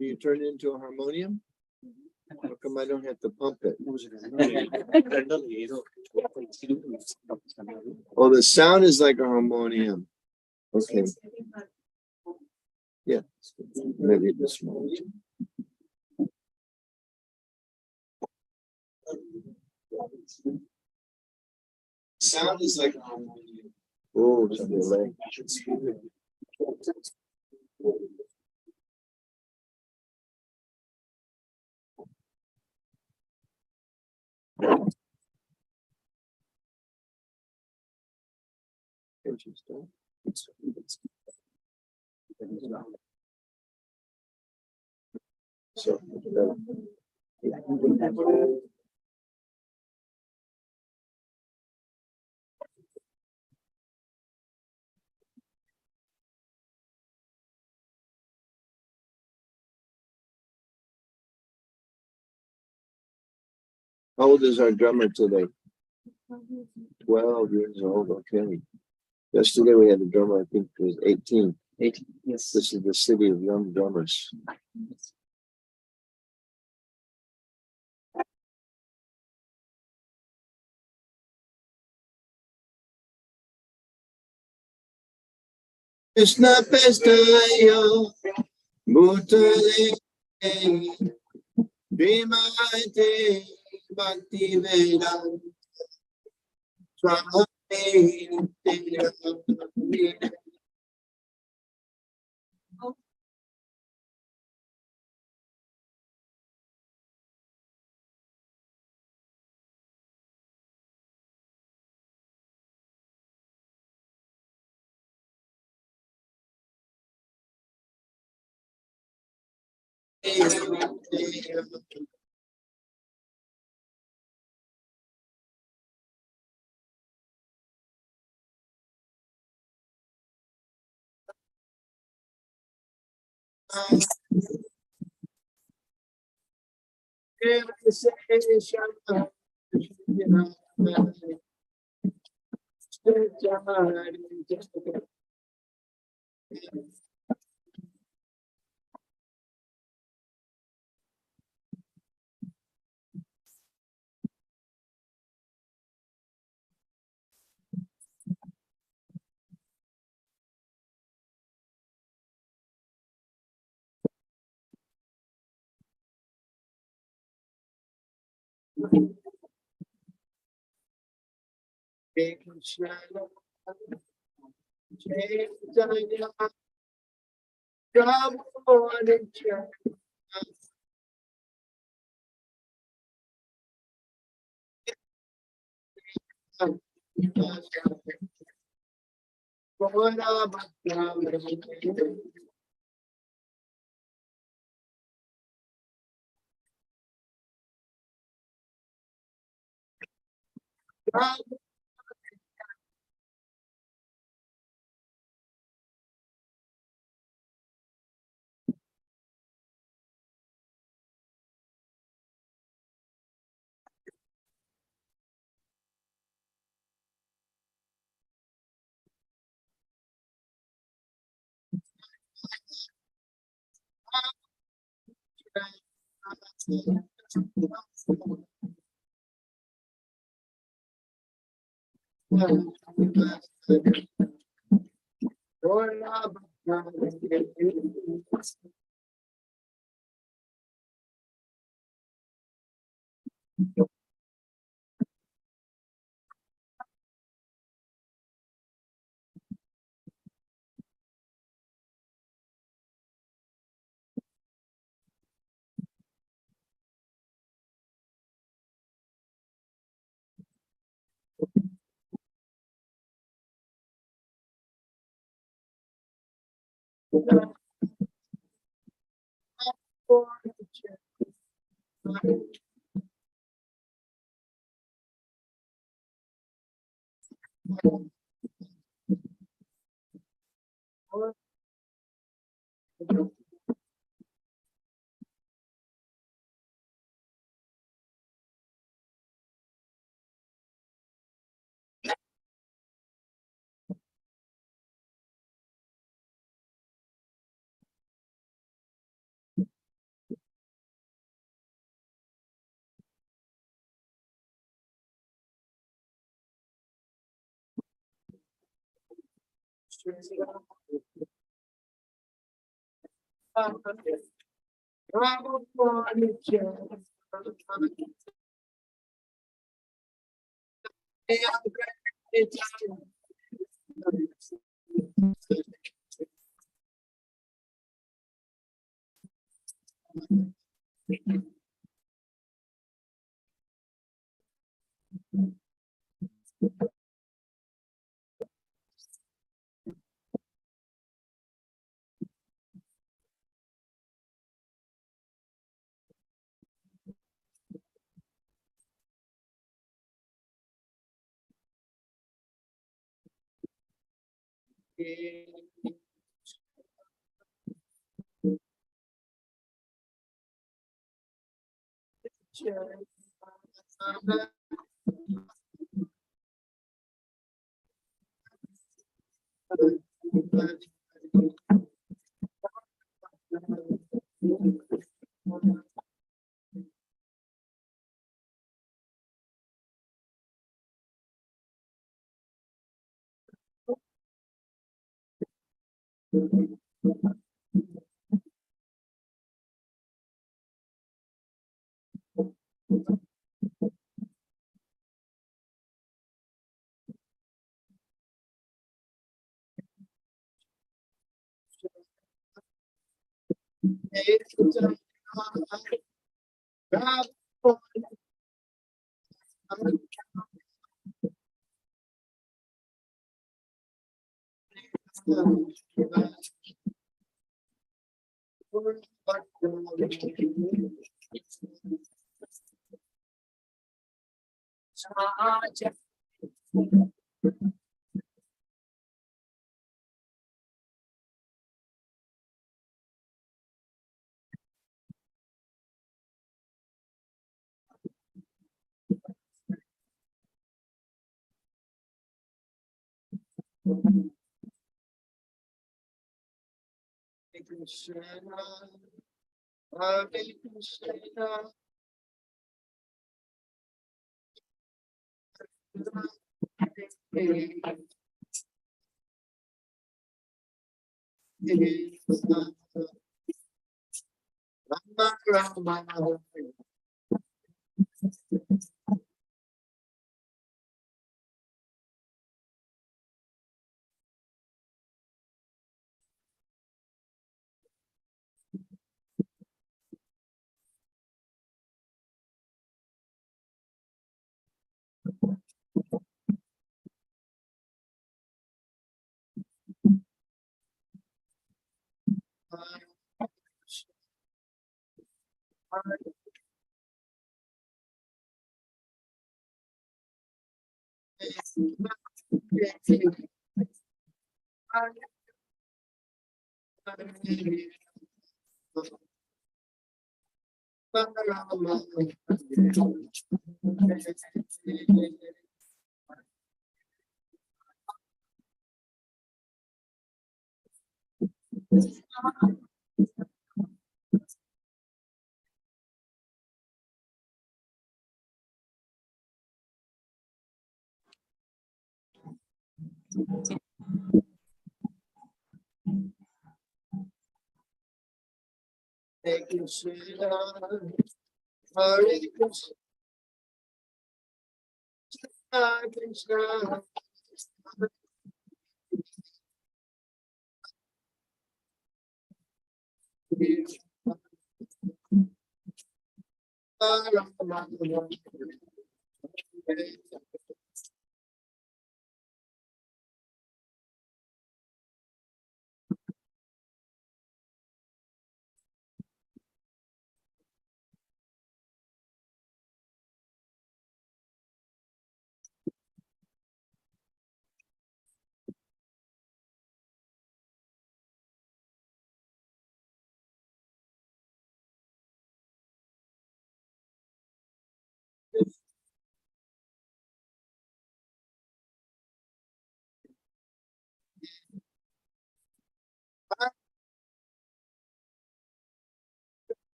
Do you turn it into a harmonium? How come I don't have to pump it? Oh, the sound is like a harmonium. Okay. Yeah. Maybe this one. Sound is like a harmonium. Oh, it's on your leg. Interesting. So, how old is our drummer today? 12 years old. Okay. Yesterday we had a drummer, I think it was 18. 18, yes. This is the city of young drummers. Krishna Pestayo, Bhutale, Bhimate, Bhakti Vedanta, Swami,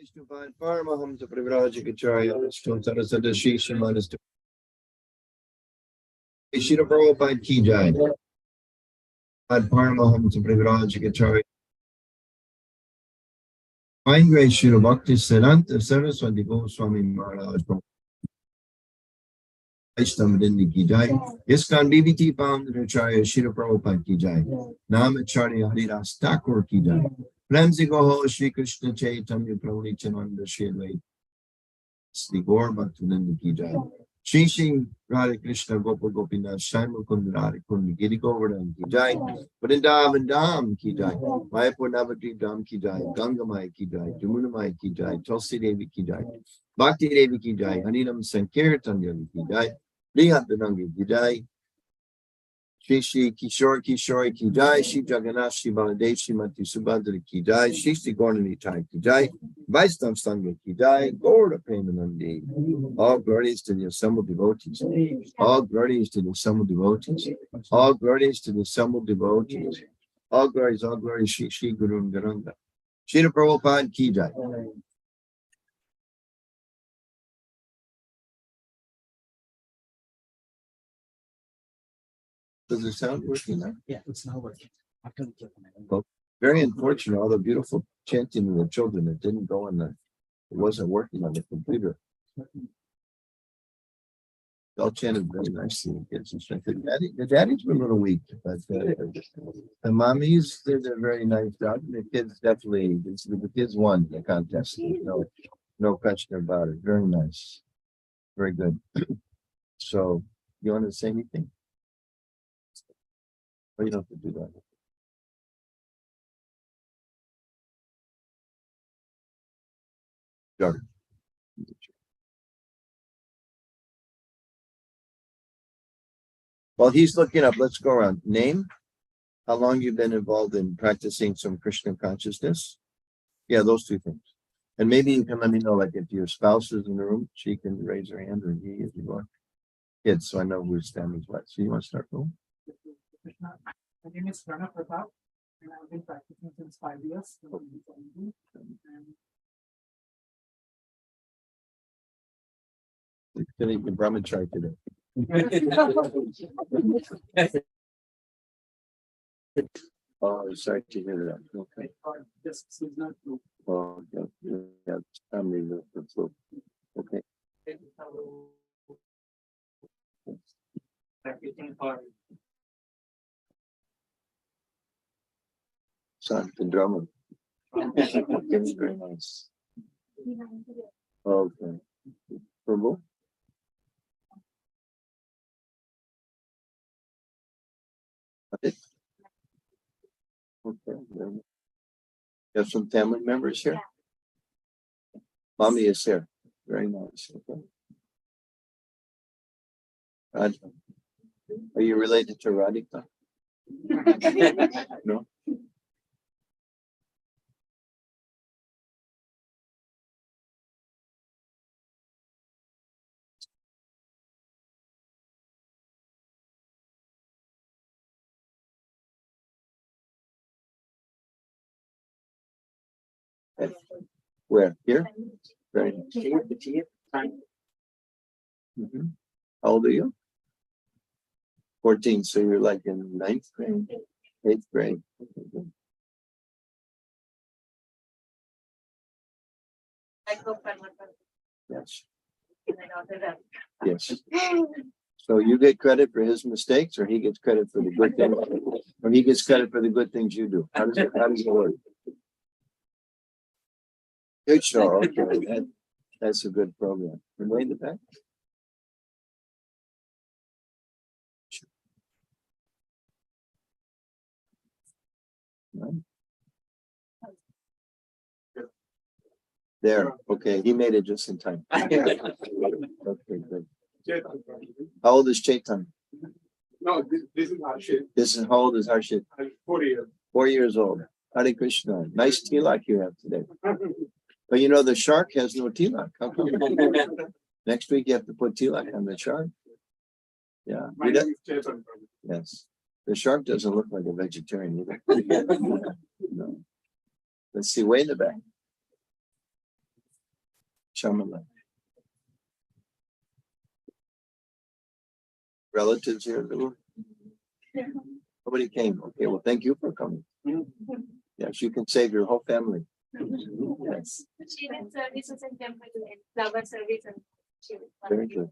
Vishnupan Paramahamsa Privrajikacharya Vishnu Sarasada Shishi Manasta Shira Prabhupada Ki Jai Ad Paramahamsa Privrajikacharya Fine Grace Shira Bhakti Siddhanta Saraswati Goswami Maharaj Vaishnavadindi Ki Jai ISKCON BBT Acharya Shira Prabhupada Ki Jai Namacharya Haridas Thakur Ki Jai Ramsi Gohol Shri Krishna Chaitanya Prabhu Nityananda Shri Advaita Sri Gaur Bhaktivinoda Ki Jai Shri Shri Radha Krishna Gopa Gopinath Shyamal Kund Radha Kund Giri Govardhan Ki Jai, Vrindavan Dham Ki Jai, Mayapur Navadvip Dham Ki Jai, Ganga Maya Ki Jai, Jamuna Maya Ki Jai, Tulsi Devi Ki Jai, Bhakti Devi Ki Jai, Harinam Sankirtan Devi Ki Jai, Lihat Ki Jai, Shri Shri Kishore Kishore Ki Jai, Shri Jagannath Shri Baladev Shri Mati Subhadra Ki Jai, Shri Shri Gaurani Thai Ki Jai, Vaishnav Sangha Ki Jai, Gaura Premanandi. All glories to the assembled devotees. All glories to the assembled devotees. All glories to the assembled devotees. All glories, Shri Shri Guru Garanga. Shri Prabhupada Ki Jai. Does the sound working now? Yeah, it's not working. Well, very unfortunate, all the beautiful chanting of the children, it didn't go in it wasn't working on the computer. They all chanted very nicely. The daddies were a little weak, but the mommies did a very nice job. The kids definitely, the kids won the contest. No question about it. Very nice. Very good. So, you want to say anything? Or you don't have to do that. Sure. While he's looking up, let's go around. Name, how long you've been involved in practicing some Krishna consciousness? Yeah, those two things. And maybe you can let me know, like if your spouse is in the room, she can raise her hand, or he if you want. Kids, so I know who's standing what. So you want to start, Bill? My name is Anuttama Prabhu, and I've been practicing since 5 years. Getting the brahmachari today. Oh, sorry to hear that. Okay. Oh, yeah, family. Okay. Son, the drummer. It's very nice. Okay. Prabhu? Okay. You have some family members here? Mommy is here. Very nice. Okay. Radha. Are you related to Radhika? No? Okay. Where? Here? Very nice. Mm-hmm. How old are you? 14. So you're like in 9th grade, 8th grade. Okay. Yes. Yes. So you get credit for his mistakes, or he gets credit for the good things, or he gets credit for the good things you do. How does it work? Good show. Okay. That's a good program. And way in the back. There. Okay. He made it just in time. Okay, good. How old is Chetan? No, this is Harshit. This is how old is Harshit? 4 years. 4 years old. Hare Krishna. Nice tilak you have today. But you know the shark has no tilak. How come? Next week you have to put tilak on the shark. Yeah. My name is Chetan. Yes. The shark doesn't look like a vegetarian either. No. Let's see, way in the back. Shamala. Relatives here in the room? Nobody came. Okay, well, thank you for coming. Yes, you can save your whole family. Yes. She did services in temple and flower service and she was Very good.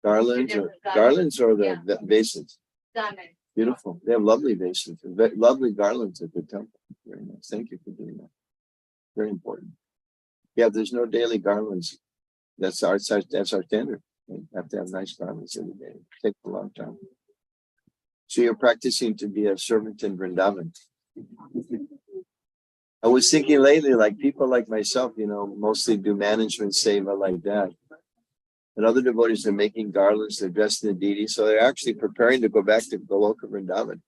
Garlands or the vases? garland. Beautiful. They have lovely vases, lovely garlands at the temple. Very nice. Thank you for doing that. Very important. Yeah, there's no daily garlands. That's our standard. You have to have nice garments every day. It takes a long time. So you're practicing to be a servant in Vrindavan. I was thinking lately, like people like myself, mostly do management seva like that. And other devotees are making garlands, they're dressed in the deity, so they're actually preparing to go back to Goloka Vrindavan.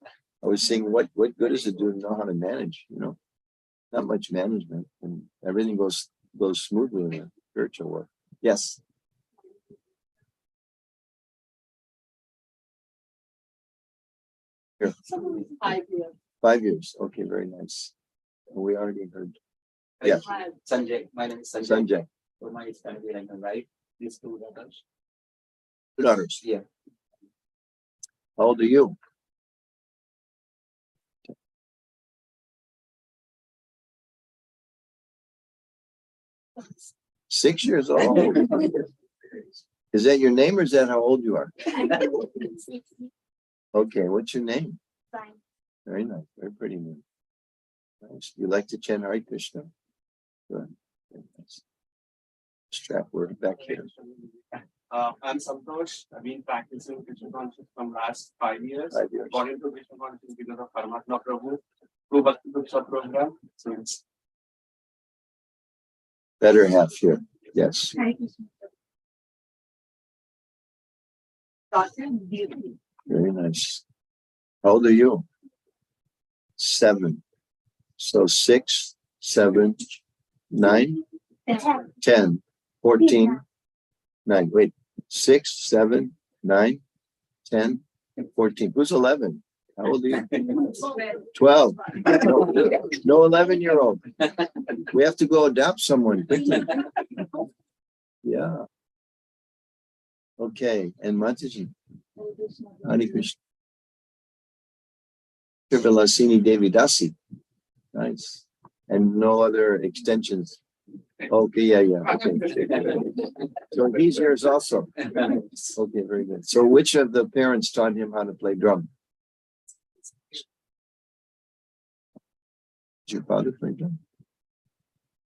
I was thinking, what good does it do to know how to manage? Not much management, and everything goes smoothly in the spiritual work. Yes. Here. 5 years. 5 years. Okay, very nice. We already heard. Yeah. Sanjay. My name is Sanjay. Sanjay. So my family and my wife, these 2 daughters. 2 daughters. Yeah. How old are you? 6 years old. Is that your name or is that how old you are? Okay, what's your name? Fine. Very nice, very pretty name. Nice. You like to chant Hare Krishna? Good. Very nice. Strap, we're back here. I'm Santosh. I've been practicing Krishna consciousness from last 5 years. 5 years. Got into Krishna consciousness because of Anuttama Prabhu through Bhakti Vriksha program. So it's Better half here. Yes. Very nice. How old are you? 7. So 6, 7, 9, 10, 14, 9. Wait, 6, 7, 9, 10, 14. Who's 11? How old are you? 12. No 11-year-old. We have to go adopt someone quickly. Yeah. Okay. And Mataji. Hare Krishna. Trivilasini Devi Dasi. Nice. And no other extensions. Okay, yeah. Okay. So he's yours also. Okay, very good. So which of the parents taught him how to play drum? Did your father play drum?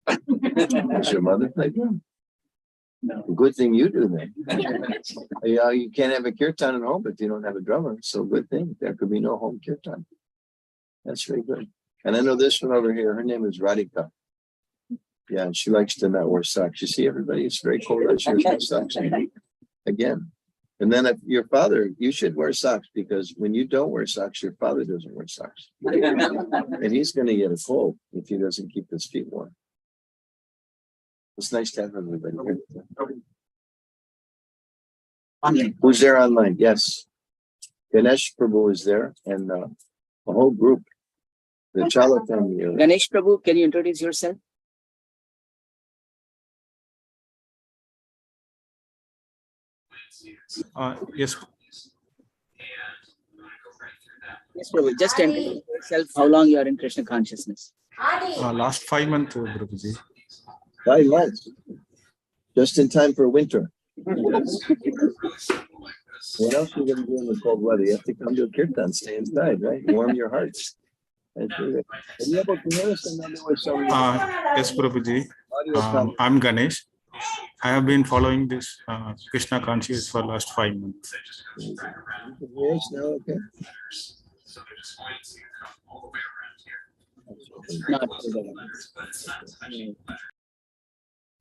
Does your mother play drum? No. Good thing you do then. You can't have a kirtan at home if you don't have a drummer. So good thing. There could be no home kirtan. That's very good. And I know this one over here, her name is Radhika. Yeah, and she likes to not wear socks. You see, everybody, it's very cold that she wears socks. Again. And then if your father, you should wear socks because when you don't wear socks, your father doesn't wear socks. And he's going to get a cold if he doesn't keep his feet warm. It's nice to have everybody here. Who's there online? Yes. Ganesh Prabhu is there and the whole group. The Chala family. Ganesh Prabhu, can you introduce yourself? Yes. Yes, Prabhu. Just introduce yourself. How long you are in Krishna consciousness? Last 5 months, Prabhuji. 5 months. Just in time for winter. What else are you going to do in the cold weather? You have to come to a kirtan, stay inside, right? Warm your hearts. Yes, Prabhuji. I'm Ganesh. I have been following this Krishna consciousness for last 5 months. Yes, now, okay.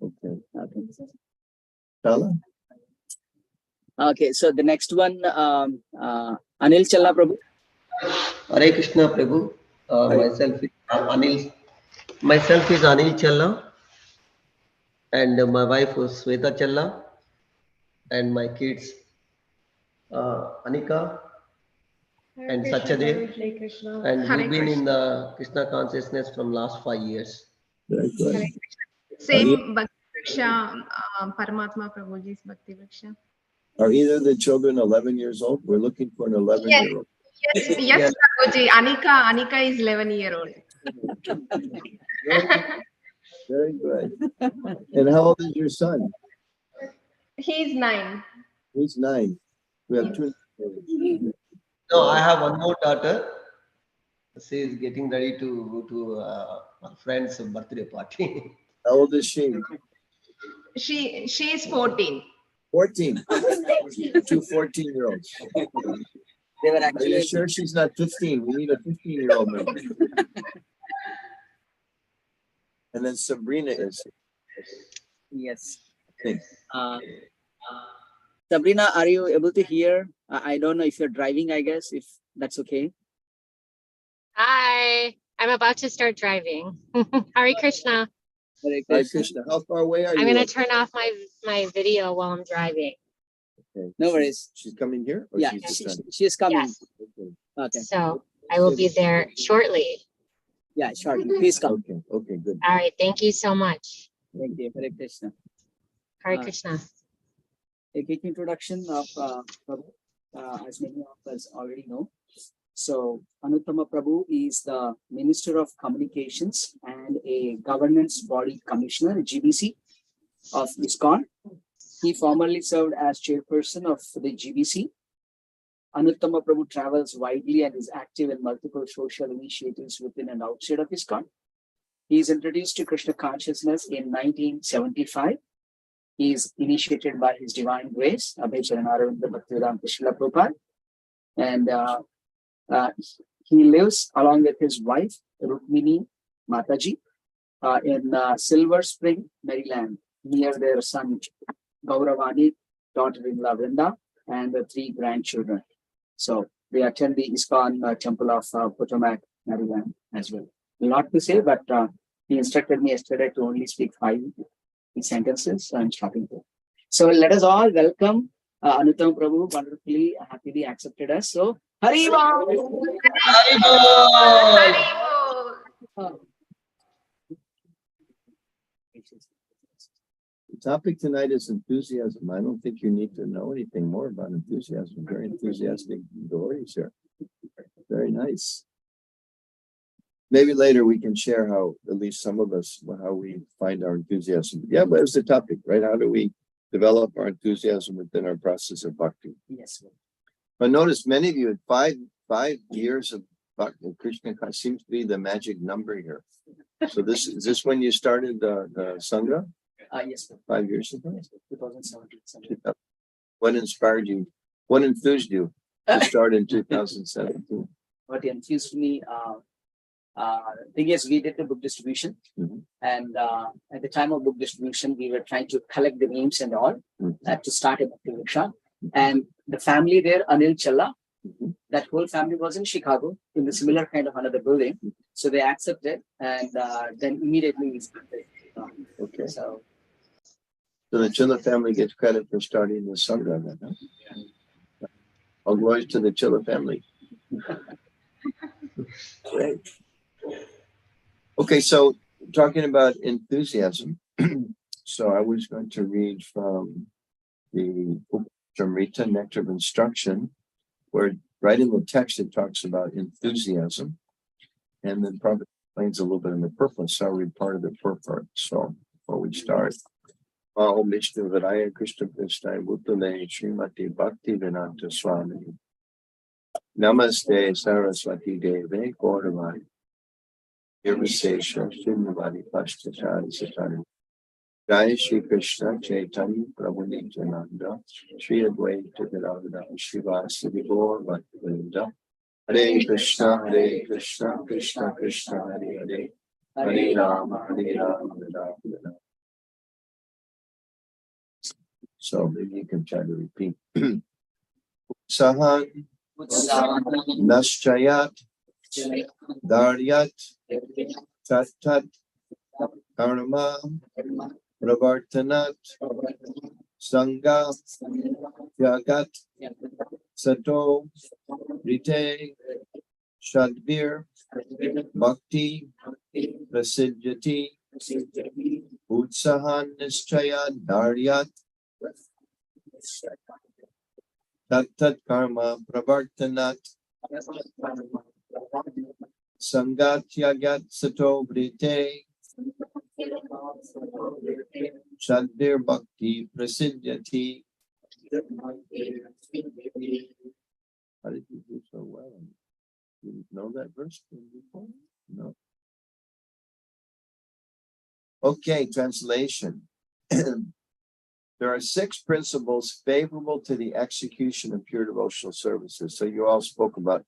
Okay. Chala? Okay, so the next one, Anil Challa Prabhu. Hare Krishna Prabhu. Myself is Anil Challa, and my wife is Sweta Challa, and my kids Anika and Satyadev, and we've been in the Krishna consciousness from last 5 years. Very good. Same Bhakti Vriksha, Paramatma Prabhuji's Bhakti Vriksha. Are either of the children 11 years old? We're looking for an 11-year-old. Yes, Prabhuji. Anika is 11-year-old. Very good. And how old is your son? He's 9. He's 9. We have 2. No, I have one more daughter. She is getting ready to go to her friend's birthday party. How old is she? She is 14. 14. Two 14-year-olds. They were Are you actually sure she's not 15? We need a 15-year-old member. And then Sabrina is. yes. Think. Sabrina, are you able to hear? I don't know if you're driving, I guess, if that's okay. Hi, I'm about to start driving. Hare Krishna. Hare Hi, Krishna. Krishna. How far away are I'm you? gonna turn off my video while I'm driving. Okay. No worries. She's coming here? Or Yeah, she's just done? she is coming. Yes. Okay. Okay. So I will be there shortly. Yeah, sure. Please come. Okay. Okay, good. All right. Thank you so much. Thank you. Hare Krishna. Hare Krishna. A quick introduction of Prabhu, as many of us already know. So, Anuttama Prabhu is the Minister of Communications and a Governance Body Commissioner, GBC, of ISKCON. He formerly served as chairperson of the GBC. Anuttama Prabhu travels widely and is active in multiple social initiatives within and outside of ISKCON. He is introduced to Krishna consciousness in 1975. He is initiated by His Divine Grace, Abhay Charanaravinda Bhaktivedanta Srila Prabhupada. And he lives along with his wife, Rukmini Mataji, in Silver Spring, Maryland, near their son, Gauravani, daughter-in-law Vrinda, and the 3 grandchildren. So they attend the ISKCON Temple of Potomac, Maryland as well. A lot to say, but he instructed me yesterday to only speak 5 sentences. So I'm stopping there. So let us all welcome Anuttama Prabhu, wonderfully, happily accepted us. So, Hari Bol! Hari Bol! The topic tonight is enthusiasm. I don't think you need to know anything more about enthusiasm. Very enthusiastic devotees here. Very nice. Maybe later we can share how, at least some of us, how we find our enthusiasm. Yeah, but it's the topic, right? How do we develop our enthusiasm within our process of bhakti? Yes. But notice many of you had five years of bhakti. Krishna seems to be the magic number here. So is this when you started the Sangha? Yes. 5 years ago? 2017. What inspired you? What enthused you to start in 2017? What infused me, thing is, we did the book distribution. Mhm. And at the time of book distribution, we were trying to collect the names and all to start a Bhakti Vriksha. And the family there, Anil Challa, that whole family was in Chicago in the similar kind of another building. So they accepted, and then immediately we started. Okay. So the Chilla family gets credit for starting the Sangha then, huh? All glories to the Chilla family. Great. Okay, so talking about enthusiasm. So I was going to read from the Rita, Nectar of Instruction, where right in the text it talks about enthusiasm, and then probably explains a little bit in the purpose. So I'll read part of the purport. So before we start, Om Vishnu Varaya Krishna Krishna Bhutale Srimati Bhakti Vedanta Swami Namaste Saraswati Deve Gauravani Nirvisesha Srimavadi Pashtatari Satari Jai Shri Krishna Chaitanya Prabhu Nityananda Shri Advaita Gadadhara Srivasadi Gaur Bhaktivedanta Hare Krishna Krishna Krishna Hare Hare Hare Rama Hare Rama Rama Rama. So maybe you can try to repeat. Sahan Naschayat Daryat Tat Tat Karma Pravartanat Sangha Yagat Sato Rite Shadbir Bhakti Prasiddhati Utsahan Nischaya Daryat Tat Tat Karma Pravartanat Sangat Yagat Sato Vrite Shadbir Bhakti Prasiddhati. How did you do so well? Did you know that verse before? No. Okay, translation. There are 6 principles favorable to the execution of pure devotional services. So you all spoke about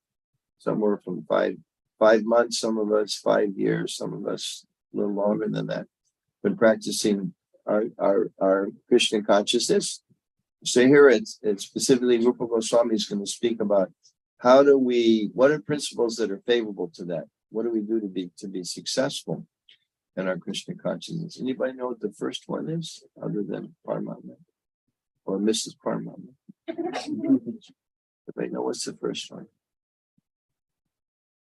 somewhere from five months, some of us 5 years, some of us a little longer than that, been practicing our Krishna consciousness. So here it's specifically Rupa Goswami is going to speak about what are principles that are favorable to that? What do we do to be successful in our Krishna consciousness? Anybody know what the first one is, other than Paramatma or Mrs. Paramatma? Anybody know what's the first one?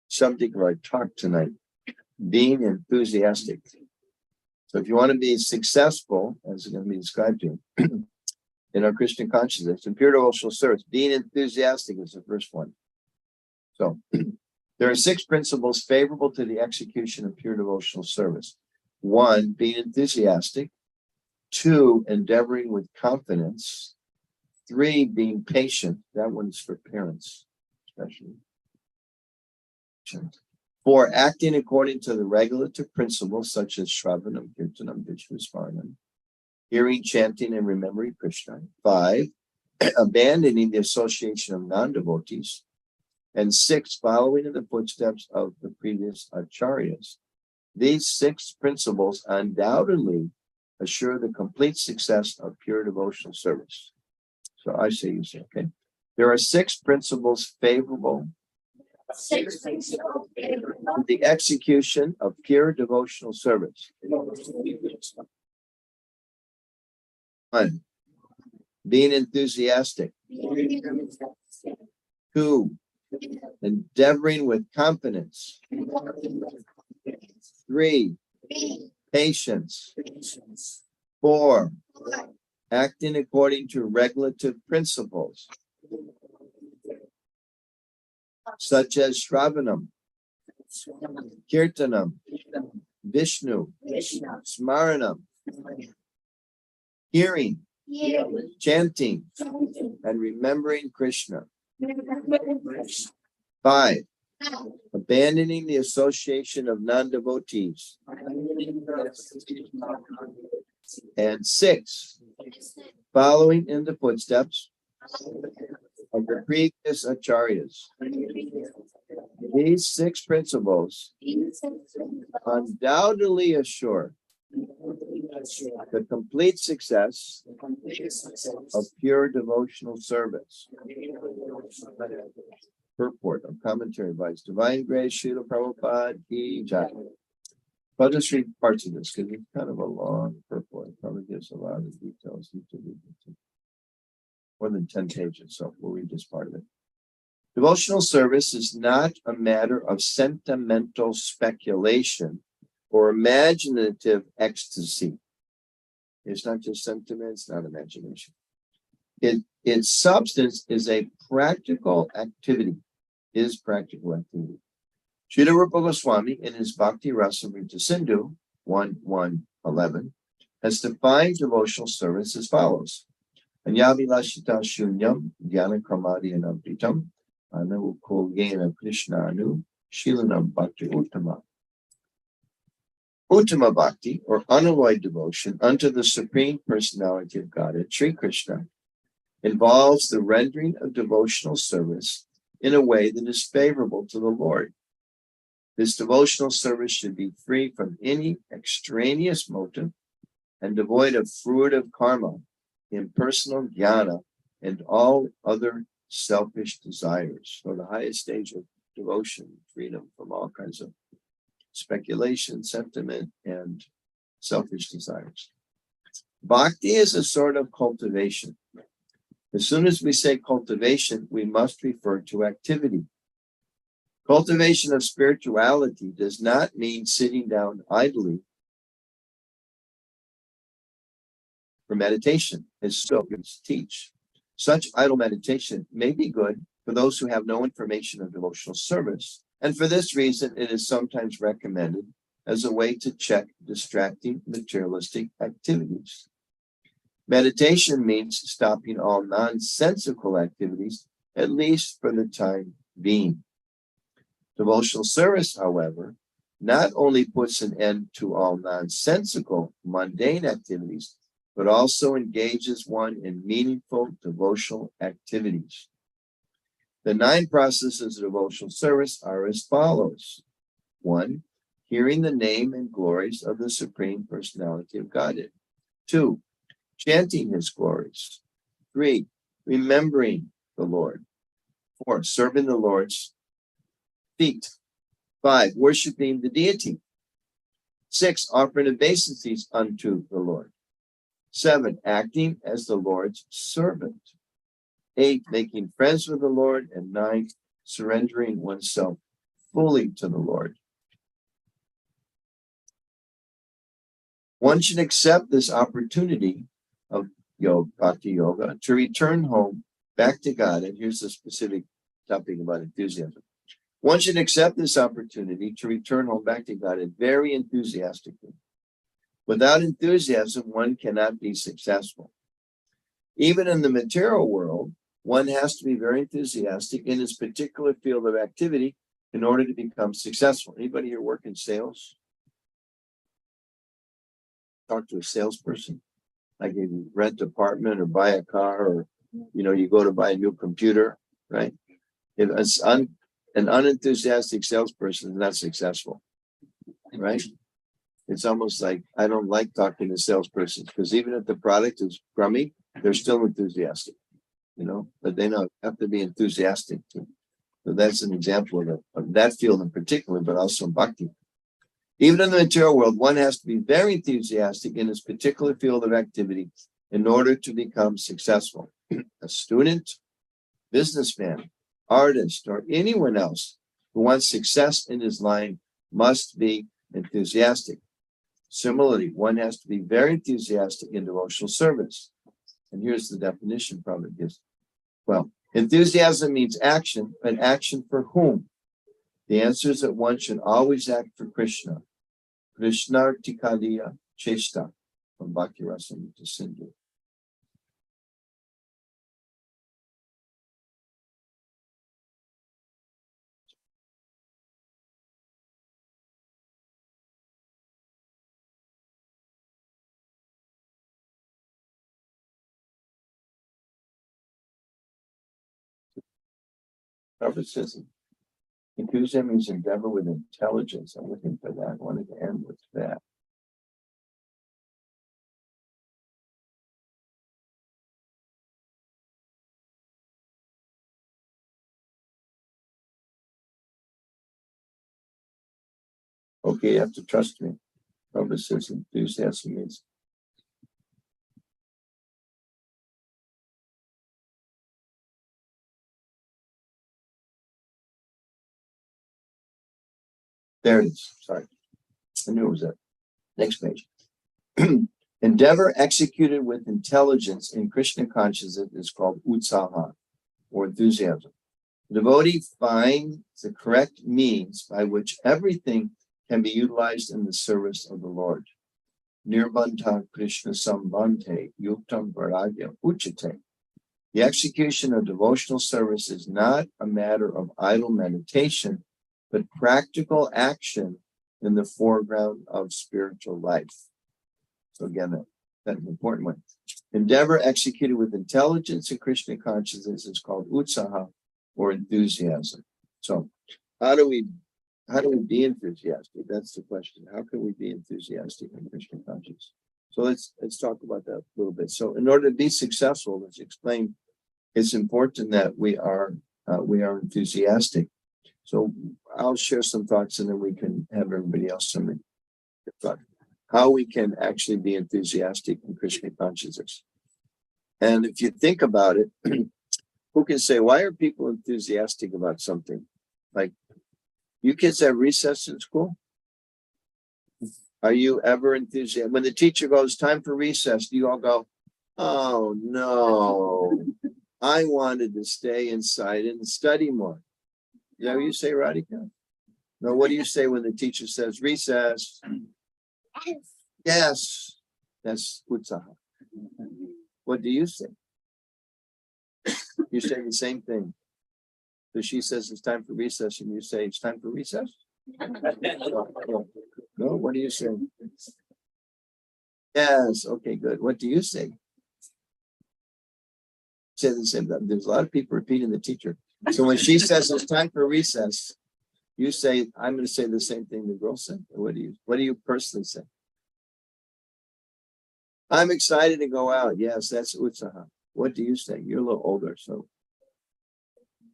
Subject of our talk tonight, being enthusiastic. So if you want to be successful, as it's going to be described to you, in our Christian consciousness, in pure devotional service, being enthusiastic is the first one. So there are 6 principles favorable to the execution of pure devotional service. 1, being enthusiastic. 2, endeavoring with confidence. 3, being patient. That one's for parents, especially. 4, acting according to the regulative principles such as Shravanam, Kirtanam, Vishvasmaranam, hearing, chanting, and remembering Krishna. 5, abandoning the association of non-devotees. And 6, following in the footsteps of the previous acharyas. These 6 principles undoubtedly assure the complete success of pure devotional service. So I say, you say, okay. There are 6 principles favorable to the execution of pure devotional service. 1, being enthusiastic. 2, endeavoring with confidence. 3, patience. 4, acting according to regulative principles such as Shravanam, Kirtanam, Vishnu, Smaranam, hearing, chanting, and remembering Krishna. 5, abandoning the association of non-devotees. And 6, following in the footsteps of the previous acharyas. These 6 principles undoubtedly assure the complete success of pure devotional service. Purport of commentary by His Divine Grace Srila Prabhupada Ki Jai. I'll just read parts of this because it's kind of a long purport. It probably gives a lot of details. More than 10 pages, so we'll read this part of it. Devotional service is not a matter of sentimental speculation or imaginative ecstasy. It's not just sentiment, it's not imagination. Its substance is a practical activity, Srila Rupa Goswami, in his Bhakti Rasamrita Sindhu 1:1:11, has defined devotional service as follows. Anyavilashita shunyam dhyana kramadi anamritam anu kogena krishnanu shilanam bhakti uttama. Uttama bhakti, or unalloyed devotion unto the Supreme Personality of Godhead, Sri Krishna, involves the rendering of devotional service in a way that is favorable to the Lord. This devotional service should be free from any extraneous motive and devoid of fruitive karma, impersonal jnana, and all other selfish desires. So the highest stage of devotion, freedom from all kinds of speculation, sentiment, and selfish desires. Bhakti is a sort of cultivation. As soon as we say cultivation, we must refer to activity. Cultivation of spirituality does not mean sitting down idly for meditation, as Stoics teach. Such idle meditation may be good for those who have no information of devotional service, and for this reason it is sometimes recommended as a way to check distracting materialistic activities. Meditation means stopping all nonsensical activities, at least for the time being. Devotional service, however, not only puts an end to all nonsensical, mundane activities, but also engages one in meaningful devotional activities. The 9 processes of devotional service are as follows. 1. Hearing the name and glories of the Supreme Personality of Godhead. 2. Chanting his glories. 3. Remembering the Lord. 4. Serving the Lord's feet. 5. Worshiping the deity. 6. Offering obeisances unto the Lord. 7. Acting as the Lord's servant. 8. Making friends with the Lord. And 9. Surrendering oneself fully to the Lord. One should accept this opportunity of Bhakti Yoga to return home back to God. And here's a specific topic about enthusiasm. One should accept this opportunity to return home back to God and very enthusiastically. Without enthusiasm, one cannot be successful. Even in the material world, one has to be very enthusiastic in his particular field of activity in order to become successful. Anybody here work in sales? Talk to a salesperson. Like if you rent an apartment or buy a car, or you go to buy a new computer, right? If an unenthusiastic salesperson is not successful, right? It's almost like I don't like talking to salespersons because even if the product is crummy, they're still enthusiastic, but they have to be enthusiastic too. So that's an example of that field in particular, but also Bhakti. Even in the material world, one has to be very enthusiastic in his particular field of activity in order to become successful. A student, businessman, artist, or anyone else who wants success in his line must be enthusiastic. Similarly, one has to be very enthusiastic in devotional service. And here's the definition Prabhupada gives. Well, enthusiasm means action, but action for whom? The answer is that one should always act for Krishna. Krishnartikadiya Chesta from Bhakti Rasamrita Sindhu. Prabhupada says enthusiasm means endeavor with intelligence. I'm looking for that. I wanted to end with that. Okay, you have to trust me. Prabhupada says enthusiasm means there it is. Sorry. I knew it was that. Next page. Endeavor executed with intelligence in Krishna consciousness is called utsaha, or enthusiasm. The devotee finds the correct means by which everything can be utilized in the service of the Lord. Nirbandha Krishna Sambandhe Yuktam Varagya Uchate. The execution of devotional service is not a matter of idle meditation, but practical action in the foreground of spiritual life. So again, that's an important one. Endeavor executed with intelligence in Krishna consciousness is called utsaha, or enthusiasm. So how do we be enthusiastic? That's the question. How can we be enthusiastic in Krishna consciousness? So let's talk about that a little bit. So in order to be successful, let's explain. It's important that we are enthusiastic. So I'll share some thoughts, and then we can have everybody else some thought. How we can actually be enthusiastic in Krishna consciousness. And if you think about it, who can say, why are people enthusiastic about something? Like, you kids have recess in school? Are you ever enthusiastic? When the teacher goes, time for recess, do you all go, oh no, I wanted to stay inside and study more? Is that what you say, Radhika? No, what do you say when the teacher says recess? Yes, that's utsaha. What do you say? You say the same thing. So she says it's time for recess, and you say it's time for recess? No, what do you say? Yes. Okay, good. What do you say? Say the same. There's a lot of people repeating the teacher. So when she says it's time for recess, you say, I'm going to say the same thing the girl said. What do you personally say? I'm excited to go out. Yes, that's Utsaha. What do you say? You're a little older, so.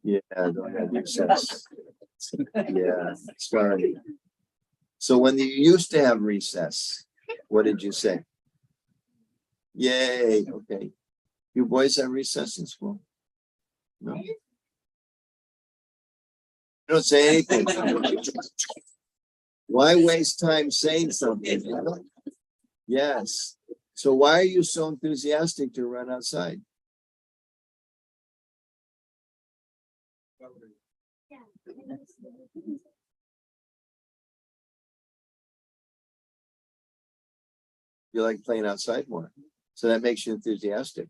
Yeah, don't have recess. Yeah, sorry. So when you used to have recess, what did you say? Yay, okay. You boys have recess in school? No? You don't say anything. Why waste time saying something? Yes. So why are you so enthusiastic to run outside? You like playing outside more. So that makes you enthusiastic.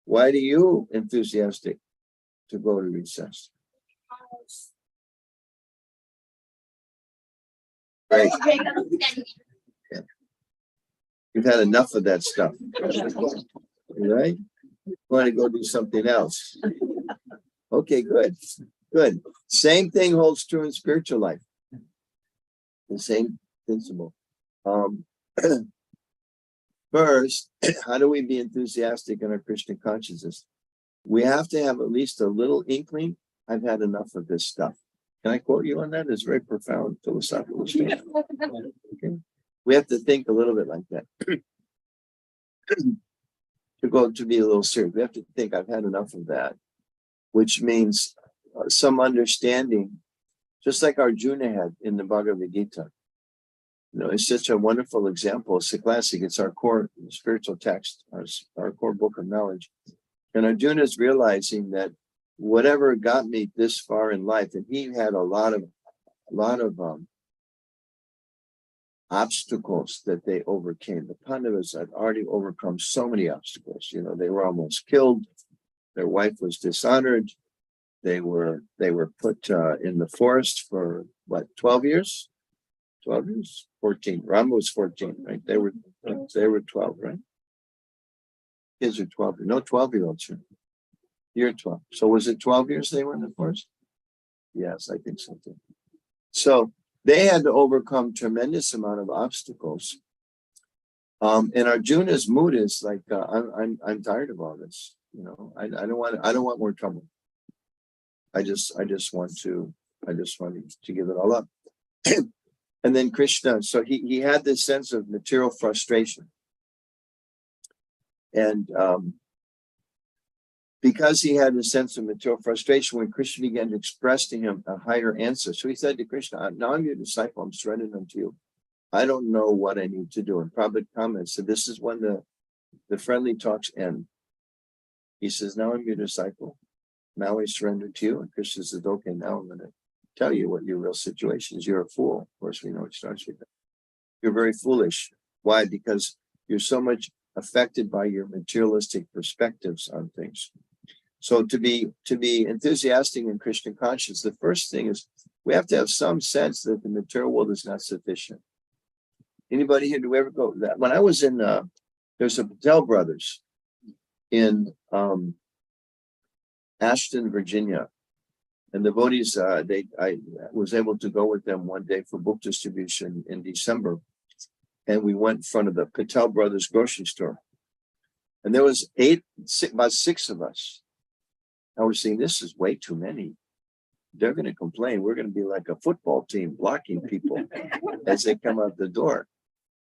Why do you enthusiastic to go to recess? Great. Yeah. You've had enough of that stuff. Right? You want to go do something else. Okay, good. Good. Same thing holds true in spiritual life. The same principle. First, how do we be enthusiastic in our Krishna consciousness? We have to have at least a little inkling. I've had enough of this stuff. Can I quote you on that? It's very profound philosophical statement. Okay. We have to think a little bit like that. To be a little serious, we have to think, I've had enough of that, which means some understanding, just like Arjuna had in the Bhagavad Gita. You know, it's such a wonderful example. It's a classic. It's our core spiritual text, our core book of knowledge. And Arjuna is realizing that whatever got me this far in life, and he had a lot of obstacles that they overcame. The Pandavas had already overcome so many obstacles. You know, they were almost killed. Their wife was dishonored. They were put in the forest for what, 12 years? 12 years? 14. Rama was 14, right? They were 12, right? Kids are 12. No 12-year-olds. You're 12. So was it 12 years they were in the forest? Yes, I think so too. So they had to overcome tremendous amount of obstacles. And Arjuna's mood is like, I'm tired of all this. You know, I don't want more trouble. I just want to give it all up. And then Krishna, so he had this sense of material frustration. And because he had a sense of material frustration, when Krishna began to express to him a higher answer, so he said to Krishna, now I'm your disciple, I'm surrendering unto you. I don't know what I need to do. And Prabhupada comments, so this is when the friendly talks end. He says, now I'm your disciple. Now I surrender to you. And Krishna says, okay, now I'm going to tell you what your real situation is. You're a fool. Of course, we know it starts with that. You're very foolish. Why? Because you're so much affected by your materialistic perspectives on things. So to be enthusiastic in Krishna consciousness, the first thing is we have to have some sense that the material world is not sufficient. Anybody here, do we ever go that? When I was in, there's a Patel brothers in Ashton, Virginia. And the devotees, I was able to go with them one day for book distribution in December. And we went in front of the Patel brothers grocery store. And there was about six of us. I was saying, this is way too many. They're going to complain. We're going to be like a football team blocking people as they come out the door.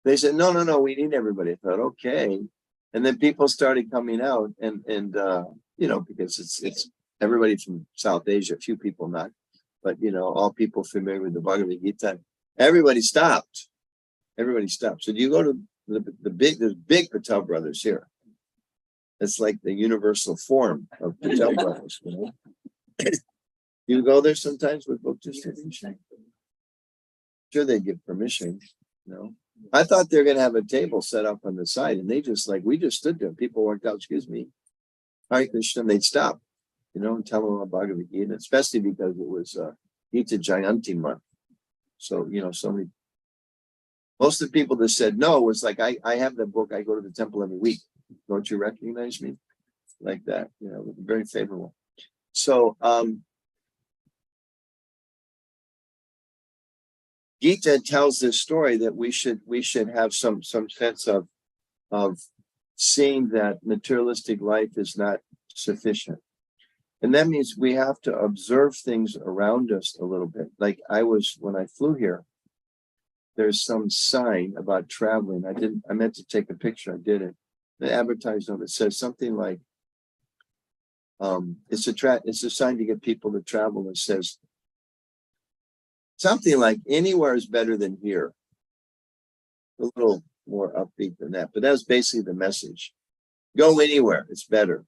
They said, no, we need everybody. I thought, okay. And then people started coming out and you know, because it's everybody from South Asia, a few people not, but you know, all people familiar with the Bhagavad Gita. Everybody stopped. So do you go to there's big Patel brothers here. It's like the universal form of Patel brothers. You know? You go there sometimes with book distribution? Sure, they give permission. You know, I thought they're going to have a table set up on the side, and they just we just stood there. People walked out. Excuse me, Hare Krishna. They'd stop, you know, and tell them about Bhagavad Gita, especially because it was Gita Jayanti month. So you know, so many Most of the people that said no was like, I have the book, I go to the temple every week. Don't you recognize me? Like that, very favorable. So Gita tells this story that we should have some sense of seeing that materialistic life is not sufficient. And that means we have to observe things around us a little bit. Like when I flew here, there's some sign about traveling. I meant to take a picture, I didn't. The advertisement, it says something like, it's a sign to get people to travel. It says something like, anywhere is better than here. A little more upbeat than that, but that's basically the message. Go anywhere, it's better.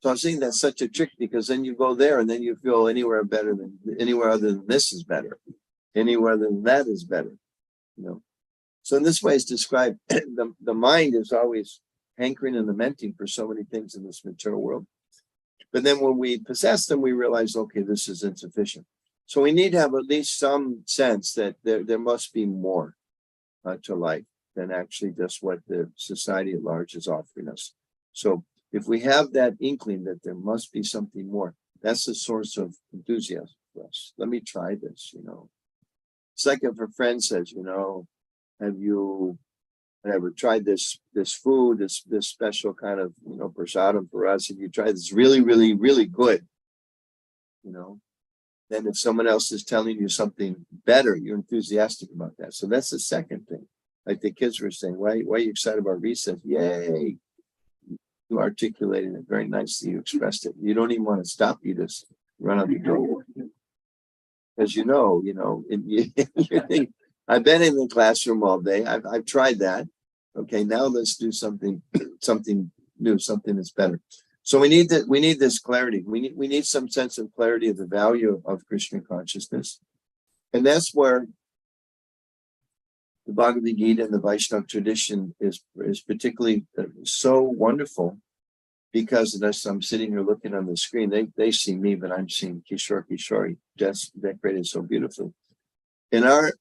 So I'm saying that's such a trick, because then you go there and then you feel anywhere other than this is better. Anywhere other than that is better. So in this way it's described, the mind is always hankering and lamenting for so many things in this material world. But then when we possess them, we realize, okay, this is insufficient. So we need to have at least some sense that there must be more to life than actually just what the society at large is offering us. So if we have that inkling that there must be something more, that's the source of enthusiasm for us. Let me try this, It's like if a friend says, have you ever tried this food, this special kind of, prasadam for us? If you try this really, really, really good, then if someone else is telling you something better, you're enthusiastic about that. So that's the second thing. Like the kids were saying, why are you excited about recess? Yay. You articulated it very nicely. You expressed it. You don't even want to stop. You just run out the door. As you know, I've been in the classroom all day. I've tried that. Okay, now let's do something new, something that's better. So we need this clarity. We need some sense of clarity of the value of Krishna consciousness, and that's where the Bhagavad Gita and the Vaishnava tradition is particularly so wonderful, because as I'm sitting here looking on the screen, they see me, but I'm seeing Kishori decorated so beautifully. In our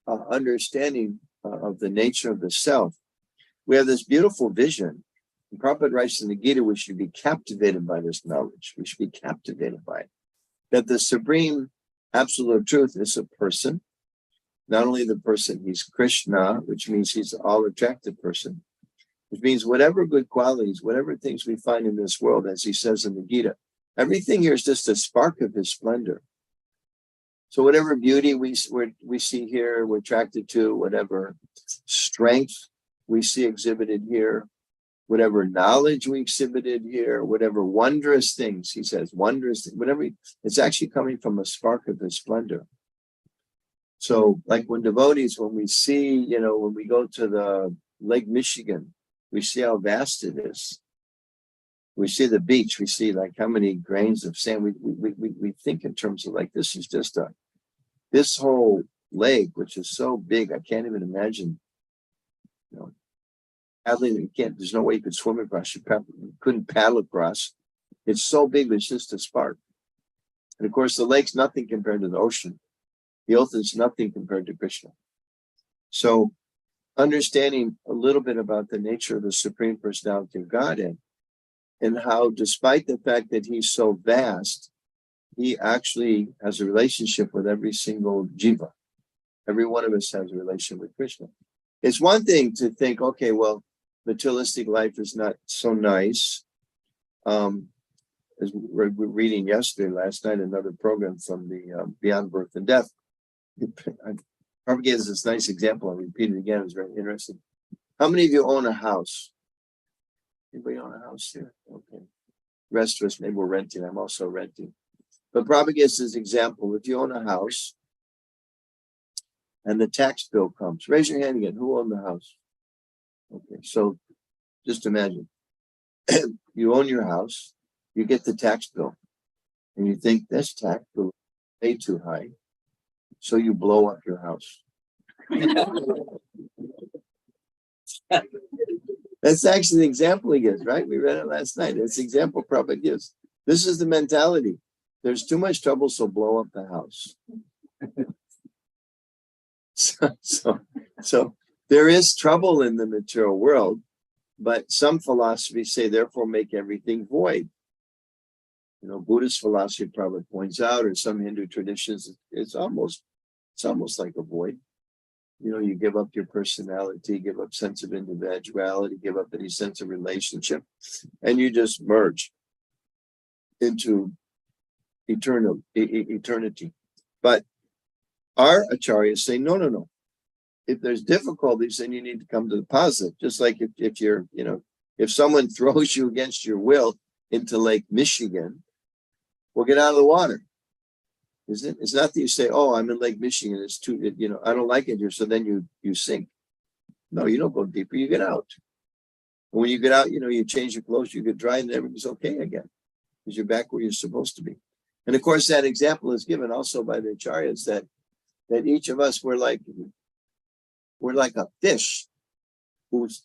understanding of the nature of the self, we have this beautiful vision. And Prabhupada writes in the Gita, we should be captivated by this knowledge. We should be captivated by it. That the supreme absolute truth is a person. Not only the person, he's Krishna, which means he's an all-attractive person, which means whatever good qualities, whatever things we find in this world, as he says in the Gita, everything here is just a spark of his splendor. So whatever beauty we see here, we're attracted to, whatever strength we see exhibited here, whatever knowledge we exhibited here, whatever wondrous things, he says, whatever, it's actually coming from a spark of his splendor. So like when devotees, when we see, when we go to the Lake Michigan, we see how vast it is. We see the beach, we see like how many grains of sand. We think in terms of like, this is just this whole lake, which is so big, I can't even imagine, there's no way you could swim across, you couldn't paddle across. It's so big, it's just a spark. And of course, the lake's nothing compared to the ocean. The ocean is nothing compared to Krishna. So understanding a little bit about the nature of the Supreme Personality of Godhead, and how despite the fact that he's so vast, he actually has a relationship with every single jiva. Every one of us has a relation with Krishna. It's one thing to think, okay, well, materialistic life is not so nice. As we were reading last night, another program from the Beyond Birth and Death. Prabhupada gives this nice example. I'll repeat it again. It was very interesting. How many of you own a house? Anybody own a house here? Okay. The rest of us, maybe we're renting. I'm also renting. But Prabhupada gives this example. If you own a house and the tax bill comes, raise your hand again. Who owned the house? Okay, so just imagine. You own your house, you get the tax bill, and you think this tax bill is way too high. So you blow up your house. That's actually the example he gives, right? We read it last night. That's the example Prabhupada gives. This is the mentality. There's too much trouble, so blow up the house. So there is trouble in the material world, but some philosophies say, therefore, make everything void. Buddhist philosophy probably points out, or some Hindu traditions, it's almost like a void. You give up your personality, give up sense of individuality, give up any sense of relationship, and you just merge into eternity. But our acharyas say, no. If there's difficulties, then you need to come to the positive. Just like if you're, if someone throws you against your will into Lake Michigan, well, get out of the water. Isn't it? It's not that you say, oh, I'm in Lake Michigan, it's too, I don't like it here, so then you sink. No, you don't go deeper, you get out. And when you get out, you change your clothes, you get dry, and everything's okay again, because you're back where you're supposed to be. And of course, that example is given also by the acharyas that each of us, we're like a fish who's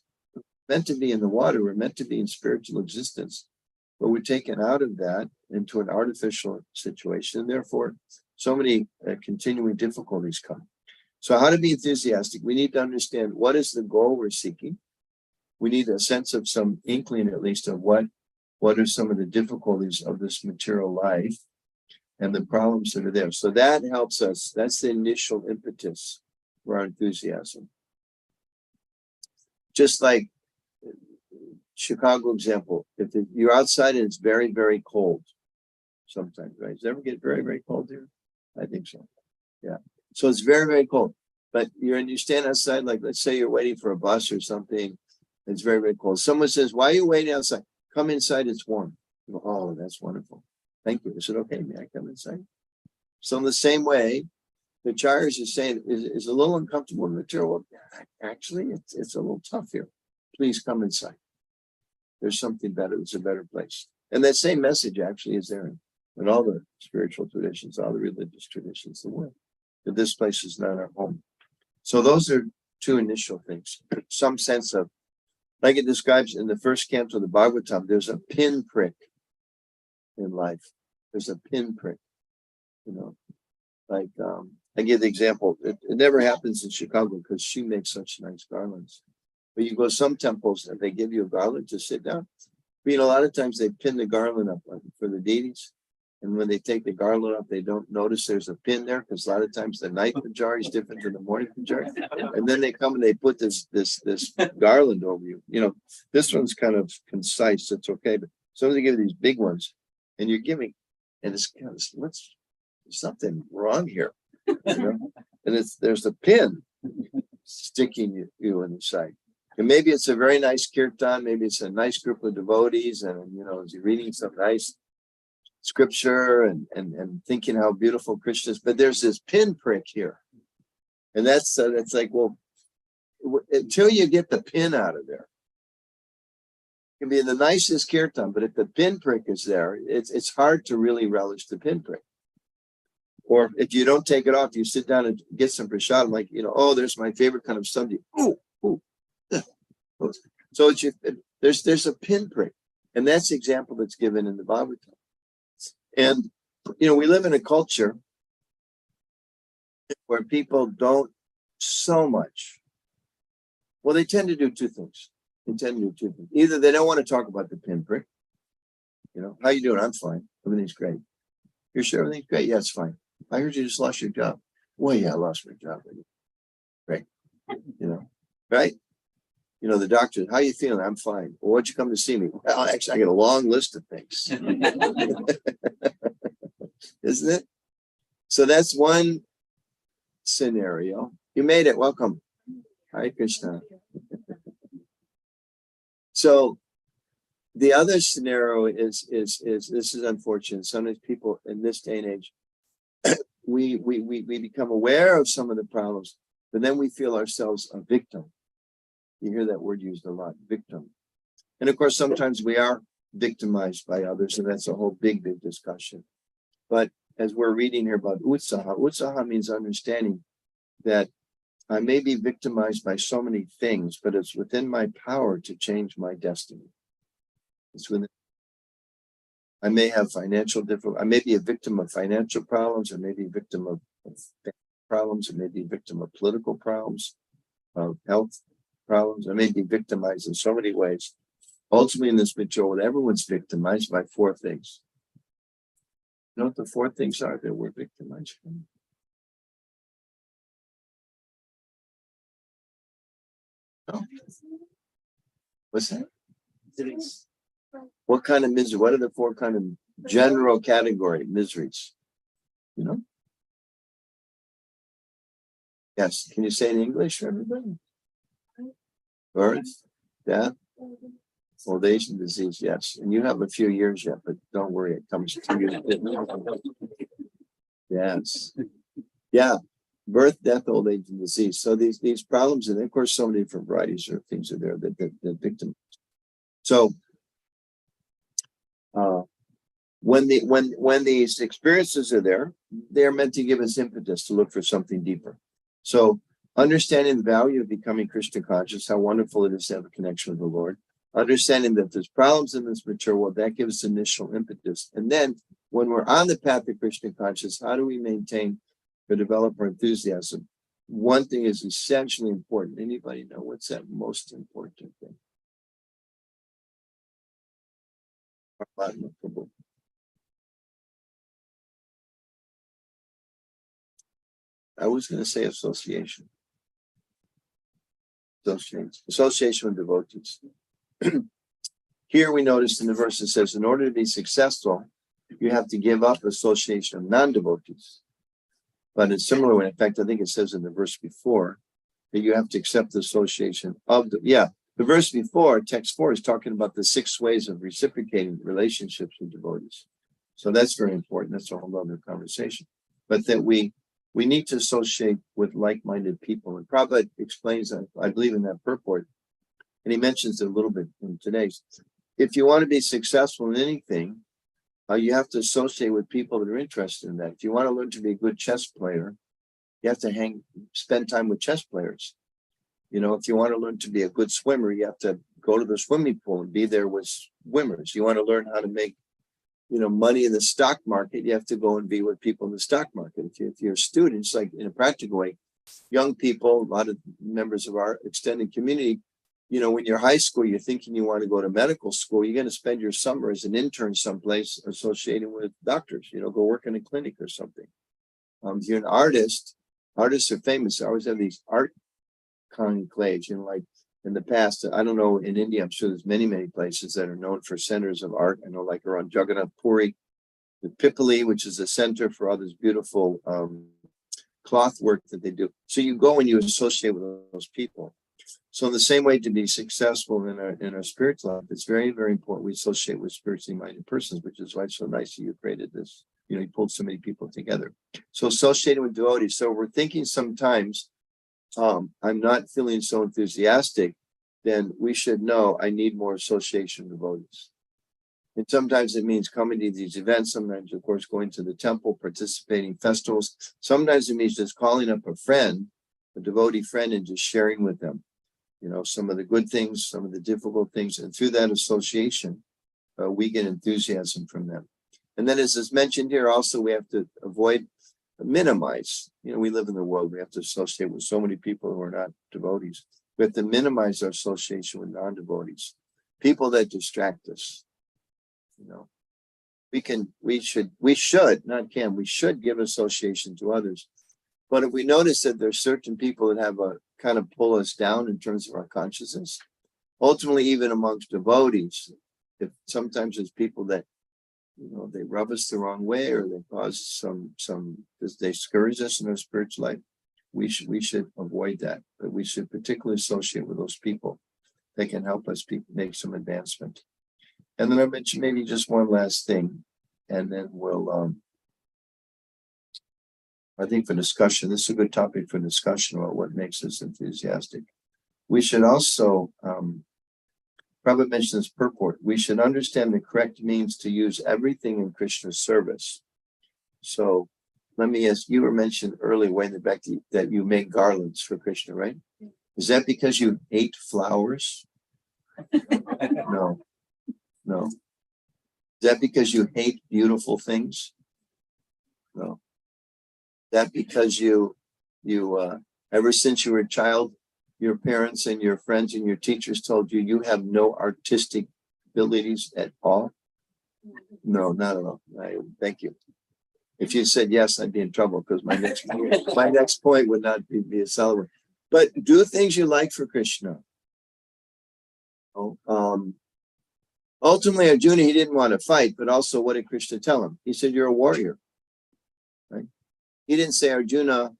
meant to be in the water. We're meant to be in spiritual existence, but we're taken out of that into an artificial situation. And therefore, so many continuing difficulties come. So how to be enthusiastic? We need to understand what is the goal we're seeking. We need a sense of some inkling, at least, of what are some of the difficulties of this material life and the problems that are there. So that helps us. That's the initial impetus for our enthusiasm. Just like Chicago example, if you're outside and it's very, very cold, sometimes, right? Does it ever get very, very cold here? I think so. Yeah. So it's very, very cold. But you stand outside, like let's say you're waiting for a bus or something. It's very, very cold. Someone says, why are you waiting outside? Come inside, it's warm. You go, oh, that's wonderful. Thank you. Is it okay? May I come inside? So in the same way, the acharyas is saying is a little uncomfortable in the material world. Actually, it's a little tough here. Please come inside. There's something better. It's a better place. And that same message actually is there in all the spiritual traditions, all the religious traditions, the world. That this place is not our home. So those are two initial things. Some sense of, like it describes in the first canto of the Bhagavatam, there's a pinprick in life. There's a pinprick, like I give the example. It never happens in Chicago because she makes such nice garlands. But you go to some temples and they give you a garland to sit down. But a lot of times they pin the garland up for the deities. And when they take the garland up, they don't notice there's a pin there because a lot of times the night pujari is different than the morning pujari. And then they come and they put this garland over you. This one's kind of concise. It's okay. But sometimes they give you these big ones and you're giving, and it's kind of, there's something wrong here. And there's a pin sticking you in the side. And maybe it's a very nice kirtan, maybe it's a nice group of devotees, and as you're reading some nice scripture and thinking how beautiful Krishna is, but there's this pinprick here. And that's like, well, until you get the pin out of there, it can be the nicest kirtan, but if the pinprick is there, it's hard to really relish the pinprick. Or if you don't take it off, you sit down and get some prasad, like, oh, there's my favorite kind of sabji. Ooh. So there's a pinprick. And that's the example that's given in the Bhagavatam. And, we live in a culture where people don't so much. Well, they tend to do two things. Either they don't want to talk about the pinprick. How you doing? I'm fine. Everything's great. You're sure everything's great? Yeah, it's fine. I heard you just lost your job. Well, yeah, I lost my job. Great. Right? The doctor, how you feeling? I'm fine. Well, what'd you come to see me? Well, actually, I got a long list of things. Isn't it? So that's one scenario. You made it. Welcome. Hare Krishna. So the other scenario is this is unfortunate. Sometimes people in this day and age, we become aware of some of the problems, but then we feel ourselves a victim. You hear that word used a lot, victim. And of course, sometimes we are victimized by others, and that's a whole big discussion. But as we're reading here about utsaha means understanding that I may be victimized by so many things, but it's within my power to change my destiny. I may have financial difficulty. I may be a victim of financial problems, or maybe a victim of problems, it may be a victim of political problems, of health problems, it may be victimized in so many ways. Ultimately, in this material world, everyone's victimized by four things. You know what the four things are that we're victimized from? No. What's that? What kind of misery? What are the four kind of general category miseries? You know? Yes. Can you say it in English, everybody? Birth, death, old age, and disease. Yes. And you have a few years yet, but don't worry, it comes to you. Yes. Yeah. Birth, death, old age, and disease. So these problems, and of course, so many different varieties of things are there that victim. So when these experiences are there, they're meant to give us impetus to look for something deeper. So understanding the value of becoming Krishna conscious, how wonderful it is to have a connection with the Lord. Understanding that there's problems in this material world, that gives initial impetus. And then when we're on the path of Krishna conscious, how do we maintain or develop our enthusiasm? One thing is essentially important. Anybody know what's that most important thing? Anuttama Prabhu. I was going to say association. Association with devotees. Here we notice in the verse it says, in order to be successful, you have to give up association of non-devotees. But in similar way, in fact, I think it says in the verse before that you have to accept the association of the verse before, text 4, is talking about the 6 ways of reciprocating relationships with devotees. So that's very important. That's a whole other conversation. But that we need to associate with like-minded people. And Prabhupada explains that, I believe, in that purport. And he mentions it a little bit in today's. If you want to be successful in anything, you have to associate with people that are interested in that. If you want to learn to be a good chess player, you have to spend time with chess players. You know, if you want to learn to be a good swimmer, you have to go to the swimming pool and be there with swimmers. You want to learn how to make, money in the stock market, you have to go and be with people in the stock market. If you're students, like in a practical way, young people, a lot of members of our extended community, when you're high school, you're thinking you want to go to medical school, you're going to spend your summer as an intern someplace associated with doctors, go work in a clinic or something. If you're an artist, artists are famous. I always have these art conclaves, like in the past, I don't know, in India, I'm sure there's many, many places that are known for centers of art. I know, like around Jagannath Puri, the Pipali, which is a center for all this beautiful cloth work that they do. So you go and you associate with those people. So in the same way, to be successful in our spiritual life, it's very, very important we associate with spiritually minded persons, which is why it's so nice that you created this. You pulled so many people together. So associating with devotees. So we're thinking sometimes, I'm not feeling so enthusiastic, then we should know I need more association with devotees. And sometimes it means coming to these events. Sometimes, of course, going to the temple, participating in festivals. Sometimes it means just calling up a friend, a devotee friend, and just sharing with them, some of the good things, some of the difficult things. And through that association, we get enthusiasm from them. And then, as is mentioned here, also we have to minimize. We live in the world. We have to associate with so many people who are not devotees. We have to minimize our association with non-devotees, people that distract us. We should give association to others. But if we notice that there's certain people that have a kind of pull us down in terms of our consciousness, ultimately, even amongst devotees, if sometimes there's people that, they rub us the wrong way, or they cause they discourage us in our spiritual life, we should avoid that. But we should particularly associate with those people that can help us make some advancement. And then I mentioned maybe just one last thing, and then we'll, I think for discussion, this is a good topic for discussion about what makes us enthusiastic. We should also, Prabhupada mentioned this purport, we should understand the correct means to use everything in Krishna's service. So let me ask, you were mentioned earlier, way in the back, that you make garlands for Krishna, right? Is that because you hate flowers? No. Is that because you hate beautiful things? No. Is that because you ever since you were a child, your parents and your friends and your teachers told you you have no artistic abilities at all? No, not at all. Thank you. If you said yes, I'd be in trouble because my next point would not be a solid one. But do things you like for Krishna. Ultimately, Arjuna, he didn't want to fight, but also what did Krishna tell him? He said, you're a warrior. Right? He didn't say, Arjuna,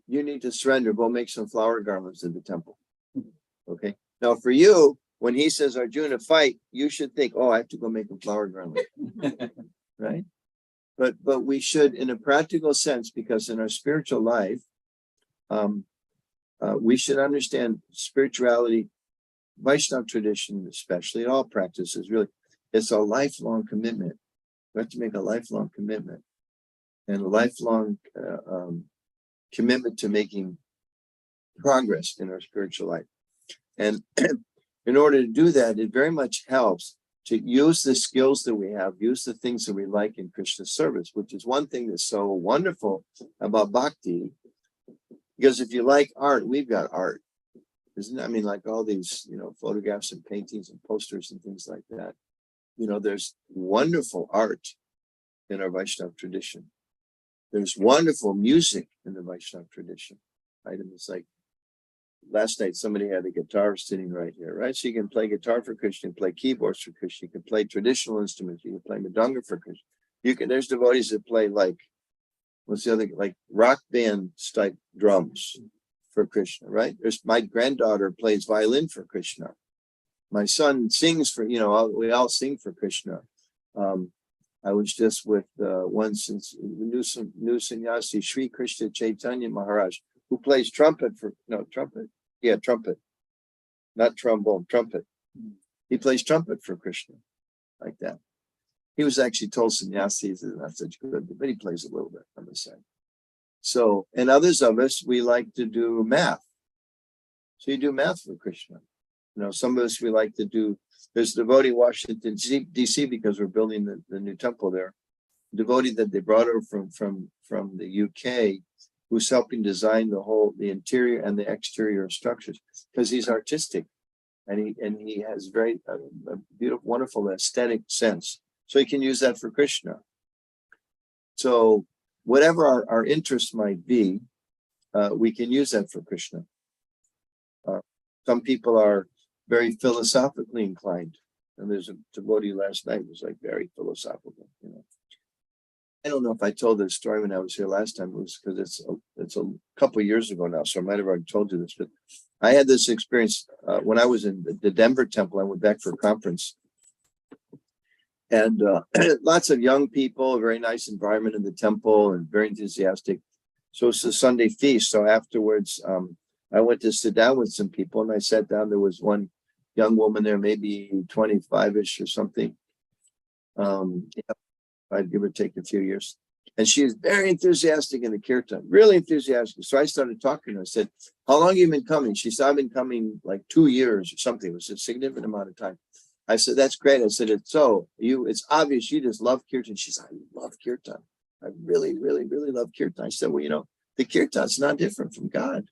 you need to surrender, go make some flower garlands in the temple. Okay. Now for you, when he says, Arjuna, fight, you should think, oh, I have to go make a flower garland. Right? But we should, in a practical sense, because in our spiritual life, we should understand spirituality, Vaishnava tradition, especially all practices, really, it's a lifelong commitment. We have to make a lifelong commitment and a lifelong commitment to making progress in our spiritual life. And in order to do that, it very much helps to use the skills that we have, use the things that we like in Krishna service, which is one thing that's so wonderful about Bhakti. Because if you like art, we've got art. Isn't it? I mean, like all these, photographs and paintings and posters and things like that. There's wonderful art in our Vaishnava tradition. There's wonderful music in the Vaishnava tradition. Right? And it's like last night somebody had a guitar sitting right here, right? So you can play guitar for Krishna, play keyboards for Krishna, you can play traditional instruments, you can play mridanga for Krishna. There's devotees that play like rock band type drums for Krishna, right? There's my granddaughter plays violin for Krishna. My son sings for, we all sing for Krishna. I was just with one since new sannyasi, Sri Krishna Chaitanya Maharaj, who plays trumpet, not trombone, trumpet. He plays trumpet for Krishna, like that. He was actually told sannyasis is not such good, but he plays a little bit on the side. So, and others of us, we like to do math. So you do math for Krishna. Some of us, we like to do, there's a devotee in Washington, D.C., because we're building the new temple there. Devotee that they brought over from the UK, who's helping design the interior and the exterior structures, because he's artistic and he has very a beautiful, wonderful aesthetic sense. So he can use that for Krishna. So whatever our interest might be, we can use that for Krishna. Some people are very philosophically inclined. And there's a devotee last night who was like very philosophical, I don't know if I told this story when I was here last time. It was because it's a couple of years ago now, so I might have already told you this. But I had this experience when I was in the Denver temple. I went back for a conference, and lots of young people, a very nice environment in the temple, and very enthusiastic. So it's a Sunday feast. So afterwards, I went to sit down with some people, and I sat down. There was one young woman there, maybe 25-ish or something. I'd give or take a few years. And she was very enthusiastic in the kirtan, really enthusiastic. So I started talking to her. I said, how long have you been coming? She said, I've been coming like 2 years or something. It was a significant amount of time. I said, that's great. I said, it's obvious you just love kirtan. She said, I love kirtan. I really, really, really love kirtan. I said, well, the kirtan's not different from God.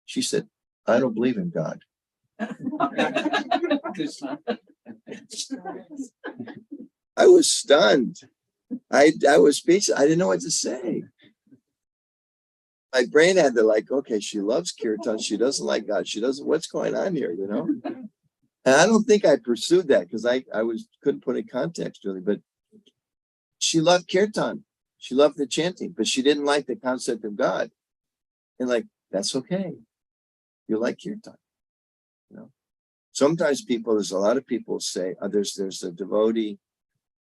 She said, I don't believe in God. I was stunned. I was speechless. I didn't know what to say. My brain had to okay, she loves kirtan. She doesn't like God. What's going on here, And I don't think I pursued that because I couldn't put in context really, but she loved kirtan. She loved the chanting, but she didn't like the concept of God. And that's okay. You like kirtan, Sometimes there's a lot of people say, there's a devotee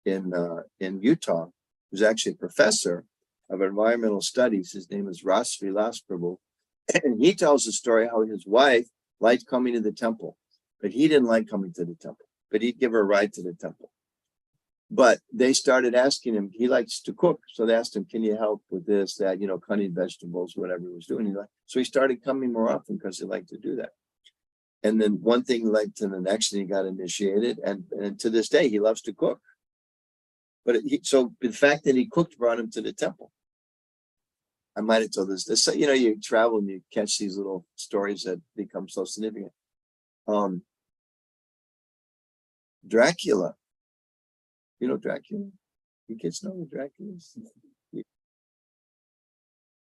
in Utah, who's actually a professor of environmental studies. His name is Anuttama Prabhu. And he tells the story how his wife liked coming to the temple, but he didn't like coming to the temple, but he'd give her a ride to the temple. But they started asking him, he likes to cook. So they asked him, can you help with this, that, cutting vegetables, whatever he was doing. So he started coming more often because he liked to do that. And then one thing led to the next, and he got initiated. And to this day, he loves to cook. But so the fact that he cooked brought him to the temple. I might have told this, you know, you travel and you catch these little stories that become so significant. Dracula. You know Dracula? You kids know what Dracula is?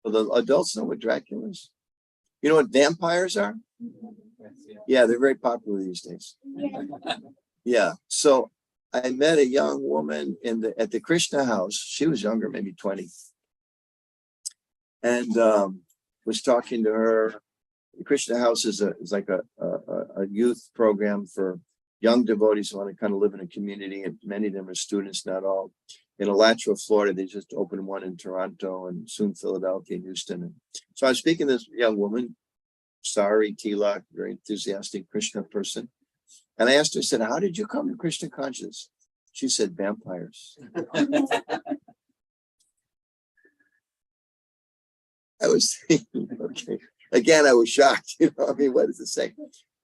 Well, the adults know what Dracula is. You know what vampires are? Yeah, they're very popular these days. Yeah. So I met a young woman at the Krishna house. She was younger, maybe 20. And was talking to her. The Krishna house is like a youth program for young devotees who want to kind of live in a community, and many of them are students, not all. In Alachua, Florida, they just opened one in Toronto and soon Philadelphia and Houston. And so I was speaking to this young woman, Sari Tila, very enthusiastic Krishna person. And I asked her, I said, how did you come to Krishna consciousness? She said, vampires. I was thinking, okay. Again, I was shocked. You know, I mean, what does it say?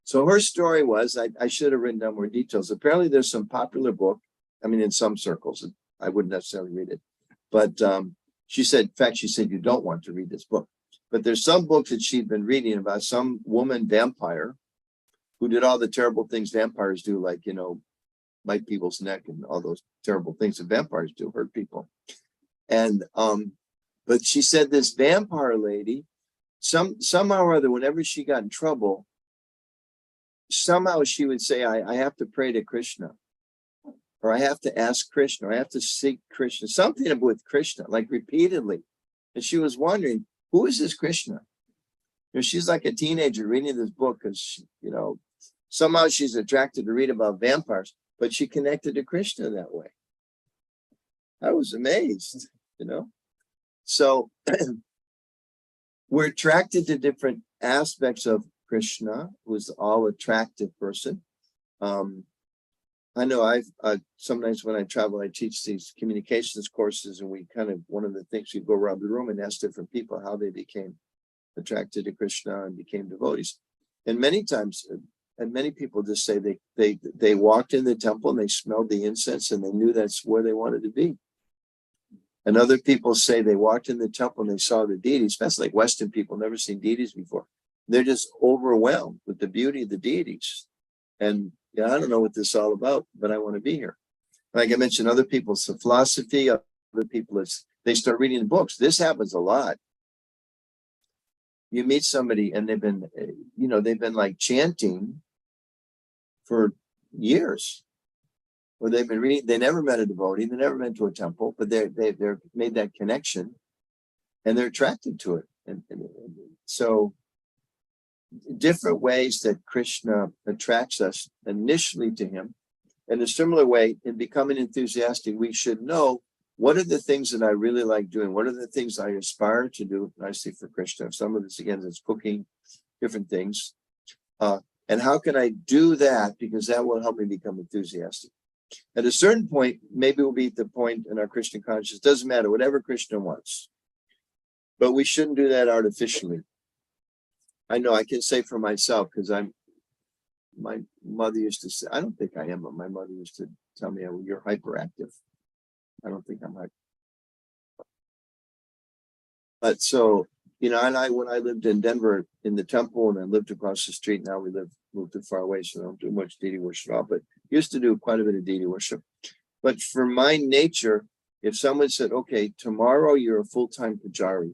So her story was, I should have written down more details. Apparently there's some popular book. I mean, in some circles, I wouldn't necessarily read it. But she said, in fact, she said, you don't want to read this book. But there's some books that she'd been reading about some woman vampire who did all the terrible things vampires do, like, you know, bite people's neck and all those terrible things that vampires do, hurt people. And but she said this vampire lady, somehow or other, whenever she got in trouble, somehow she would say, I have to pray to Krishna, or I have to ask Krishna, or I have to seek Krishna, something with Krishna, like repeatedly. And she was wondering, who is this Krishna? You know, she's like a teenager reading this book because, you know, somehow she's attracted to read about vampires, but she connected to Krishna that way. I was amazed, you know. So we're attracted to different aspects of Krishna, who's all attractive person. I know sometimes when I travel, I teach these communications courses, and we kind of, one of the things, we go around the room and ask different people how they became attracted to Krishna and became devotees. And many times, and many people just say they walked in the temple and they smelled the incense and they knew that's where they wanted to be. And other people say they walked in the temple and they saw the deities, especially like Western people, never seen deities before. They're just overwhelmed with the beauty of the deities. And yeah, I don't know what this is all about, but I want to be here. Like I mentioned, other people, it's a philosophy. Other people, they start reading books. This happens a lot. You meet somebody and they've been like chanting for years. Or they've been reading, they never met a devotee, they never been to a temple, but they're made that connection and they're attracted to it. And so different ways that Krishna attracts us initially to him. In a similar way, in becoming enthusiastic, we should know, what are the things that I really like doing? What are the things I aspire to do nicely for Krishna? Some of this, again, is cooking, different things. And how can I do that? Because that will help me become enthusiastic. At a certain point, maybe we'll be at the point in our Krishna consciousness, doesn't matter, whatever Krishna wants. But we shouldn't do that artificially. I know I can say for myself, because my mother used to say, I don't think I am, but my mother used to tell me, oh, you're hyperactive. I don't think I'm hyper. But so, you know, and when I lived in Denver in the temple, and I lived across the street, now we moved too far away, so I don't do much deity worship at all, but used to do quite a bit of deity worship. But for my nature, if someone said, okay, tomorrow you're a full-time pujari,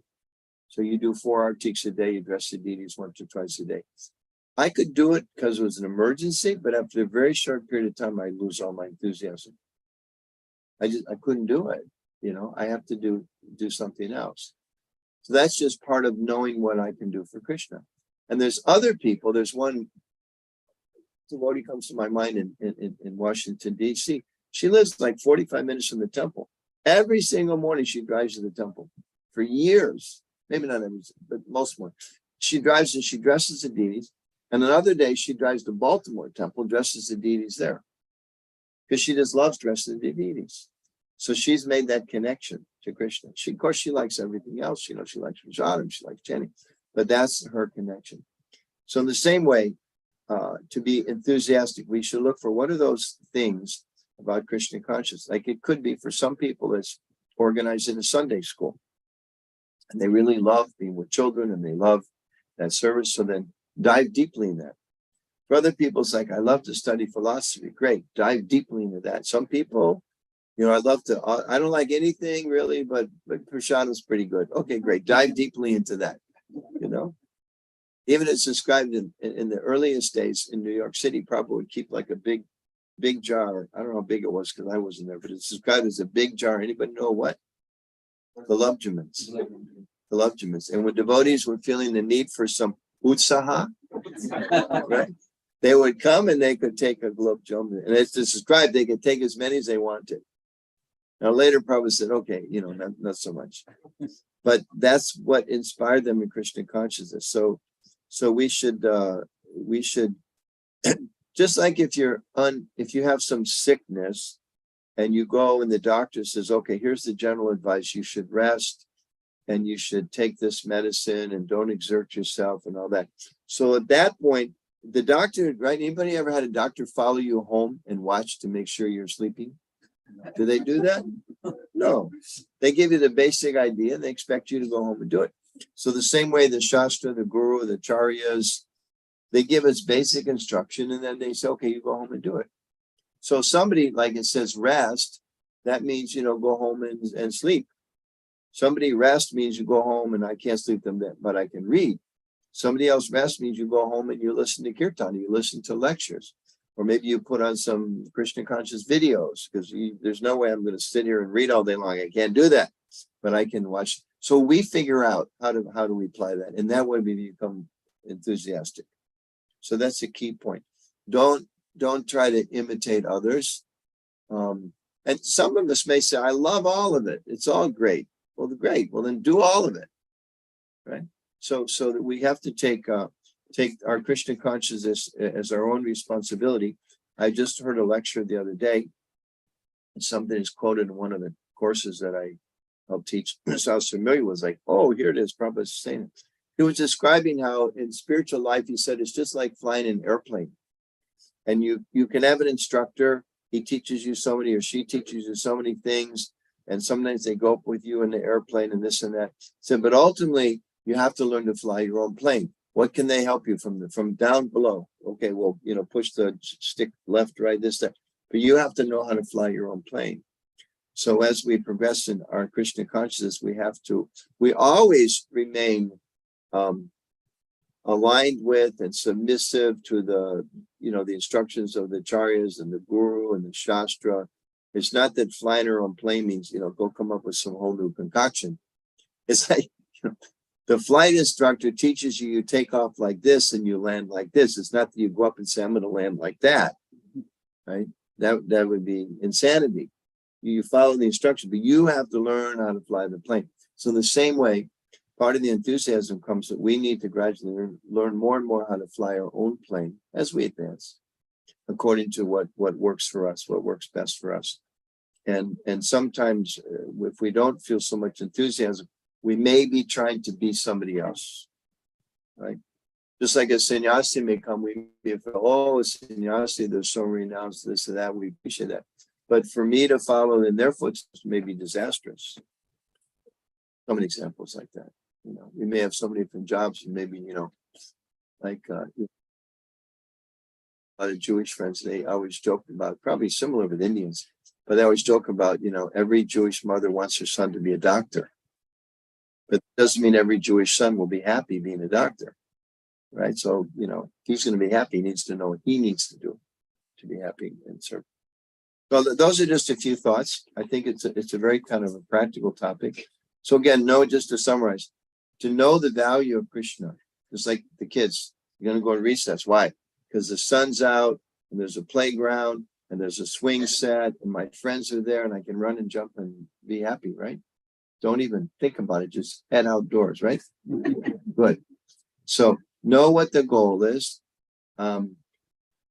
so you do 4 artiks a day, you dress the deities once or twice a day. I could do it because it was an emergency, but after a very short period of time, I lose all my enthusiasm. I couldn't do it. You know, I have to do something else. So that's just part of knowing what I can do for Krishna. And there's other people. There's one devotee comes to my mind in Washington, D.C. She lives like 45 minutes from the temple. Every single morning she drives to the temple for years. Maybe not every, but most mornings. She drives and she dresses the deities. And another day she drives to Baltimore temple, dresses the deities there. Because she just loves dressing the deities. So she's made that connection to Krishna. Of course, she likes everything else. You know, she likes Vijayam, she likes chanting, but that's her connection. So in the same way, to be enthusiastic, we should look for what are those things about Krishna consciousness. Like it could be for some people, it's organized in a Sunday school. And they really love being with children and they love that service. So then dive deeply in that. For other people, it's like, I love to study philosophy. Great. Dive deeply into that. Some people, I love to, I don't like anything really, but Prashadam's pretty good. Okay, great. Dive deeply into that, Even it's described in the earliest days in New York City, Prabhupada would keep like a big jar. I don't know how big it was because I wasn't there, but it's described as a big jar. Anybody know what? The lobjaments. The lobjaments. And when devotees were feeling the need for some utsaha, right? They would come and they could take a lobjam. And it's described they could take as many as they wanted. Now later Prabhupada said, okay, not so much. But that's what inspired them in Krishna consciousness. So we should just like if you have some sickness and you go and the doctor says, okay, here's the general advice, you should rest and you should take this medicine and don't exert yourself and all that. So at that point, the doctor, right? Anybody ever had a doctor follow you home and watch to make sure you're sleeping? Do they do that? No. They give you the basic idea and they expect you to go home and do it. So the same way the Shastra, the Guru, the Charyas, they give us basic instruction and then they say, okay, you go home and do it. So somebody, like it says rest, that means, go home and sleep. Somebody rest means you go home and I can't sleep them, but I can read. Somebody else rest means you go home and you listen to kirtan, you listen to lectures. Or maybe you put on some Krishna conscious videos because there's no way I'm going to sit here and read all day long. I can't do that, but I can watch. So we figure out how do we apply that. And that way we become enthusiastic. So that's a key point. Don't try to imitate others. And some of us may say, I love all of it. It's all great. Well, great. Well, then do all of it. Right. So that we have to take our Krishna consciousness as our own responsibility. I just heard a lecture the other day, and something is quoted in one of the courses that I helped teach. So I was familiar with, like, oh, here it is, Prabhupada's saying it. He was describing how in spiritual life, he said, it's just like flying an airplane. And you can have an instructor, he teaches you so many, or she teaches you so many things, and sometimes they go up with you in the airplane and this and that. So, but ultimately, you have to learn to fly your own plane. What can they help you from down below? Okay, well, push the stick left, right, this, that. But you have to know how to fly your own plane. So as we progress in our Krishna consciousness, we always remain aligned with and submissive to the instructions of the Acharyas and the Guru and the Shastra. It's not that flying our own plane means, go come up with some whole new concoction. It's like, the flight instructor teaches you take off like this and you land like this. It's not that you go up and say, I'm going to land like that, right? That would be insanity. You follow the instruction, but you have to learn how to fly the plane. So the same way, part of the enthusiasm comes that we need to gradually learn more and more how to fly our own plane as we advance, according to what works for us, what works best for us. And sometimes if we don't feel so much enthusiasm, we may be trying to be somebody else, right? Just like a sannyasi may come, we may feel, oh, a sannyasi, they're so renounced, this and that, we appreciate that. But for me to follow in their footsteps may be disastrous. So many examples like that. We may have somebody from jobs and maybe, like a lot of Jewish friends, they always joke about, probably similar with Indians, but they always joke about, every Jewish mother wants her son to be a doctor. But it doesn't mean every Jewish son will be happy being a doctor, right? So, if he's going to be happy, he needs to know what he needs to do to be happy and serve. So those are just a few thoughts. I think it's a very kind of a practical topic. So again, just to summarize, to know the value of Krishna, just like the kids, you're going to go to recess. Why? Because the sun's out and there's a playground and there's a swing set and my friends are there and I can run and jump and be happy, right? Don't even think about it. Just head outdoors, right? Good. So know what the goal is.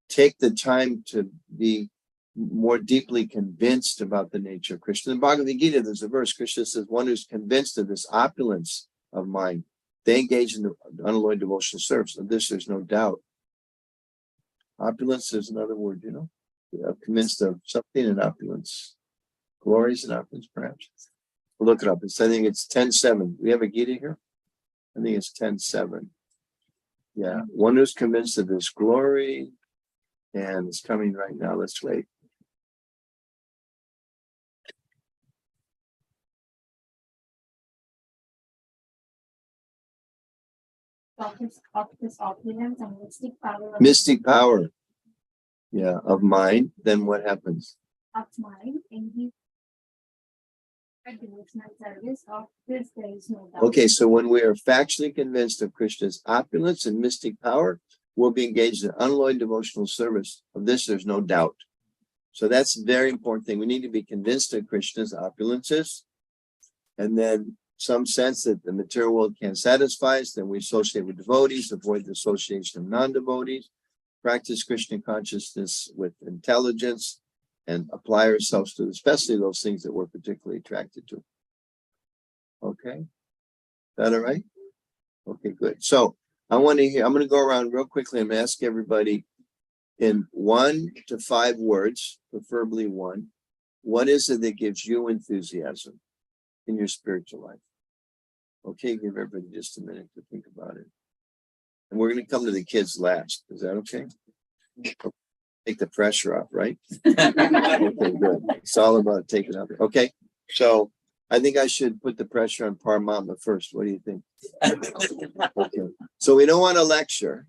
Take the time to be more deeply convinced about the nature of Krishna. In Bhagavad Gita, there's a verse, Krishna says, one who's convinced of this opulence of mind, they engage in the unalloyed devotional service. Of this, there's no doubt. Opulence is another word, convinced of something in opulence. Glories and opulence, perhaps. We'll look it up. I think it's 10:7. We have a Gita here? I think it's 10:7. Yeah. One who's convinced of his glory, and it's coming right now. Let's wait. Of his opulence and mystic power Mystic power. Yeah, of mind. Then what happens? of mind in his devotional service. Of this there is no doubt. Okay, so when we are factually convinced of Krishna's opulence and mystic power, we'll be engaged in unalloyed devotional service. Of this, there's no doubt. So that's a very important thing. We need to be convinced of Krishna's opulences, and then some sense that the material world can't satisfy us. Then we associate with devotees, avoid the association of non-devotees, practice Krishna consciousness with intelligence, and apply ourselves to especially those things that we're particularly attracted to. Okay, is that all right? Okay, good. So I'm going to go around real quickly and ask everybody in 1 to 5 words, preferably 1, what is it that gives you enthusiasm in your spiritual life? Okay, give everybody just a minute to think about it. And we're going to come to the kids last. Is that okay? Take the pressure off, right? Okay, good. It's all about taking up. Okay, so I think I should put the pressure on Paramatma first. What do you think? Okay, so we don't want to lecture,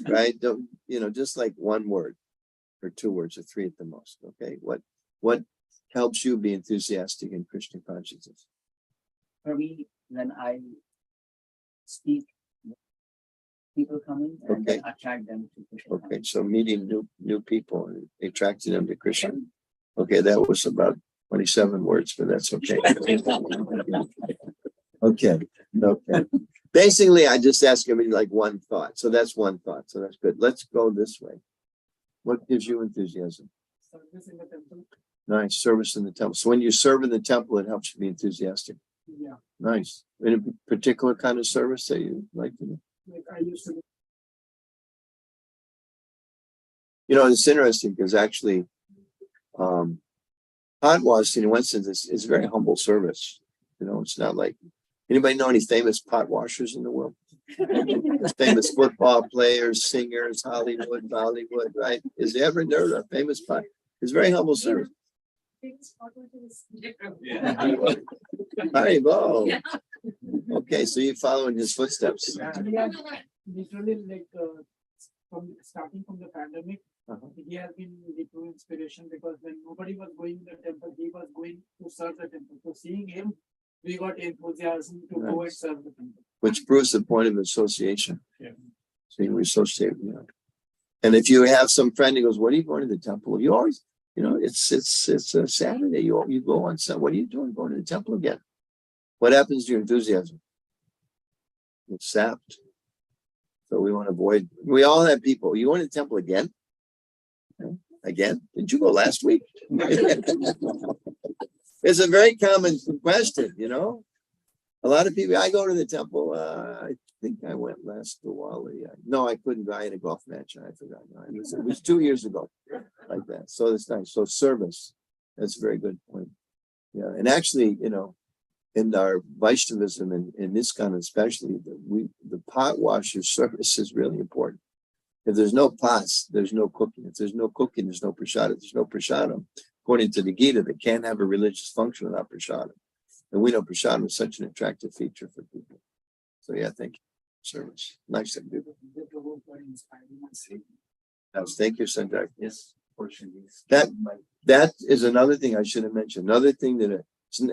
right? Don't, just like 1 word or 2 words or 3 at the most. Okay, what helps you be enthusiastic in Krishna consciousness? For me, when I speak, people come in and Okay. attract them to Krishna. Okay, so meeting new people and attracting them to Krishna. Okay, that was about 27 words, but that's okay. Okay. Basically, I just ask everybody like 1 thought. So that's 1 thought. So that's good. Let's go this way. What gives you enthusiasm? Service in the temple. Nice, service in the temple. So when you serve in the temple, it helps you be enthusiastic. Yeah. Nice. Any particular kind of service that you like to do? Like I used to do. It's interesting because actually, pot washing in one sense is a very humble service. It's not like anybody know any famous pot washers in the world? Famous football players, singers, Hollywood, Bollywood, right? Is there ever there a famous pot? It's very humble service. Haribo. Okay, so you follow in his footsteps. Literally like starting from the pandemic, he has been the true inspiration because when nobody was going to the temple, he was going to serve the temple. So seeing him, we got enthusiasm to go and serve the temple. Which proves the point of association. Yeah. So you associate, And if you have some friend who goes, "What are you going to the temple?" You always, it's a Saturday. You go on Sunday. What are you doing going to the temple again? What happens to your enthusiasm? It's sapped. So we want to avoid. We all have people. You going to the temple again? Again? Did you go last week? It's a very common question, A lot of people, I go to the temple. I think I went last Diwali. No, I couldn't. I had a golf match. I forgot. It was 2 years ago, like that. So it's nice. So service, that's a very good point. Yeah, and actually, in our Vaishnavism and in ISKCON especially, the pot washer service is really important. If there's no pots, there's no cooking. If there's no cooking, there's no prasadam. There's no prasadam. According to the Gita, they can't have a religious function without prasadam. And we know prasadam is such an attractive feature for people. So yeah, thank you. Service. Nice to do. Thank you, Sanjay. Yes. That is another thing I should have mentioned. Another thing that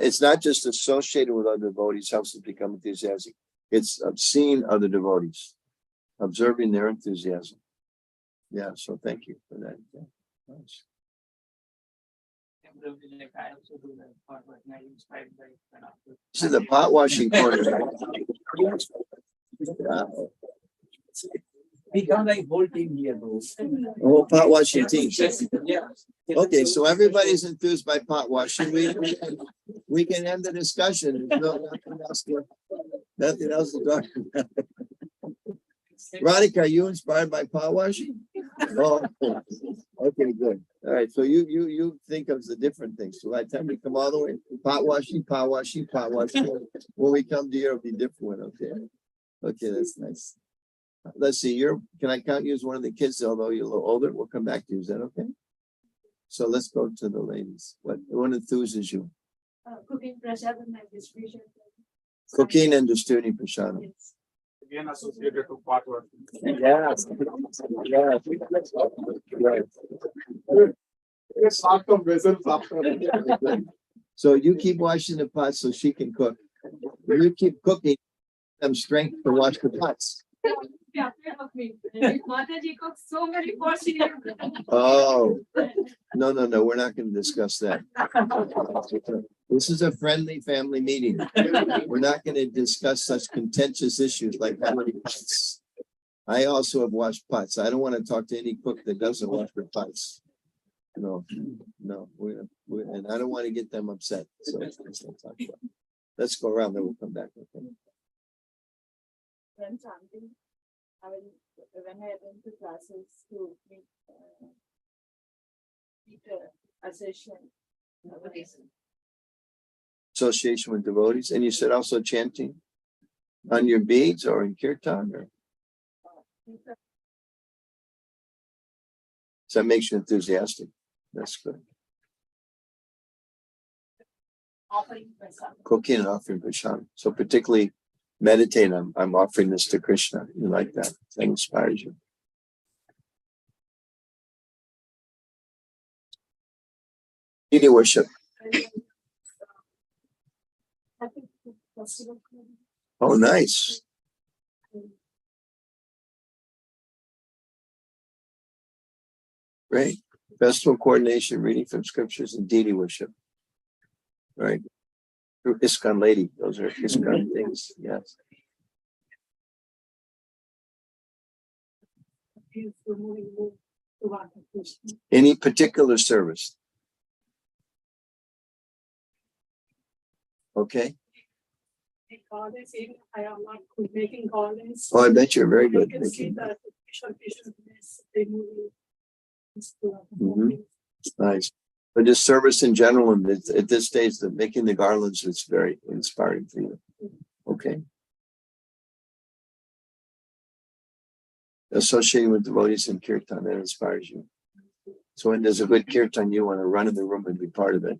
it's not just associated with other devotees helps us become enthusiastic. It's seeing other devotees, observing their enthusiasm. Yeah, so thank you for that. Yeah, nice. I also do that part, but I inspired by This is the pot washing corner. We come like whole team here, bro. Oh, pot washing team. Yeah. Okay, so everybody's enthused by pot washing. We can end the discussion. There's nothing else to talk about. Radhika, are you inspired by pot washing? Oh, okay, good. All right, so you think of the different things. So by the time we come all the way, pot washing. When we come to you, it'll be different one. Okay, that's nice. Let's see. Can I count you as one of the kids? Although you're a little older, we'll come back to you. Is that okay? So let's go to the ladies. What enthuses you? Cooking, prasad, and distribution. Cooking and distributing prasad. Yes. Again associated to pot washing. Yes. Right. So you keep washing the pots so she can cook. You keep cooking them strength to wash the pots. Mataji cooks so many portions. Oh, no, we're not going to discuss that. This is a friendly family meeting. We're not going to discuss such contentious issues like how many pots. I also have washed pots. I don't want to talk to any cook that doesn't wash their pots. No, and I don't want to get them upset. So let's not talk about it. Let's go around, then we'll come back. Okay. When chanting, when I went to classes to meet Association with devotees, and you said also chanting on your beads or in kirtan, or so that makes you enthusiastic. That's good. Cooking and offering prasad. So particularly meditate. I'm offering this to Krishna. You like that? That inspires you. Deity worship. Oh, nice. Great. Festival coordination, reading from scriptures, and deity worship. Right. ISKCON lady. Those are ISKCON things. Yes. Any particular service? Okay. I am not making calls. Oh, I bet you're very good. Nice. But just service in general, and at this stage, making the garlands, it's very inspiring for you. Okay. Associating with devotees in kirtan, that inspires you. So when there's a good kirtan, you want to run in the room and be part of it.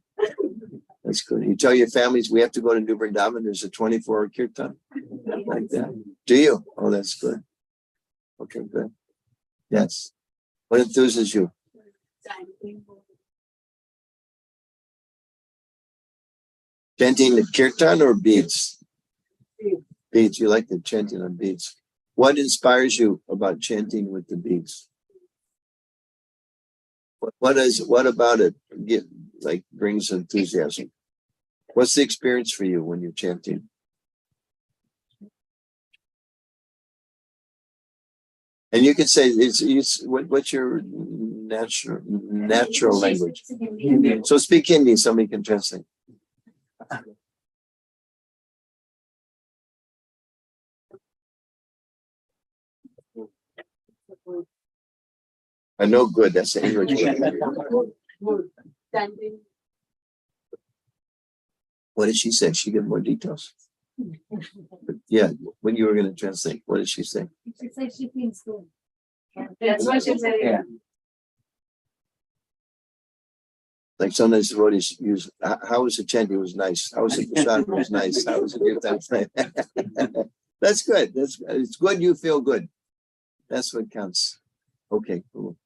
That's good. You tell your families we have to go to New Vrindavan. There's a 24-hour kirtan like that. Do you? Oh, that's good. Okay, good. Yes. What enthuses you? Chanting the kirtan or beads? Beads. You like the chanting on beads. What inspires you about chanting with the beads? What about it brings enthusiasm? What's the experience for you when you're chanting? And you can say what's your natural language? So speak Hindi, somebody can translate. I know good, that's the English word. What did she say? She give more details? Yeah, when you were going to translate, what did she say? She said she feels good. That's what she said. Yeah. Like sometimes devotees use, how was the chant? It was nice. How was the prasad? It was nice. How was it? That's good. It's good you feel good. That's what counts. Okay, cool.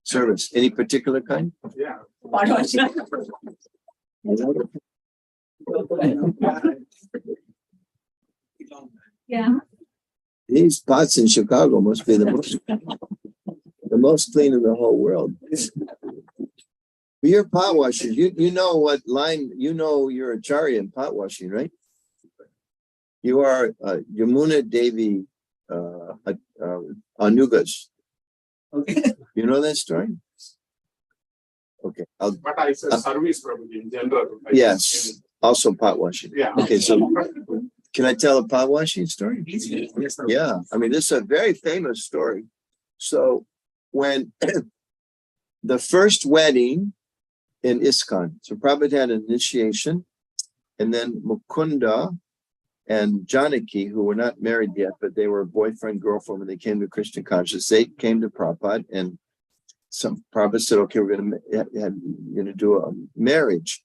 Service. Any particular kind? Yeah. Yeah. These pots in Chicago must be the most clean in the whole world. You're pot washers. You know what line, you're Acharya in pot washing, right? You are Yamuna Devi Anugas. Okay. You know that story? Okay. But I said service Prabhuji in general. Yes. Also pot washing. Yeah. Okay, so can I tell a pot washing story? Yes, Yeah. I mean, this is a very famous story. So when the first wedding in ISKCON, so Prabhupada had an initiation, and then Mukunda and Janaki, who were not married yet, but they were boyfriend, girlfriend when they came to Krishna consciousness, they came to Prabhupada, and some Prabhupada said, okay, we're gonna do a marriage.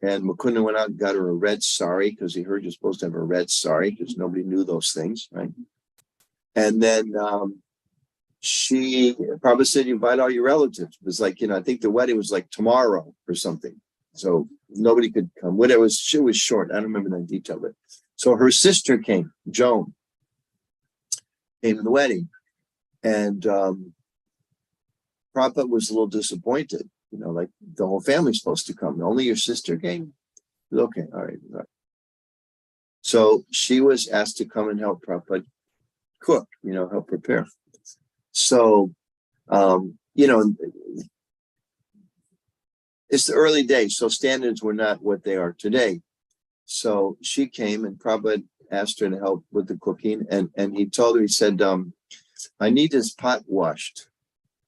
And Mukunda went out and got her a red sari, because he heard you're supposed to have a red sari, because nobody knew those things, right? And then Prabhupada said, you invite all your relatives. It was like, I think the wedding was like tomorrow or something. So nobody could come. It was short. I don't remember that detail, but so her sister came, Joan, came to the wedding. And Prabhupada was a little disappointed, like the whole family's supposed to come. Only your sister came. Okay, all right. So she was asked to come and help Prabhupada cook, help prepare. So, it's the early days, so standards were not what they are today. So she came, and Prabhupada asked her to help with the cooking, and he told her, he said, I need this pot washed.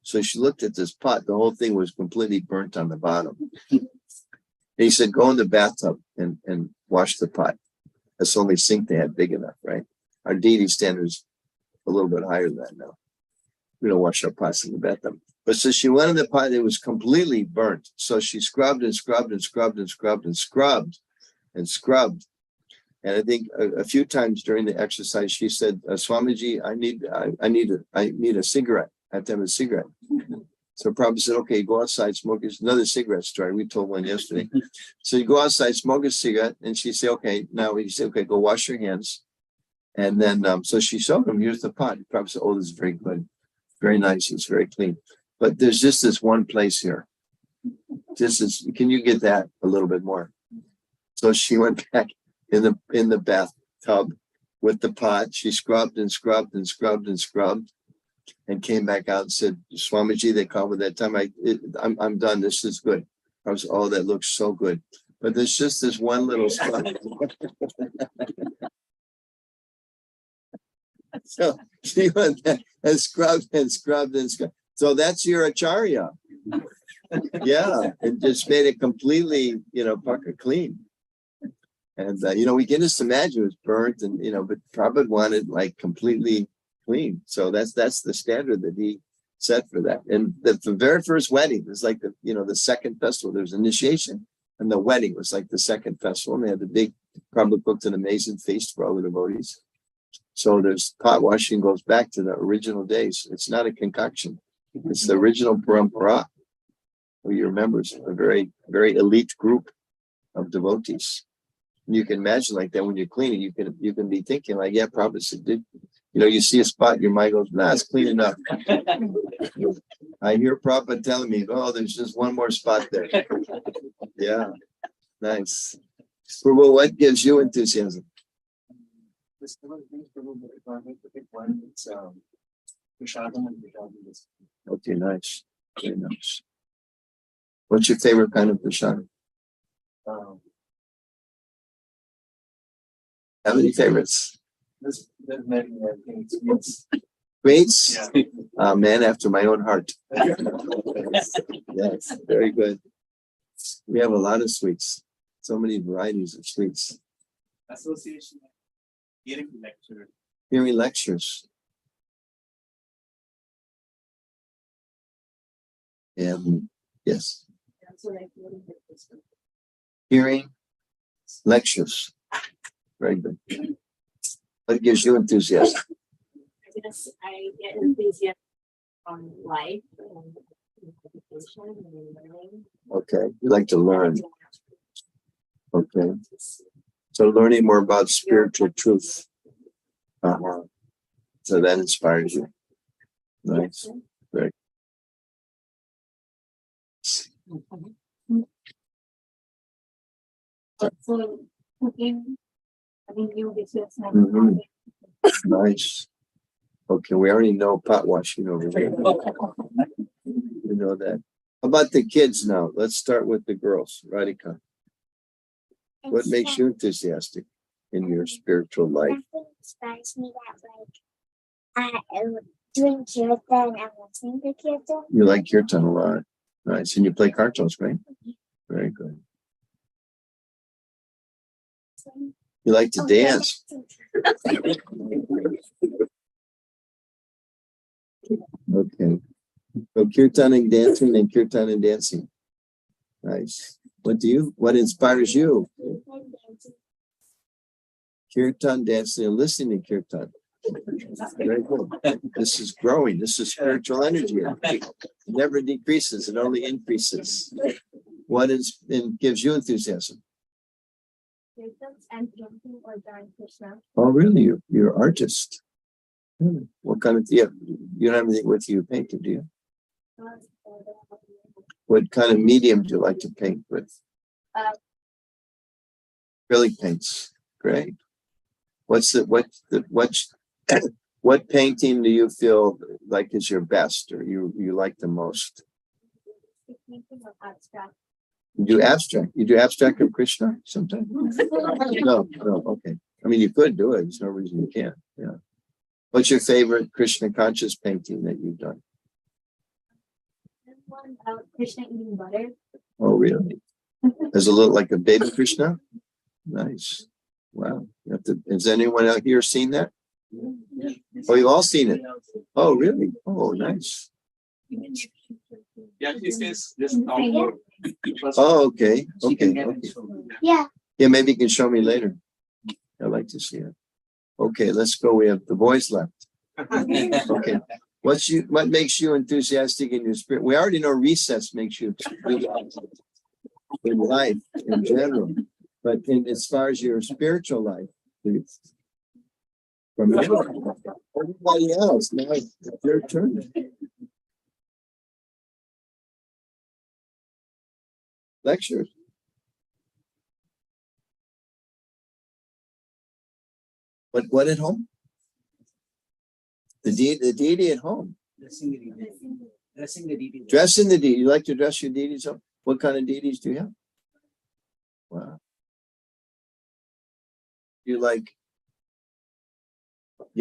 So she looked at this pot, the whole thing was completely burnt on the bottom. And he said, go in the bathtub and wash the pot. That's the only sink they had big enough, right? Our deity standards a little bit higher than that now. We don't wash our pots in the bathtub. But so she went in the pot, it was completely burnt. So she scrubbed and scrubbed and scrubbed and scrubbed and scrubbed and scrubbed. And I think a few times during the exercise, she said, Swamiji, I need a cigarette. I have to have a cigarette. So Prabhupada said, okay, go outside, smoke another cigarette story. We told one yesterday. So you go outside, smoke a cigarette, and she said, okay, now he said, okay, go wash your hands. And then, so she showed him, here's the pot. Prabhupada said, oh, this is very good. Very nice. It's very clean. But there's just this one place here. Can you get that a little bit more? So she went back in the bathtub with the pot. She scrubbed and scrubbed and scrubbed and scrubbed, and came back out and said, Swamiji, they called me that time. I'm done. This is good. I was, oh, that looks so good. But there's just this one little spot. So she went back and scrubbed and scrubbed and scrubbed. So that's your acharya. Yeah, and just made it completely, pucker clean. And, we can just imagine it was burnt and, but Prabhupada wanted like completely clean. So that's the standard that he set for that. And the very first wedding was like the second festival. There was initiation, and the wedding was like the second festival. And they had the big, Prabhupada cooked an amazing feast for all the devotees. So there's pot washing goes back to the original days. It's not a concoction. It's the original parampara. You remember, it's a very, very elite group of devotees. And you can imagine like that when you're cleaning, you can be thinking like, yeah, Prabhupada said, you see a spot, your mind goes, nah, it's clean enough. I hear Prabhupada telling me, oh, there's just one more spot there. Yeah, nice. Prabhu, what gives you enthusiasm? Okay, nice. Very nice. What's your favorite kind of prashadam? How many favorites? Sweets? Man after my own heart. Yes, very good. We have a lot of sweets. So many varieties of sweets. Association. Hearing lecture. Hearing lectures. And yes. Hearing lectures. Very good. What gives you enthusiasm? I get enthusiasm from life and education and learning. Okay, you like to learn. Okay. So learning more about spiritual truth. So that inspires you. Nice. Very. So cooking, having new dishes. Nice. Okay, we already know pot washing over here. We know that. How about the kids now? Let's start with the girls. Radhika. What makes you enthusiastic in your spiritual life? Nothing inspires me that doing kirtan and listening to kirtan. You like kirtan a lot. Nice. And you play kartos, right? Very good. You like to dance. Okay. So kirtan and dancing and kirtan and dancing. Nice. What inspires you? Kirtan, dancing, and listening to kirtan. Very good. This is growing. This is spiritual energy. It never decreases. It only increases. What is and gives you enthusiasm? Kirtans and painting or drawing Krishna. Oh, really? You're an artist. What kind of you don't have anything with you painted, do you? What kind of medium do you like to paint with? Acrylic paints. Great. What painting do you feel like is your best or you like the most? Painting or abstract. You do abstract. You do abstract of Krishna sometimes? No, okay. I mean, you could do it. There's no reason you can't. Yeah. What's your favorite Krishna conscious painting that you've done? There's one about Krishna eating butter. Oh, really? There's a little like a baby Krishna? Nice. Wow. Has anyone out here seen that? Oh, you've all seen it? Oh, really? Oh, nice. Yeah, he says this Schaumburg. Oh, okay. Okay. Yeah. Yeah, maybe you can show me later. I'd like to see it. Okay, let's go. We have the boys left. Okay. What makes you enthusiastic in your spirit? We already know recess makes you in life in general. But as far as your spiritual life, please. From everybody else, now it's your turn. Lectures. What at home? The deity at home. Dressing the deity. Dressing the deity. You like to dress your deities up? What kind of deities do you have? Wow. You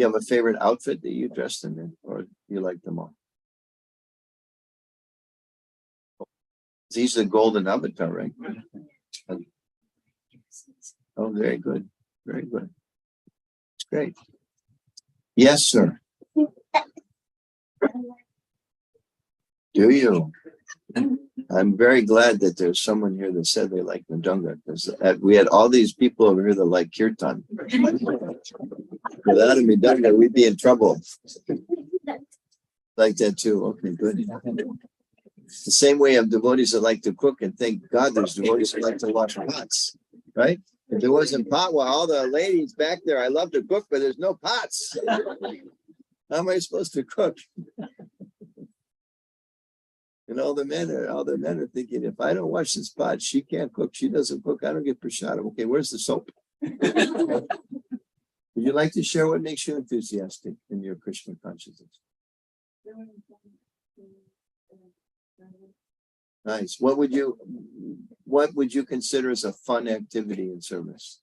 have a favorite outfit that you dress them in, or you like them all? These are the golden avatar, right? Oh, very good. Very good. It's great. Yes, sir. Do you? I'm very glad that there's someone here that said they like Madunga, because we had all these people over here that like Kirtan. Without a Madunga, we'd be in trouble. Like that too. Okay, good. The same way of devotees that like to cook, and thank God there's devotees that like to wash pots, right? If there wasn't pot, well, all the ladies back there, I love to cook, but there's no pots. How am I supposed to cook? And all the men are thinking, if I don't wash this pot, she can't cook. She doesn't cook. I don't get prashadam. Okay, where's the soap? Would you like to share what makes you enthusiastic in your Krishna consciousness? Nice. What would you consider as a fun activity in service?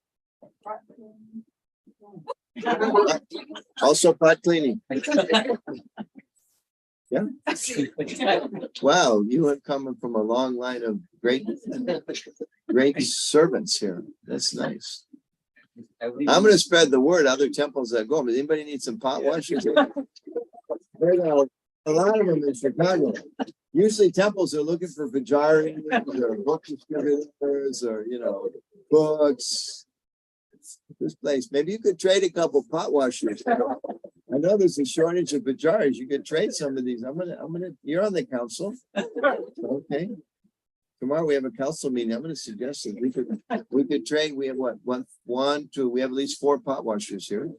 Also pot cleaning. Yeah. Wow, you have come from a long line of great servants here. That's nice. I'm going to spread the word. Other temples that go. Does anybody need some pot washers? A lot of them in Chicago. Usually temples are looking for pujaris or book distributors or books. This place, maybe you could trade a couple pot washers. I know there's a shortage of pujaris. You could trade some of these. You're on the council. Okay. Tomorrow we have a council meeting. I'm going to suggest that we could trade. We have one, two. We have at least 4 pot washers here.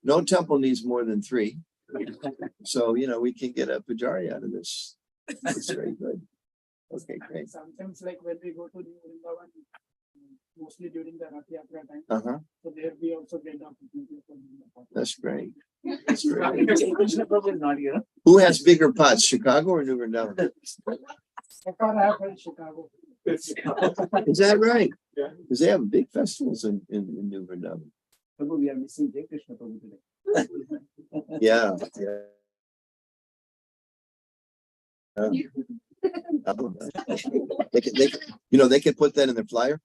No temple needs more than 3. So, we can get a pujari out of this. It's very good. Okay, great. Sometimes like when we go to New Vrindavan, mostly during the Rath Yatra time. So there we also get the opportunity for That's great. That's great. Krishna Prabhu is not here. Who has bigger pots, Chicago or New Vrindavan? Chicago. Is that right? Yeah. Because they have big festivals in New Vrindavan. Prabhu, we are missing Krishna Prabhu today. Yeah. They could put that in their flyer.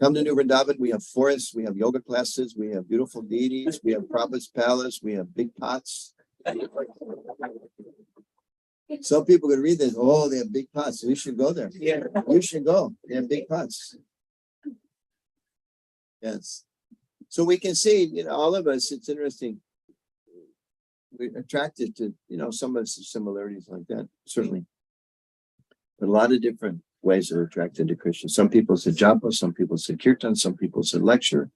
Come to New Vrindavan. We have forests, we have yoga classes, we have beautiful deities, we have Prabhupada's palace, we have big pots. Some people can read this. Oh, they have big pots. We should go there. Yeah, you should go. They have big pots. Yes. So we can see, all of us. It's interesting. We're attracted to, some of the similarities like that. Certainly, but a lot of different ways are attracted to Krishna. Some people said japa, some people said kirtan, some people said lecture,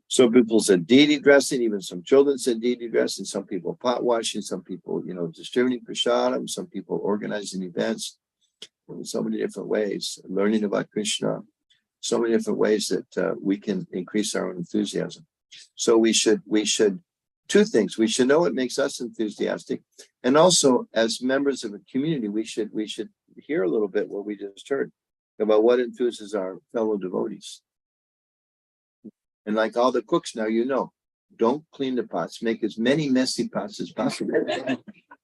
some people said deity dressing, even some children said deity dressing, some people pot washing, some people, distributing prasadam, some people organizing events, in so many different ways, learning about Krishna, so many different ways that we can increase our own enthusiasm. So we should, two things. We should know what makes us enthusiastic. And also as members of a community, we should hear a little bit what we just heard about what enthuses our fellow devotees. And like all the cooks now, don't clean the pots, make as many messy pots as possible.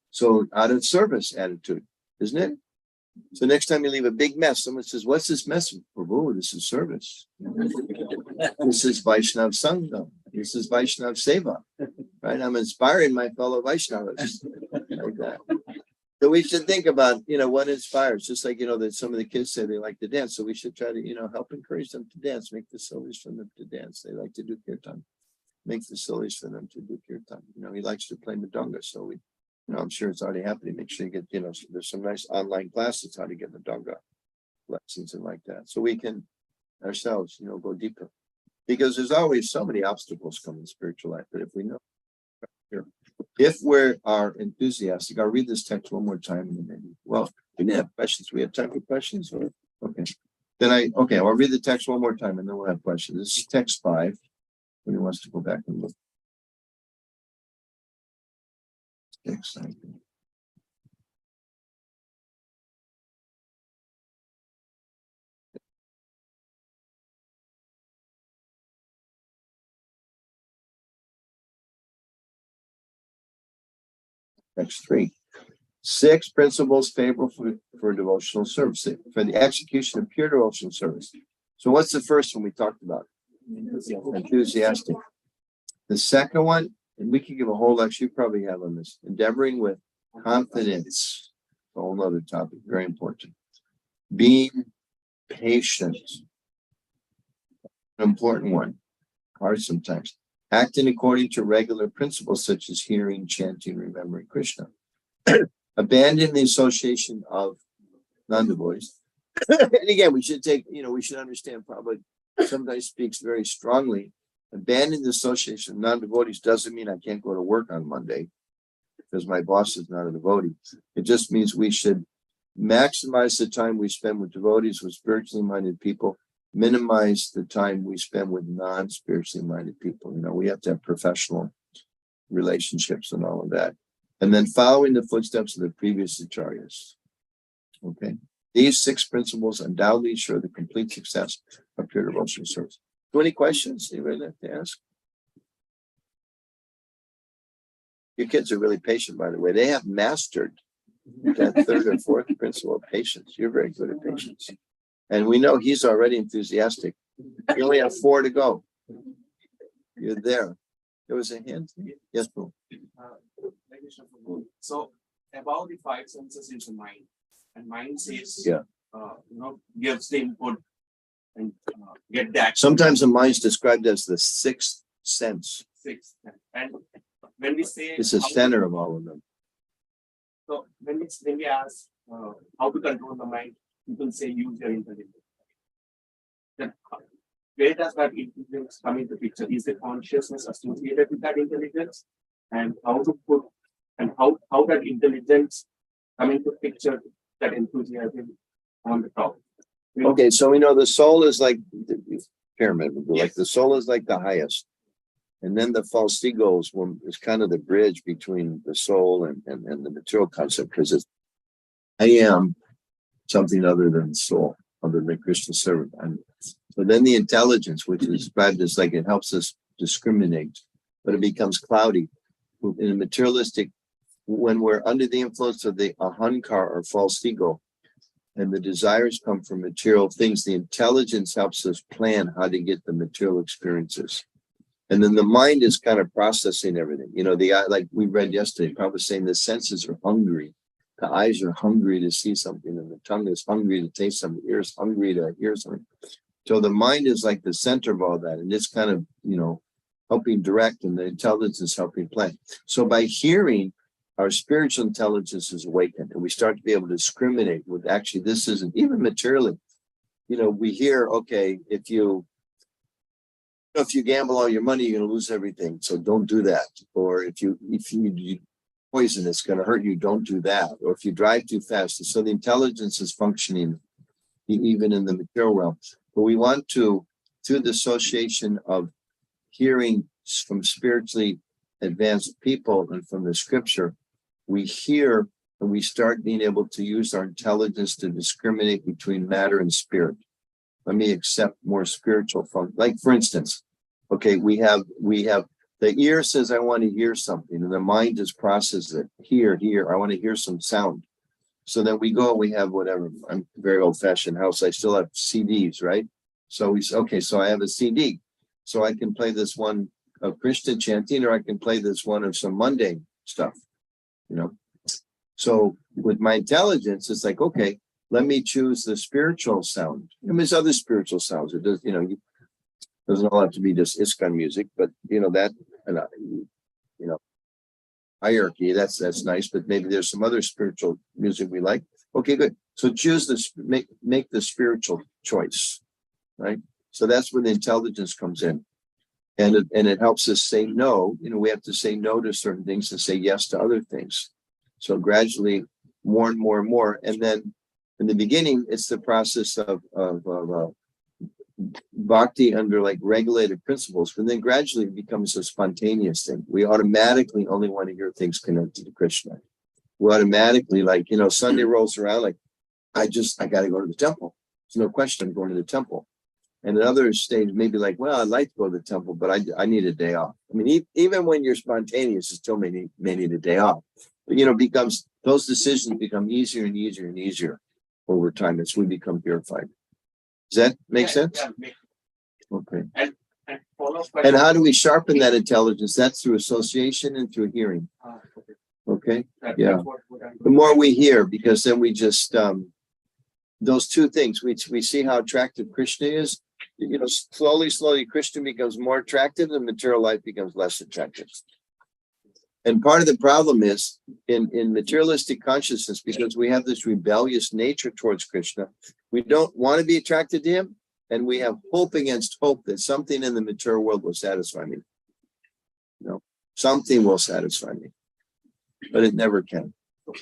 So out of service attitude, isn't it? So next time you leave a big mess, someone says, what's this mess? Prabhu, this is service. This is Vaishnav Sangha. This is Vaishnav Seva. Right? I'm inspiring my fellow Vaishnavas like that. So we should think about, what inspires, just like, that some of the kids say they like to dance. So we should try to, help encourage them to dance, make facilities for them to dance. They like to do kirtan, make facilities for them to do kirtan. He likes to play mridanga. So we, I'm sure it's already happening. Make sure you get, there's some nice online classes, how to get mridanga lessons and like that. So we can ourselves, go deeper. Because there's always so many obstacles come in spiritual life. But if we know, if we are enthusiastic, I'll read this text one more time and then maybe, we didn't have questions. We have time for questions, or okay. I'll read the text one more time and then we'll have questions. This is text 5. When he wants to go back and look. Text 5. Text 3. 6 principles favorable for devotional service, for the execution of pure devotional service. So what's the first one we talked about? Enthusiastic. The second one, and we can give a whole lecture, you probably have on this, endeavoring with confidence. A whole other topic, very important. Being patient. An important one. Hard sometimes. Acting according to regular principles such as hearing, chanting, remembering Krishna. Abandon the association of non-devotees. And again, we should understand Prabhupada sometimes speaks very strongly. Abandon the association of non-devotees doesn't mean I can't go to work on Monday because my boss is not a devotee. It just means we should maximize the time we spend with devotees, with spiritually minded people, minimize the time we spend with non-spiritually minded people. We have to have professional relationships and all of that. And then following the footsteps of the previous acharyas. Okay. These 6 principles undoubtedly ensure the complete success of pure devotional service. So any questions anybody like to ask? Your kids are really patient, by the way. They have mastered that 3rd or 4th principle of patience. You're very good at patience. And we know he's already enthusiastic. You only have 4 to go. You're there. There was a hand. Yes, Boo. So about the 5 senses is the mind, and mind says, gives the input and get that. Sometimes the mind is described as the 6th sense. 6th, and when we say it's the center of all of them. So when we ask how to control the mind, people say use your intelligence. Then where does that intelligence come into picture? Is the consciousness associated with that intelligence? And how to put and how that intelligence come into picture, that enthusiasm on the top. Okay, so we know the soul is like the pyramid, like the soul is like the highest. And then the false ego is kind of the bridge between the soul and the material concept, because it's I am something other than soul, other than Krishna servant. And so then the intelligence, which is described as like it helps us discriminate, but it becomes cloudy. In a materialistic when we're under the influence of the ahankar or false ego, and the desires come from material things, the intelligence helps us plan how to get the material experiences. And then the mind is kind of processing everything. You know, the eye, like we read yesterday, Prabhupada saying the senses are hungry. The eyes are hungry to see something, and the tongue is hungry to taste something, the ear is hungry to hear something. So the mind is like the center of all that, and it's kind of, you know, helping direct, and the intelligence is helping plan. So by hearing, our spiritual intelligence is awakened, and we start to be able to discriminate with actually this isn't even materially. You know, we hear, okay, if you gamble all your money, you're going to lose everything, so don't do that. Or if you poison, it's going to hurt you, don't do that. Or if you drive too fast. So the intelligence is functioning even in the material realm. But we want to, through the association of hearing from spiritually advanced people and from the scripture, we hear and we start being able to use our intelligence to discriminate between matter and spirit. Let me accept more spiritual function. Like for instance, okay, we have the ear says, I want to hear something, and the mind just processes it. Here, I want to hear some sound. So then we go, we have whatever, I'm very old fashioned house. I still have CDs, right? So we say, okay, so I have a CD. So I can play this one of Krishna chanting, or I can play this one of some mundane stuff, you know? So with my intelligence, it's like, okay, let me choose the spiritual sound. I mean, there's other spiritual sounds. It does, you know, it doesn't all have to be just ISKCON music, but you know, that, and you know, hierarchy, that's nice, but maybe there's some other spiritual music we like. Okay, good. So choose this, make the spiritual choice, right? So that's where the intelligence comes in. And it helps us say no. You know, we have to say no to certain things and say yes to other things. So gradually, more and more and more. And then in the beginning, it's the process of bhakti under like regulated principles, but then gradually it becomes a spontaneous thing. We automatically only want to hear things connected to Krishna. We automatically, like, you know, Sunday rolls around, like, I got to go to the temple. There's no question I'm going to the temple. And another stage, maybe like, well, I'd like to go to the temple, but I need a day off. I mean, even when you're spontaneous, you still may need a day off. But, you know, those decisions become easier and easier and easier over time as we become purified. Does that make sense? Yeah. Okay. And follow-up And question. how do we sharpen that intelligence? That's through association and through hearing. Okay. Yeah. The more we hear, because then we just, those two things, we see how attractive Krishna is. You know, slowly, Krishna becomes more attractive and material life becomes less attractive. And part of the problem is in materialistic consciousness, because we have this rebellious nature towards Krishna, we don't want to be attracted to him, and we have hope against hope that something in the material world will satisfy me. You know, something will satisfy me, but it never can.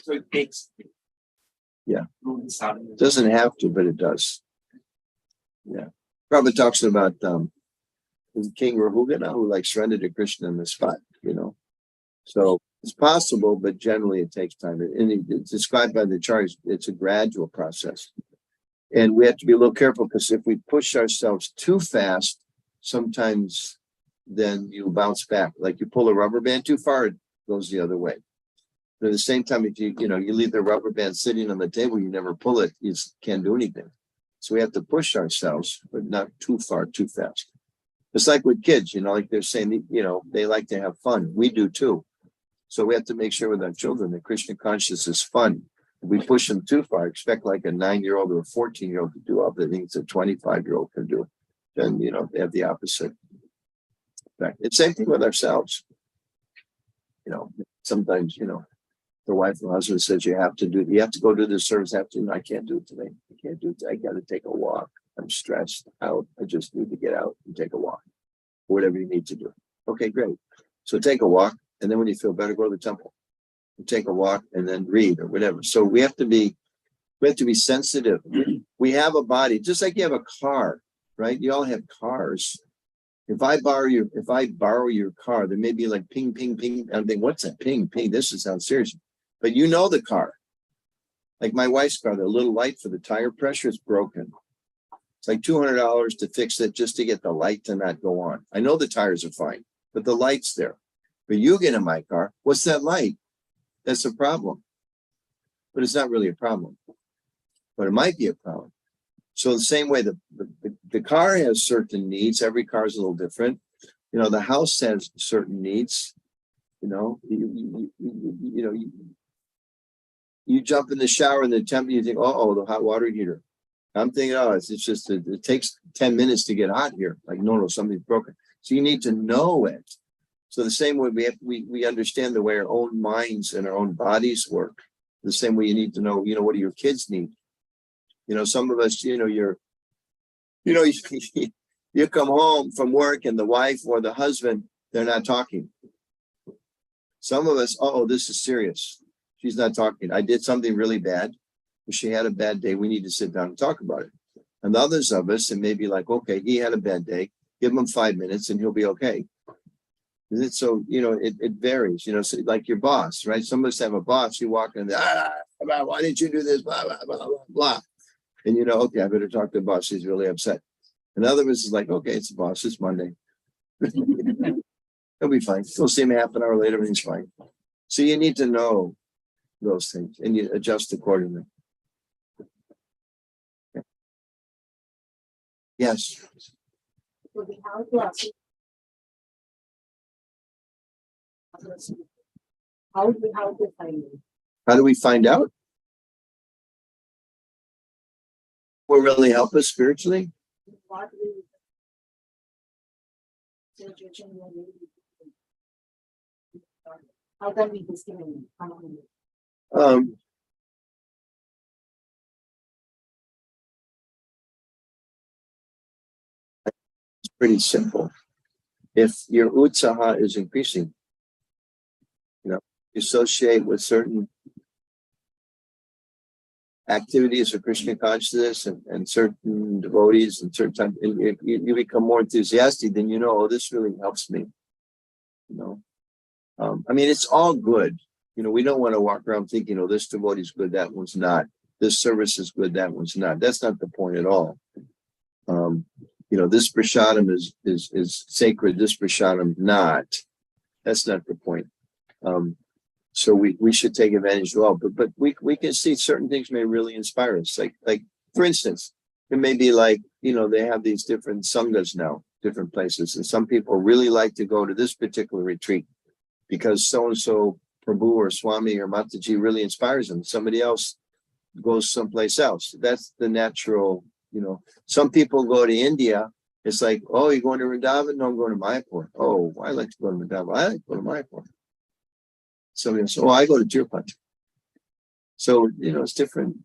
So it takes. Yeah. It doesn't have to, but it does. Yeah. Prabhupada talks about King Rahugana, who like surrendered to Krishna in the spot, you know. So it's possible, but generally it takes time. And it's described by the charts, it's a gradual process. And we have to be a little careful, because if we push ourselves too fast, sometimes then you bounce back. Like you pull a rubber band too far, it goes the other way. But at the same time, if you leave the rubber band sitting on the table, you never pull it, you can't do anything. So we have to push ourselves, but not too far, too fast. It's like with kids, you know, like they're saying, you know, they like to have fun. We do too. So we have to make sure with our children that Krishna consciousness is fun. If we push them too far, expect like a 9-year-old or a 14-year-old to do all the things a 25-year-old can do, then, you know, they have the opposite effect. It's the same thing with ourselves. You know, sometimes, you know, the wife or husband says you have to go do this service. I can't do it today. I can't do it. I got to take a walk. I'm stressed out. I just need to get out and take a walk. Whatever you need to do. Okay, great. So take a walk. And then when you feel better, go to the temple. You take a walk and then read or whatever. So we have to be sensitive. We have a body, just like you have a car, right? You all have cars. If I borrow your car, there may be like ping, ping, ping. I'm thinking, what's that? Ping, ping. This sounds serious. But you know the car. Like my wife's car, the little light for the tire pressure is broken. It's like $200 to fix it just to get the light to not go on. I know the tires are fine, but the light's there. But you get in my car, what's that light? That's a problem. But it's not really a problem. But it might be a problem. So the same way the car has certain needs. Every car is a little different. You know, the house has certain needs. You know, you jump in the shower and the temperature, you think, oh, the hot water heater. I'm thinking, oh, it's just, it takes 10 minutes to get hot here. Like, no, something's broken. So you need to know it. So the same way we understand the way our own minds and our own bodies work. The same way you need to know, what do your kids need? You know, some of us, you come home from work and the wife or the husband, they're not talking. Some of us, this is serious. She's not talking. I did something really bad. She had a bad day. We need to sit down and talk about it. And the others of us, it may be like, okay, he had a bad day. Give him 5 minutes and he'll be okay. So, it varies, so like your boss, right? Some of us have a boss, you walk in there, why didn't you do this? Blah, blah, blah, blah, blah. And okay, I better talk to the boss. He's really upset. And other of us is like, okay, it's the boss. It's Monday. He'll be fine. We'll see him half an hour later and he's fine. So you need to know those things and you adjust accordingly. Okay. Yes. How do find it? How do we find out? Will really help us spiritually? What will situation we are in? How can we discriminate? It's pretty simple. If your utsaha is increasing, you associate with certain activities of Krishna consciousness and certain devotees and certain times, if you become more enthusiastic, then this really helps me. It's all good. We don't want to walk around thinking, this devotee is good, that one's not. This service is good, that one's not. That's not the point at all. This prasadam is sacred, this prasadam not. That's not the point. So we should take advantage of all, but we can see certain things may really inspire us. Like for instance, it may be like, they have these different sanghas now, different places. And some people really like to go to this particular retreat because so-and-so Prabhu or Swami or Mataji really inspires them. Somebody else goes someplace else. That's the natural, some people go to India. It's like, oh, you're going to Vrindavan? No, I'm going to Mayapur. Oh, I like to go to Vrindavan. I like to go to Mayapur. Somebody else, I go to Tirupati. So, it's different,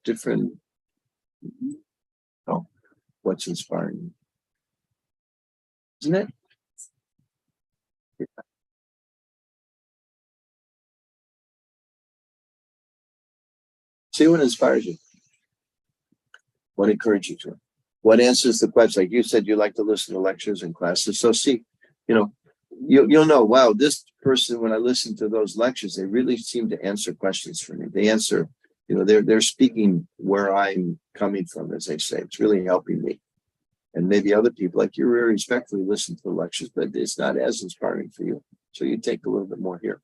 what's inspiring you. Isn't it? Yeah. See what inspires you. What encourages you to? What answers the question? Like you said, you like to listen to lectures and classes. So see, you'll know, wow, this person, when I listen to those lectures, they really seem to answer questions for me. They answer, they're speaking where I'm coming from, as they say. It's really helping me. And maybe other people, like you very respectfully listen to the lectures, but it's not as inspiring for you. So you take a little bit more here.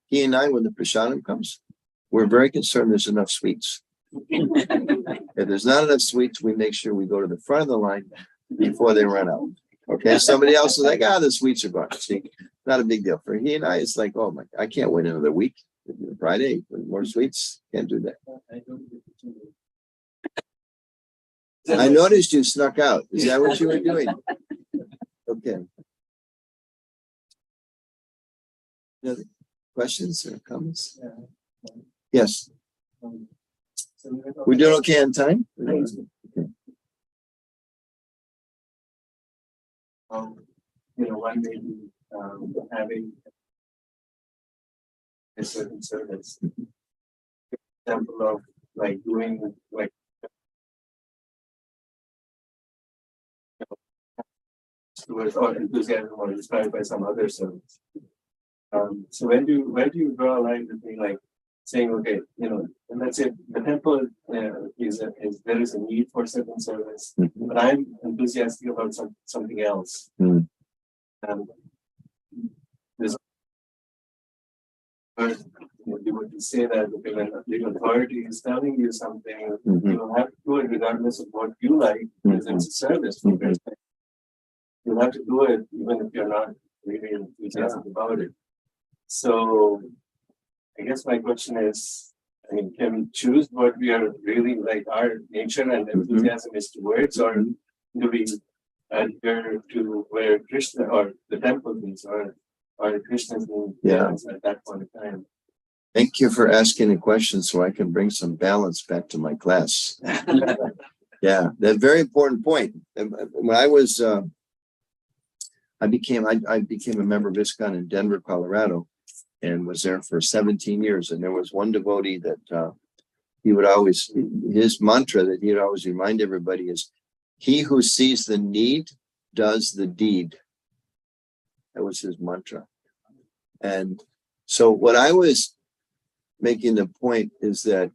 He and I, when the prasadam comes, we're very concerned there's enough sweets. If there's not enough sweets, we make sure we go to the front of the line before they run out. Okay, somebody else is like, the sweets are gone. See, not a big deal. For he and I, it's like, oh my, I can't wait another week. Friday, with more sweets, can't do that. I noticed you snuck out. Is that what you were doing? Okay. Any other questions or comments? Yes. We doing okay on time? Okay. One may be having a certain service. Example of like doing like towards or enthusiasm or inspired by some other service. So where do you draw a line between like saying, okay, and let's say the temple is there is a need for certain service, but I'm enthusiastic about something else. There's you were to say that okay, when the authority is telling you something, Mhm. you have to do it regardless of what you like, because it's a service for Krishna. You have to do it even if you're not really enthusiastic about it. So I guess my question is, I mean, can we choose what we are really like our nature and enthusiasm is towards, or do we adhere to where Krishna or the temple is, or Krishna's guidance at that point in time? Thank you for asking a question so I can bring some balance back to my class. Yeah, that's a very important point. When I was, I became a member of ISKCON in Denver, Colorado, and was there for 17 years. And there was one devotee that he would always, his mantra that he would always remind everybody is, he who sees the need does the deed. That was his mantra. And so what I was making the point is that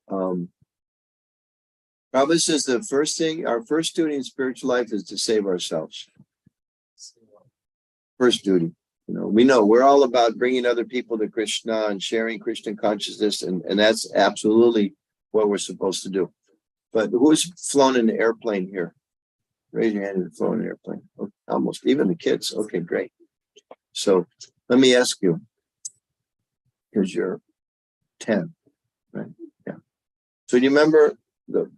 Prabhupada says the first thing, our first duty in spiritual life is to save ourselves. First duty. You know, we know we're all about bringing other people to Krishna and sharing Krishna consciousness, and that's absolutely what we're supposed to do. But who's flown in an airplane here? Raise your hand if you've flown in an airplane. Okay, almost, even the kids. Okay, great. So let me ask you, because you're 10, right? Yeah. So do you remember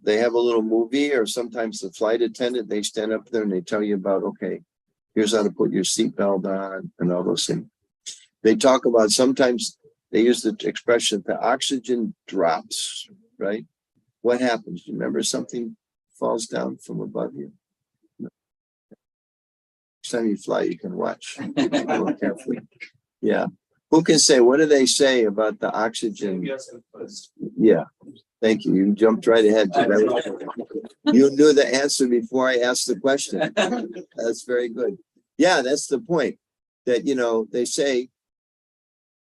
they have a little movie, or sometimes the flight attendant, they stand up there and they tell you about, okay, here's how to put your seatbelt on and all those things. They talk about, sometimes they use the expression, the oxygen drops, right? What happens? Do you remember something falls down from above you? No. Next time you fly, you can watch more carefully. Yeah. Who can say, what do they say about the oxygen? Yeah. Thank you. You jumped right ahead. You knew the answer before I asked the question. That's very good. Yeah, that's the point. That, you know, they say,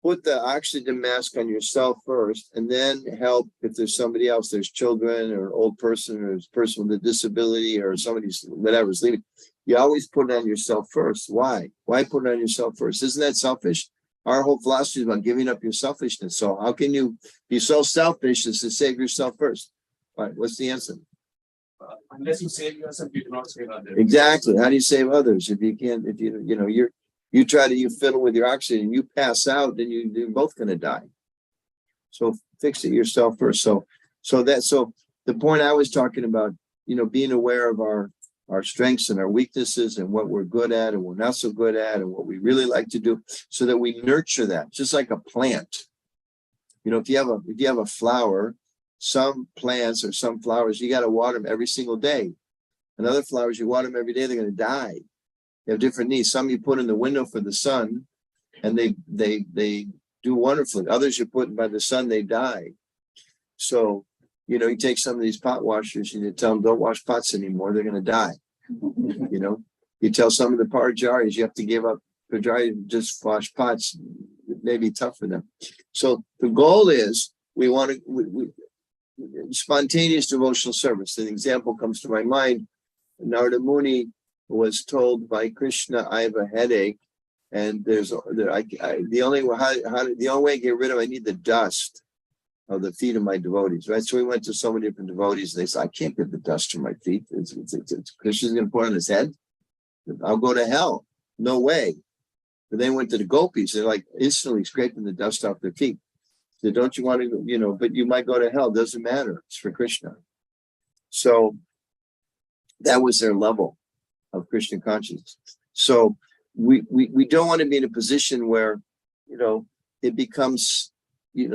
put the oxygen mask on yourself first, and then help if there's somebody else, there's children or an old person or a person with a disability or somebody's whatever's leaving. You always put it on yourself first. Why? Why put it on yourself first? Isn't that selfish? Our whole philosophy is about giving up your selfishness. So how can you be so selfish as to save yourself first? All right, what's the answer? Unless you save yourself, you cannot save others. Exactly. How do you save others? If you can't, if you try to fiddle with your oxygen, you pass out, then you're both going to die. So fix it yourself first. So the point I was talking about, being aware of our strengths and our weaknesses and what we're good at and we're not so good at and what we really like to do, so that we nurture that, just like a plant. If you have a flower, some plants or some flowers, you got to water them every single day. And other flowers, you water them every day, they're going to die. They have different needs. Some you put in the window for the sun and they do wonderfully. Others you put by the sun, they die. So, you take some of these pot washers and you tell them don't wash pots anymore, they're going to die. You tell some of the Pajaris you have to give up Pajari, just wash pots. It may be tough for them. So the goal is we want to spontaneous devotional service. An example comes to my mind. Narada Muni was told by Krishna, I have a headache, and the only way to get rid of it, I need the dust of the feet of my devotees, right? So we went to so many different devotees, and they said, I can't get the dust from my feet. Krishna's going to put it on his head. I'll go to hell. No way. But they went to the gopis. They're like instantly scraping the dust off their feet. So don't you want to, but you might go to hell. Doesn't matter. It's for Krishna. So that was their level of Krishna consciousness. So we don't want to be in a position where, it becomes,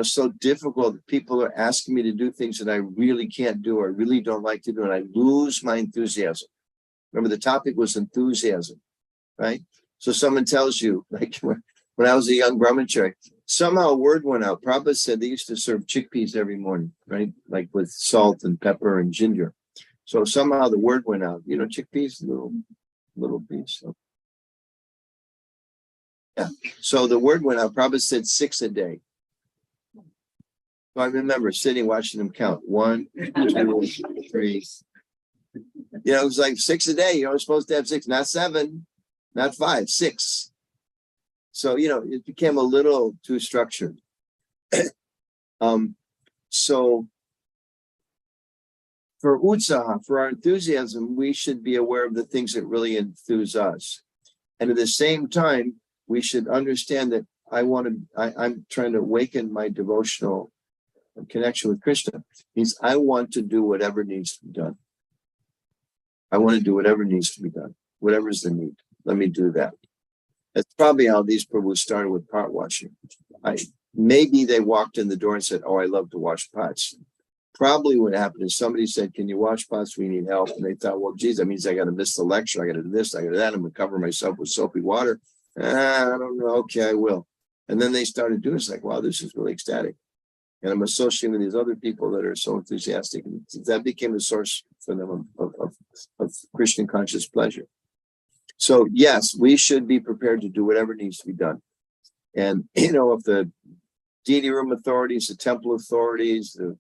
so difficult that people are asking me to do things that I really can't do or really don't like to do, and I lose my enthusiasm. Remember, the topic was enthusiasm, right? So someone tells you, like when I was a young brahmachari, somehow a word went out. Prabhupada said they used to serve chickpeas every morning, right? Like with salt and pepper and ginger. So somehow the word went out, chickpeas, little peas. So. Yeah. So the word went out. Prabhupada said 6 a day. So I remember sitting, watching them count. 1, 2, 3. It was like 6 a day. You're supposed to have 6, not 7, not 5, 6. So, it became a little too structured. So for utsaha, for our enthusiasm, we should be aware of the things that really enthuse us. And at the same time, we should understand that I'm trying to awaken my devotional connection with Krishna. Means I want to do whatever needs to be done. I want to do whatever needs to be done. Whatever is the need. Let me do that. That's probably how these Prabhus started with pot washing. Maybe they walked in the door and said, oh, I love to wash pots. Probably what happened is somebody said, can you wash pots? We need help. And they thought, well, geez, that means I got to miss the lecture. I got to do this, I got to that. I'm going to cover myself with soapy water. I don't know. Okay, I will. And then they started doing it. It's like, wow, this is really ecstatic. And I'm associating with these other people that are so enthusiastic. And that became a source for them of Christian conscious pleasure. So yes, we should be prepared to do whatever needs to be done. And, if the deity room authorities, the temple authorities, the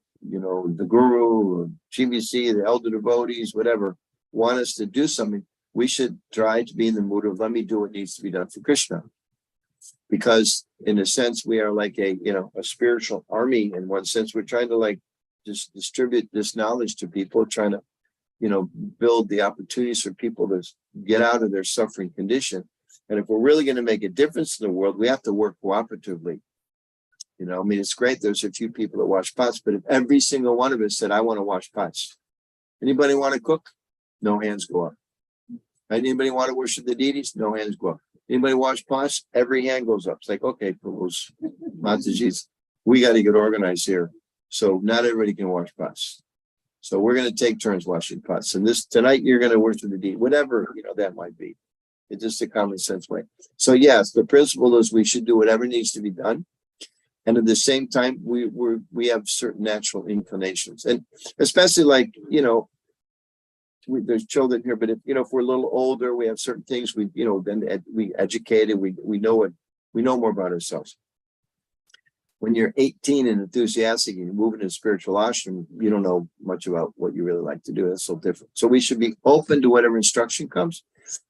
guru, GBC, the elder devotees, whatever, want us to do something, we should try to be in the mood of, let me do what needs to be done for Krishna. Because in a sense, we are like a spiritual army. In one sense, we're trying to just distribute this knowledge to people, trying to, build the opportunities for people to get out of their suffering condition. And if we're really going to make a difference in the world, we have to work cooperatively. It's great. There's a few people that wash pots, but if every single one of us said, I want to wash pots. Anybody want to cook? No hands go up. Anybody want to worship the deities? No hands go up. Anybody wash pots? Every hand goes up. It's like, okay, Prabhu's, Mataji's, we got to get organized here. So not everybody can wash pots. So we're going to take turns washing pots. And tonight you're going to worship the deity, whatever, that might be. It's just a common sense way. So yes, the principle is we should do whatever needs to be done. And at the same time, we have certain natural inclinations. And especially there's children here, but if we're a little older, we have certain things we educated, we know more about ourselves. When you're 18 and enthusiastic and you move into a spiritual ashram, you don't know much about what you really like to do. That's so different. So we should be open to whatever instruction comes.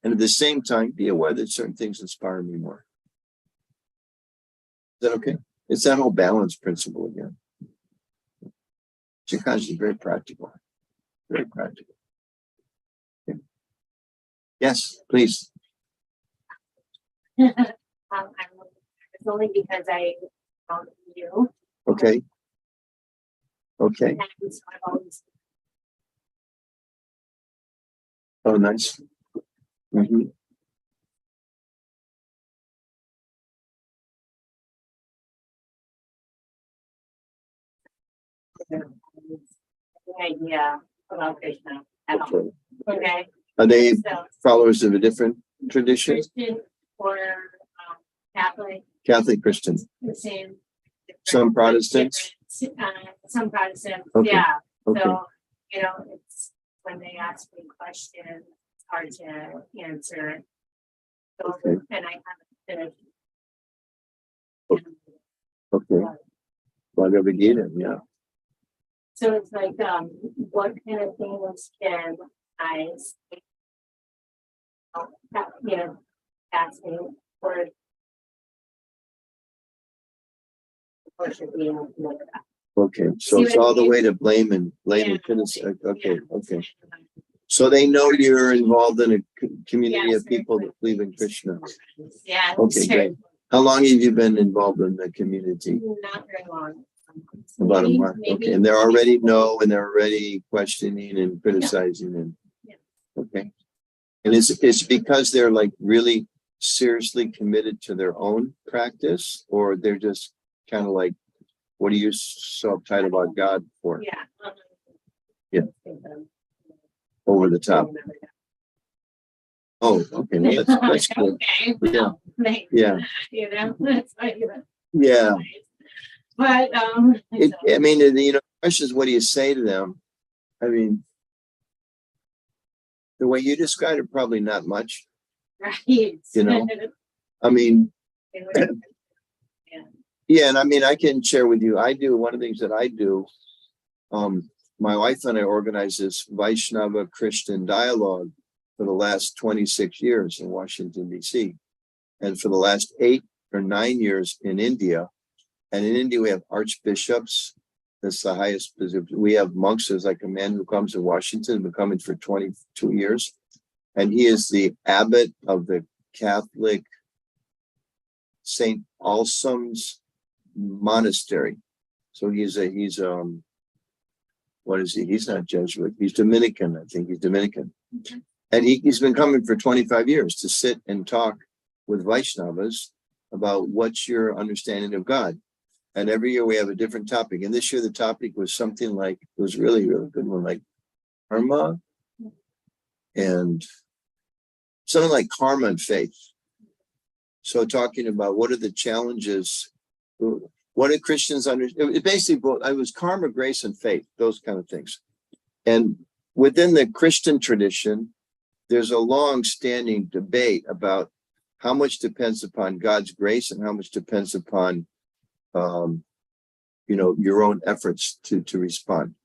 And at the same time, be aware that certain things inspire me more. Is that okay? It's that whole balance principle again. Shikhanji is very practical. Very practical. Okay. Yes, please. It's only because I found you. Okay. Okay. And so I've always Oh, nice. Mm-hmm. idea about Krishna at all. Okay. Are they So followers of a different tradition? Christian or Catholic, Catholic Christian. the same. Some Protestants? Some Protestants, Okay. yeah. Okay. So, it's when they ask me questions, it's hard to answer. So, Okay. and I haven't finished. Okay. Bhagavad Gita, yeah. So it's like, what kind of things can I say? Asking for. Should be able to look at. Okay. So See it's what I all the mean? way to blame and Yeah. criticize. Okay. Yeah. Okay. So they know you're involved in a community Yes, of people that believe in Krishna. Yeah. Okay, great. How long have you been involved in the community? Not very long. About a Maybe- month. maybe- Okay. And they're already know and they're already questioning and criticizing and Yeah. okay. And it's because they're really seriously committed to their own practice, or they're just kind of like, what are you so uptight about God for? Yeah. Yeah. Over the top. Oh, okay. Well, that's cool. Okay. Yeah. Well, thanks. Yeah. That's like, Yeah. but, I mean, the question is, what do you say to them? I mean, the way you described it, probably not much. right. I mean, Yeah. yeah, and I mean, I can share with you, one of the things that I do, my wife and I organize this Vaishnava Christian dialogue for the last 26 years in Washington, D.C. And for the last 8 or 9 years in India. And in India, we have archbishops. That's the highest position. We have monks. There's like a man who comes to Washington, been coming for 22 years. And he is the abbot of the Catholic St. Alsom's Monastery. So what is he? He's not Jesuit. He's Dominican. I think he's Dominican. And he's been coming for 25 years to sit and talk with Vaishnavas about what's your understanding of God. And every year we have a different topic. And this year the topic was something like, it was really, really good one, like karma and something like karma and faith. So talking about what are the challenges, what do Christians understand? It basically, it was karma, grace, and faith, those kind of things. And within the Christian tradition, there's a long-standing debate about how much depends upon God's grace and how much depends upon, your own efforts to respond.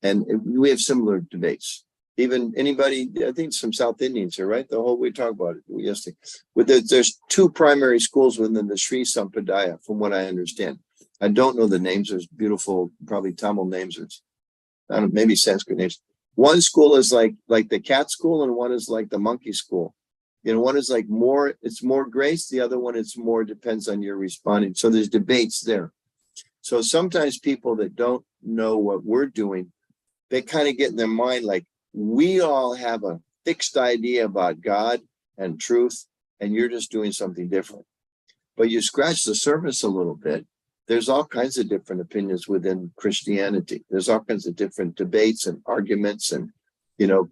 And we have similar debates. Even anybody, I think some South Indians here, right? We talk about it yesterday. There's two primary schools within the Sri Sampradaya, from what I understand. I don't know the names. There's beautiful, probably Tamil names, or I don't know, maybe Sanskrit names. One school is like the cat school, and one is like the monkey school. One is like it's more grace. The other one, it's more depends on your responding. So there's debates there. So sometimes people that don't know what we're doing, they kind of get in their mind like, we all have a fixed idea about God and truth, and you're just doing something different. But you scratch the surface a little bit. There's all kinds of different opinions within Christianity. There's all kinds of different debates and arguments, and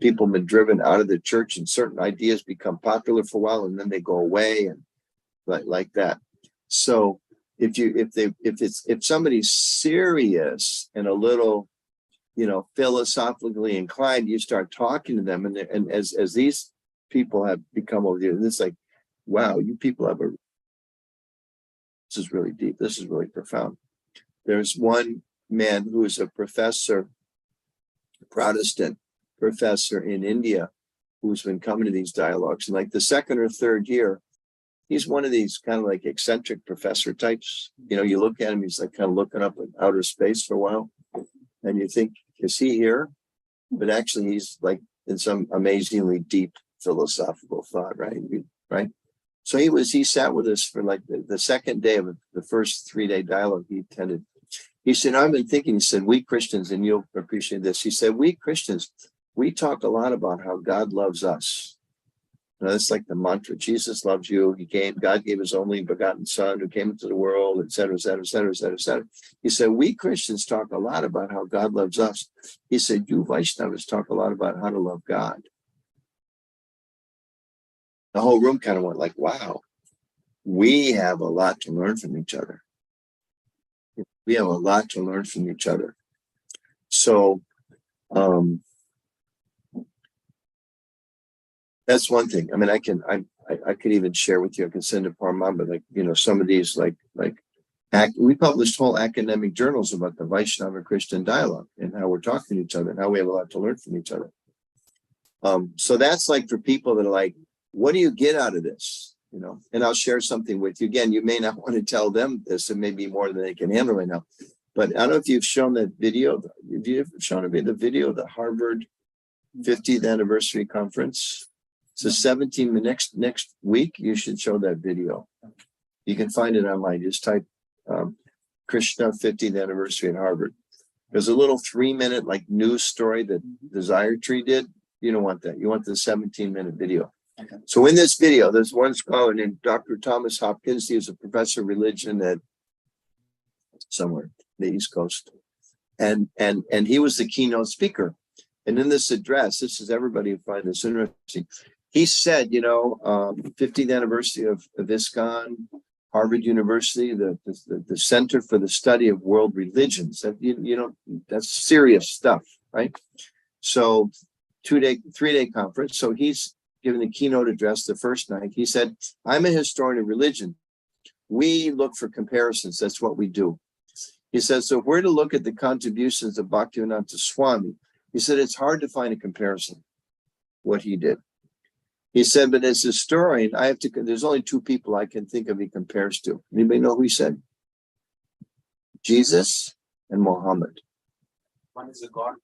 people have been driven out of the church, and certain ideas become popular for a while, and then they go away, and like that. So if somebody's serious and a little, philosophically inclined, you start talking to them, and as these people have become over here, it's like, wow, you people have this is really deep. This is really profound. There's one man who is a professor, Protestant professor in India, who's been coming to these dialogues. And like the second or third year, he's one of these kind of like eccentric professor types. You look at him, he's like kind of looking up at outer space for a while. And you think, is he here? But actually he's like in some amazingly deep philosophical thought, right? So he sat with us for like the second day of the first 3-day dialogue he attended. He said, I've been thinking, he said, we Christians, and you'll appreciate this. He said, we Christians, we talk a lot about how God loves us. That's like the mantra. Jesus loves you. God gave his only begotten son who came into the world, et cetera, et cetera, et cetera, et cetera, et cetera. He said, we Christians talk a lot about how God loves us. He said, you Vaishnavas talk a lot about how to love God. The whole room kind of went like, wow, we have a lot to learn from each other. We have a lot to learn from each other. So that's one thing. I mean, I could even share with you, I can send it to Parma, but some of these we published whole academic journals about the Vaishnava Christian dialogue and how we're talking to each other and how we have a lot to learn from each other. So that's like for people that are like, what do you get out of this? And I'll share something with you. Again, you may not want to tell them this, and maybe more than they can handle right now. But I don't know if you've shown that video. Have you ever shown me the video of the Harvard 50th anniversary conference? It's a 17 minutes next week. You should show that video. You can find it online. Just type Krishna 50th anniversary at Harvard. There's a little 3-minute news story that Desire Tree did. You don't want that. You want the 17-minute video. Okay. So in this video, there's one scholar named Dr. Thomas Hopkins. He was a professor of religion at somewhere the East Coast, and he was the keynote speaker. And in this address, this is everybody who finds this interesting. He said, 50th anniversary of ISKCON, Harvard University, the Center for the Study of World Religions. That that's serious stuff, right? So 3-day conference. So he's giving the keynote address the first night. He said, I'm a historian of religion. We look for comparisons. That's what we do. He says, so if we're to look at the contributions of Bhaktivinoda Swami, he said, it's hard to find a comparison, what he did. He said, but as a historian, there's only 2 people I can think of he compares to. Anybody know who he said? Jesus and Muhammad. One is a God.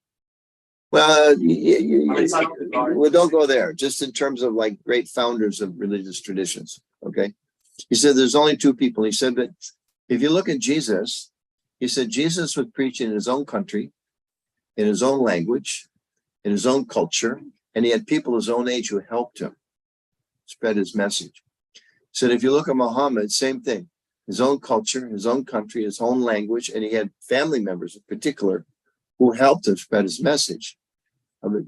Well, Son of God. well, don't go there. Just in terms of like great founders of religious traditions. Okay. He said there's only two people. He said that if you look at Jesus, he said Jesus was preaching in his own country, in his own language, in his own culture, and he had people his own age who helped him spread his message. He said if you look at Muhammad, same thing. His own culture, his own country, his own language, and he had family members in particular who helped him spread his message. And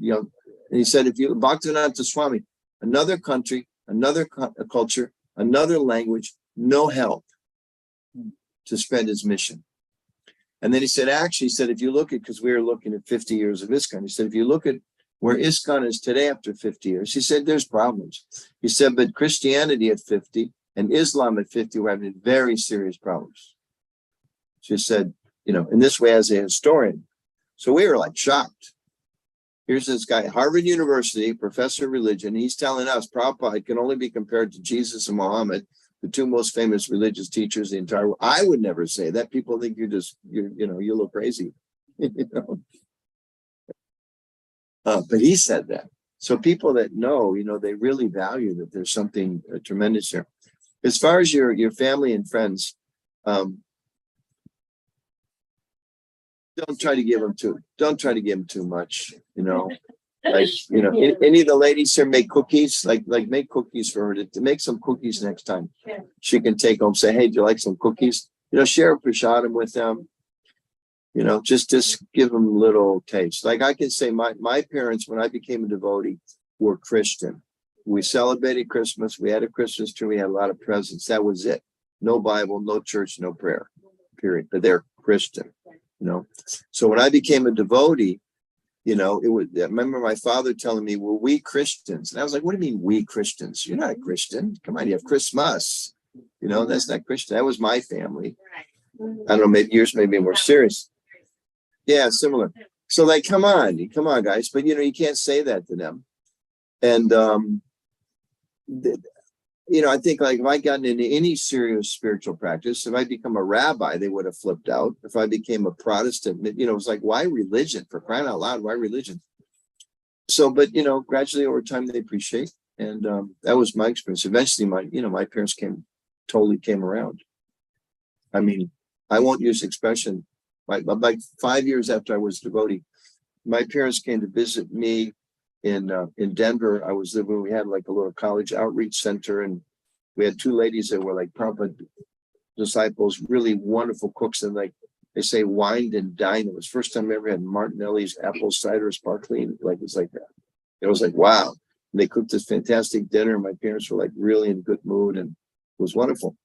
he said, if you Bhaktivinoda Swami, another country, another culture, another language, no help to spread his mission. And then he said, actually, he said, if you look at, because we were looking at 50 years of ISKCON, he said, if you look at where ISKCON is today after 50 years, he said, there's problems. He said, but Christianity at 50 and Islam at 50 were having very serious problems. She said, in this way as a historian. So we were like shocked. Here's this guy, Harvard University, professor of religion. He's telling us Prabhupada can only be compared to Jesus and Muhammad, the two most famous religious teachers in the entire world. I would never say that. People think you look crazy. But he said that. So people that know, they really value that there's something tremendous here. As far as your family and friends, don't try to give them too much, like, any of the ladies here make cookies, like make cookies for her to make some cookies next time. She can take home, say, hey, do you like some cookies? Share a prasadam with them, just give them a little taste. Like I can say my parents, when I became a devotee, were Christian. We celebrated Christmas. We had a Christmas tree. We had a lot of presents. That was it. No Bible, no church, no prayer, period. But they're Christian. So when I became a devotee, I remember my father telling me, well, we Christians. And I was like, what do you mean we Christians? You're not a Christian. Come on, you have Christmas. That's not Christian. That was my family. I don't know, maybe yours may be more serious. Yeah, similar. So like, come on guys. But you can't say that to them. And I think like if I gotten into any serious spiritual practice, if I become a rabbi, they would have flipped out. If I became a Protestant, it was like, why religion? For crying out loud, why religion? So, but gradually over time they appreciate, and that was my experience. Eventually, my parents totally came around. I mean, I won't use expression. Like 5 years after I was devotee, my parents came to visit me in Denver. I was living, we had like a little college outreach center, and we had two ladies that were like Prabhupada disciples, really wonderful cooks, and like they say wined and dined. It was the first time I ever had Martinelli's apple cider sparkling. Like it's like that. It was like, wow. And they cooked this fantastic dinner. My parents were like really in good mood, and it was wonderful.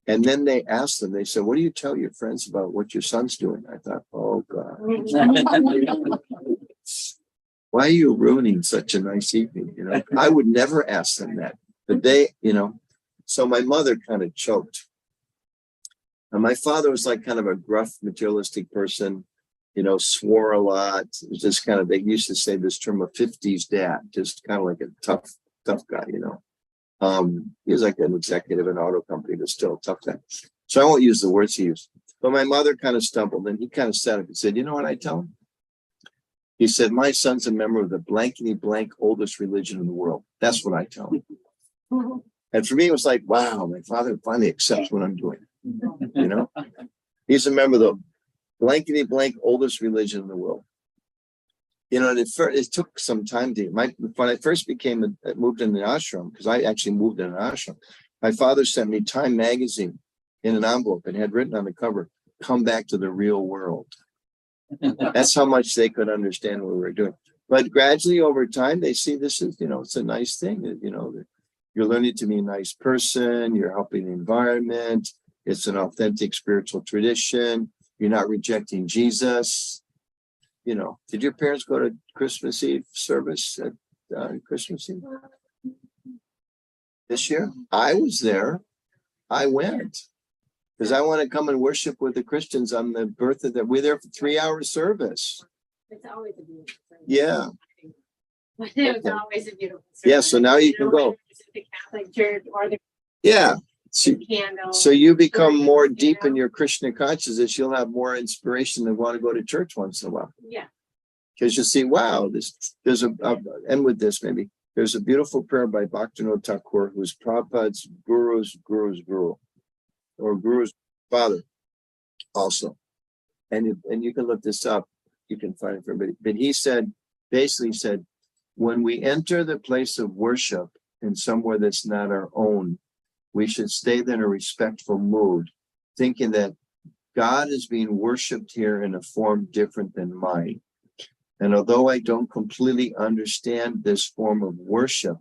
And then they asked them, they said, what do you tell your friends about what your son's doing? I thought, oh God. Why are you ruining such a nice evening? I would never ask them that. But they, so my mother kind of choked. And my father was like kind of a gruff, materialistic person, swore a lot. It was just kind of, they used to say this term of 50s dad, just kind of like a tough guy, he was like an executive in an auto company, but still a tough guy. So I won't use the words he used. But my mother kind of stumbled, and he kind of sat up and said, you know what I tell him? He said, my son's a member of the blankety blank oldest religion in the world. That's what I tell him. And for me, it was like, wow, my father finally accepts what I'm doing. He's a member of the blankety blank oldest religion in the world. And it took some time when I first moved in the ashram, because I actually moved in an ashram, my father sent me Time magazine in an envelope and had written on the cover, come back to the real world. That's how much they could understand what we were doing. But gradually over time, they see this is, it's a nice thing. You're learning to be a nice person. You're helping the environment. It's an authentic spiritual tradition. You're not rejecting Jesus. Did your parents go to Christmas Eve service at Christmas Eve? This year? I was there. I went. Because I want to come and worship with the Christians on the birth of we're there for 3-hour service. It's always a beautiful service. Yeah. It's always a beautiful service. Yeah, so now you can go. The Catholic Church or the Yeah. candle. So you become more deep in your Krishna consciousness, you'll have more inspiration to want to go to church once in a while. Yeah. Because you see, wow, there's I'll end with this maybe. There's a beautiful prayer by Bhakti Thakur, who's Prabhupada's guru's guru, or guru's father also. And you can look this up, you can find it for everybody. But he basically said, when we enter the place of worship in somewhere that's not our own, we should stay there in a respectful mood, thinking that God is being worshipped here in a form different than mine. And although I don't completely understand this form of worship,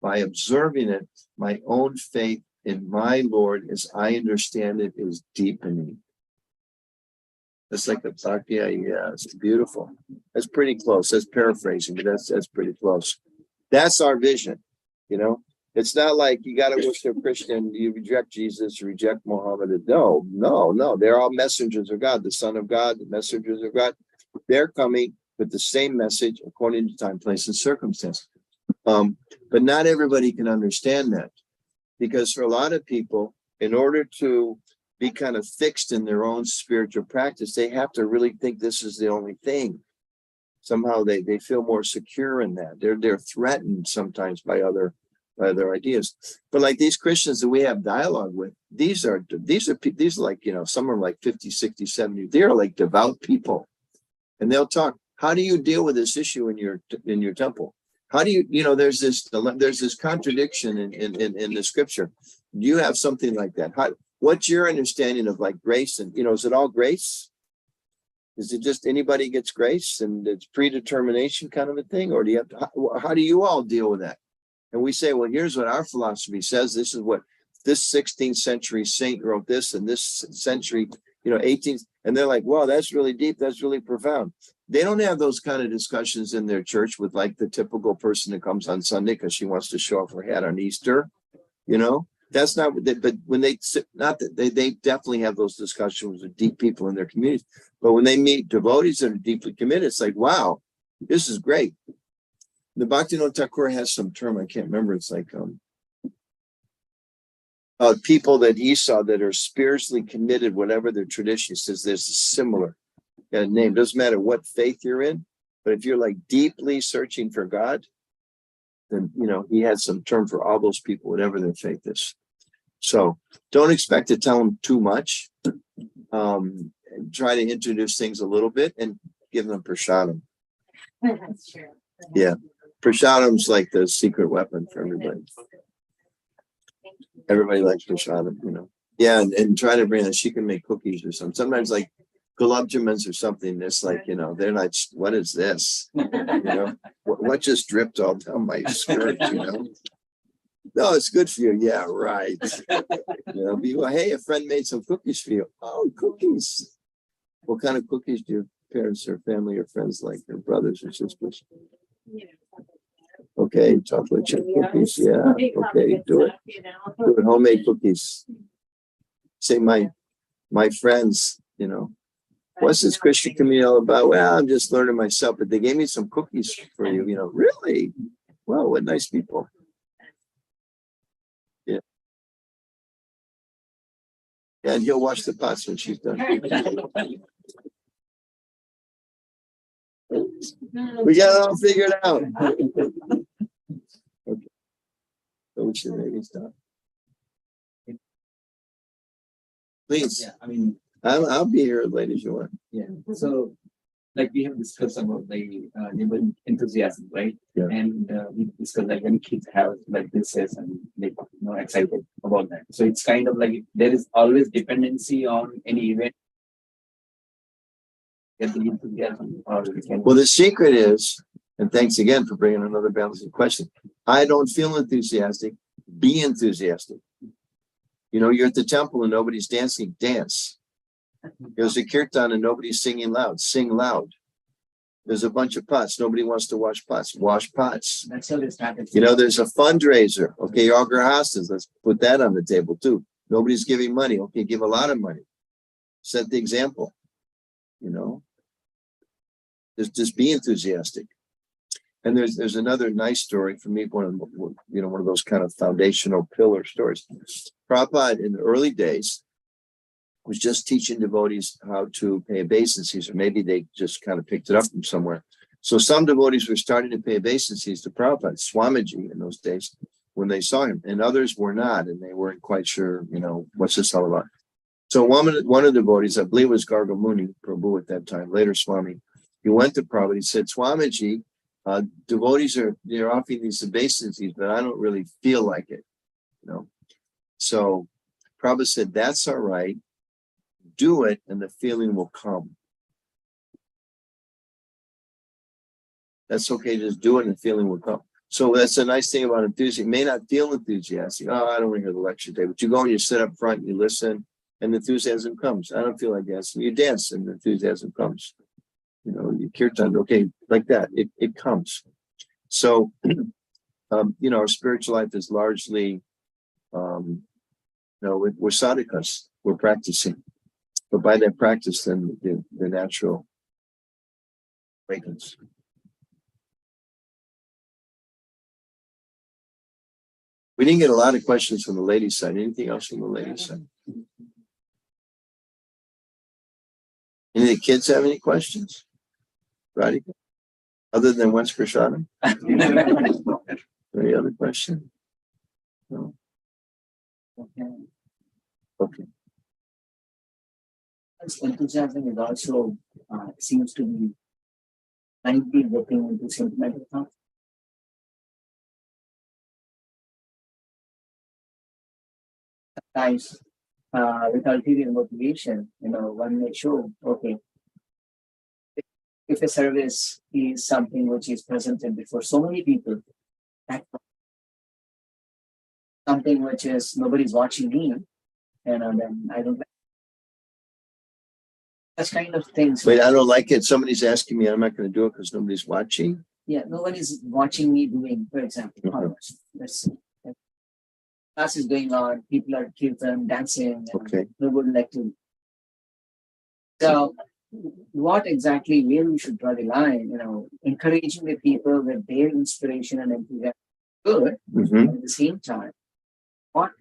by observing it, my own faith in my Lord, as I understand it, is deepening. That's like the Bhakti, yeah, it's beautiful. That's pretty close. That's paraphrasing, but that's pretty close. That's our vision, you know. It's not like you got to worship Christian, you reject Jesus, you reject Muhammad. No. They're all messengers of God, the Son of God, the messengers of God. They're coming with the same message according to time, place, and circumstance. But not everybody can understand that, because for a lot of people, in order to be kind of fixed in their own spiritual practice, they have to really think this is the only thing. Somehow they feel more secure in that. They're threatened sometimes by other ideas. But like these Christians that we have dialogue with, these are like, you know, some are like 50, 60, 70. They're like devout people. And they'll talk, how do you deal with this issue in your temple? How do you know, there's this contradiction in the scripture. Do you have something like that? What's your understanding of like grace? And, you know, is it all grace? Is it just anybody gets grace and it's predetermination kind of a thing? Or do you have to, how do you all deal with that? And we say, well, here's what our philosophy says. This is what this 16th century saint wrote this, and this century, you know, 18th. And they're like, wow, that's really deep. That's really profound. They don't have those kind of discussions in their church with like the typical person that comes on Sunday because she wants to show off her hat on Easter, you know. That's not what they, but when they they definitely have those discussions with deep people in their communities. But when they meet devotees that are deeply committed, it's like, wow, this is great. The Bhaktivinoda Thakur has some term, I can't remember. It's like people that he saw that are spiritually committed, whatever their tradition. He says there's a similar name. Doesn't matter what faith you're in, but if you're like deeply searching for God, then, you know, he had some term for all those people, whatever their faith is. So don't expect to tell them too much. Try to introduce things a little bit and give them prasadam. That's true. Yeah. Prasadam's like the secret weapon for everybody. Everybody likes prasadam, you know. Yeah, and try to bring her. She can make cookies or something. Sometimes like gulab jamans or something. It's like, you know, they're like, what is this? You know, what just dripped all down my skirt? You know, no, it's good for you. Yeah, right. You know, hey, a friend made some cookies for you. Oh, cookies. What kind of cookies do your parents or family or friends like, or brothers or sisters? Okay, chocolate chip cookies. Yeah. Okay, do it. Do it. Homemade cookies. Say my friends, you know, what's this Christian community all about? Well, I'm just learning myself, but they gave me some cookies for you, you know. Really? Well, what nice people. Yeah. Yeah, and he'll wash the pots when she's done. We got it all figured out. Okay. So we should maybe stop. Please. Yeah, I mean, I'll be here as late as you want. yeah. So, like we have discussed about the neighborhood enthusiasm, right? Yeah. And we discussed like when kids have like this and they excited about that. So it's kind of like there is always dependency on any event. Get the enthusiasm, or we can. Well, the secret is, and thanks again for bringing another balancing question. I don't feel enthusiastic. Be enthusiastic. You know, you're at the temple and nobody's dancing. Dance. There's a kirtan and nobody's singing loud. Sing loud. There's a bunch of pots. Nobody wants to wash pots. Wash pots. That's how this happens. You know, there's a fundraiser. Okay, all grahastas. Let's put that on the table too. Nobody's giving money. Okay, give a lot of money. Set the example. You know, just be enthusiastic. And there's another nice story for me, one of those kind of foundational pillar stories. Prabhupada in the early days was just teaching devotees how to pay obeisances, or maybe they just kind of picked it up from somewhere. So some devotees were starting to pay obeisances to Prabhupada, Swamiji in those days, when they saw him, and others were not, and they weren't quite sure, what's this all about. So one of the devotees, I believe it was Gargamuni Prabhu at that time, later Swami, he went to Prabhupada, he said, Swamiji, devotees they're offering these obeisances, but I don't really feel like it, So Prabhupada said, that's all right, do it, and the feeling will come. That's okay, just do it and the feeling will come. So that's a nice thing about enthusiasm. You may not feel enthusiastic. Oh, I don't want to hear the lecture today. But you go and you sit up front, you listen, and enthusiasm comes. I don't feel like dancing. You dance and enthusiasm comes. You kirtan, okay, like that. It comes. So, our spiritual life is largely, we're sadhakas. We're practicing. But by that practice, then the natural awakens. We didn't get a lot of questions from the ladies' side. Anything else from the ladies' side? Any of the kids have any questions? Radhika? Other than what's Prashadam? Any other question? No? Okay. Enthusiasm is also seems to be kindly looking into sentimental thoughts. Sometimes, with ulterior motivation, one may show, okay, if a service is something which is presented before so many people, something which is nobody's watching me, then I don't like that kind of things. Wait, I don't like it. Somebody's asking me, I'm not going to do it because nobody's watching. Yeah, no one is watching me doing, for example, let's see. Class is going on, people are kirtan, dancing, Okay. nobody would like to. So, what exactly where we should draw the line? Encouraging the people with their inspiration and enthusiasm. Good. Mm-hmm. At the same time, what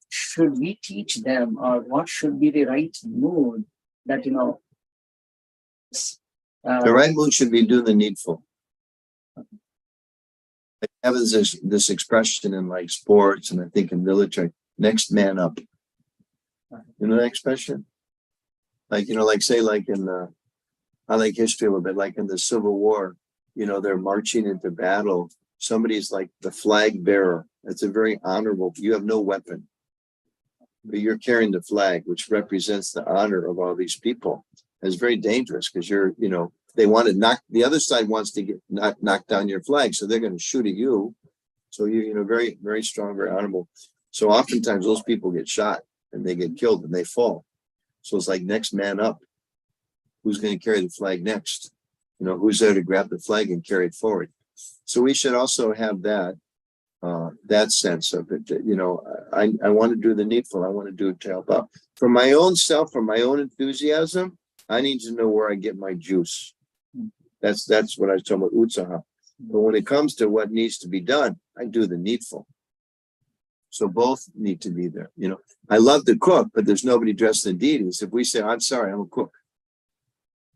should we teach them, or what should be the right mood that the right mood should be doing the needful. I have this expression in like sports, and I think in military, next man up. You know that expression? Like, say like in I like history a little bit, like in the Civil War, they're marching into battle. Somebody's like the flag bearer. That's a very honorable, you have no weapon, but you're carrying the flag, which represents the honor of all these people. It's very dangerous because they want to the other side wants to knock down your flag. So they're going to shoot at you. So you're very, very strong, very honorable. So oftentimes those people get shot and they get killed and they fall. So it's like next man up. Who's going to carry the flag next? Who's there to grab the flag and carry it forward? So we should also have that sense of it. That, I want to do the needful. I want to do it to help out. For my own self, for my own enthusiasm, I need to know where I get my juice. That's what I was talking about, utsaha. But when it comes to what needs to be done, I do the needful. So both need to be there. I love to cook, but there's nobody dressed in deities. If we say, I'm sorry, I'm a cook.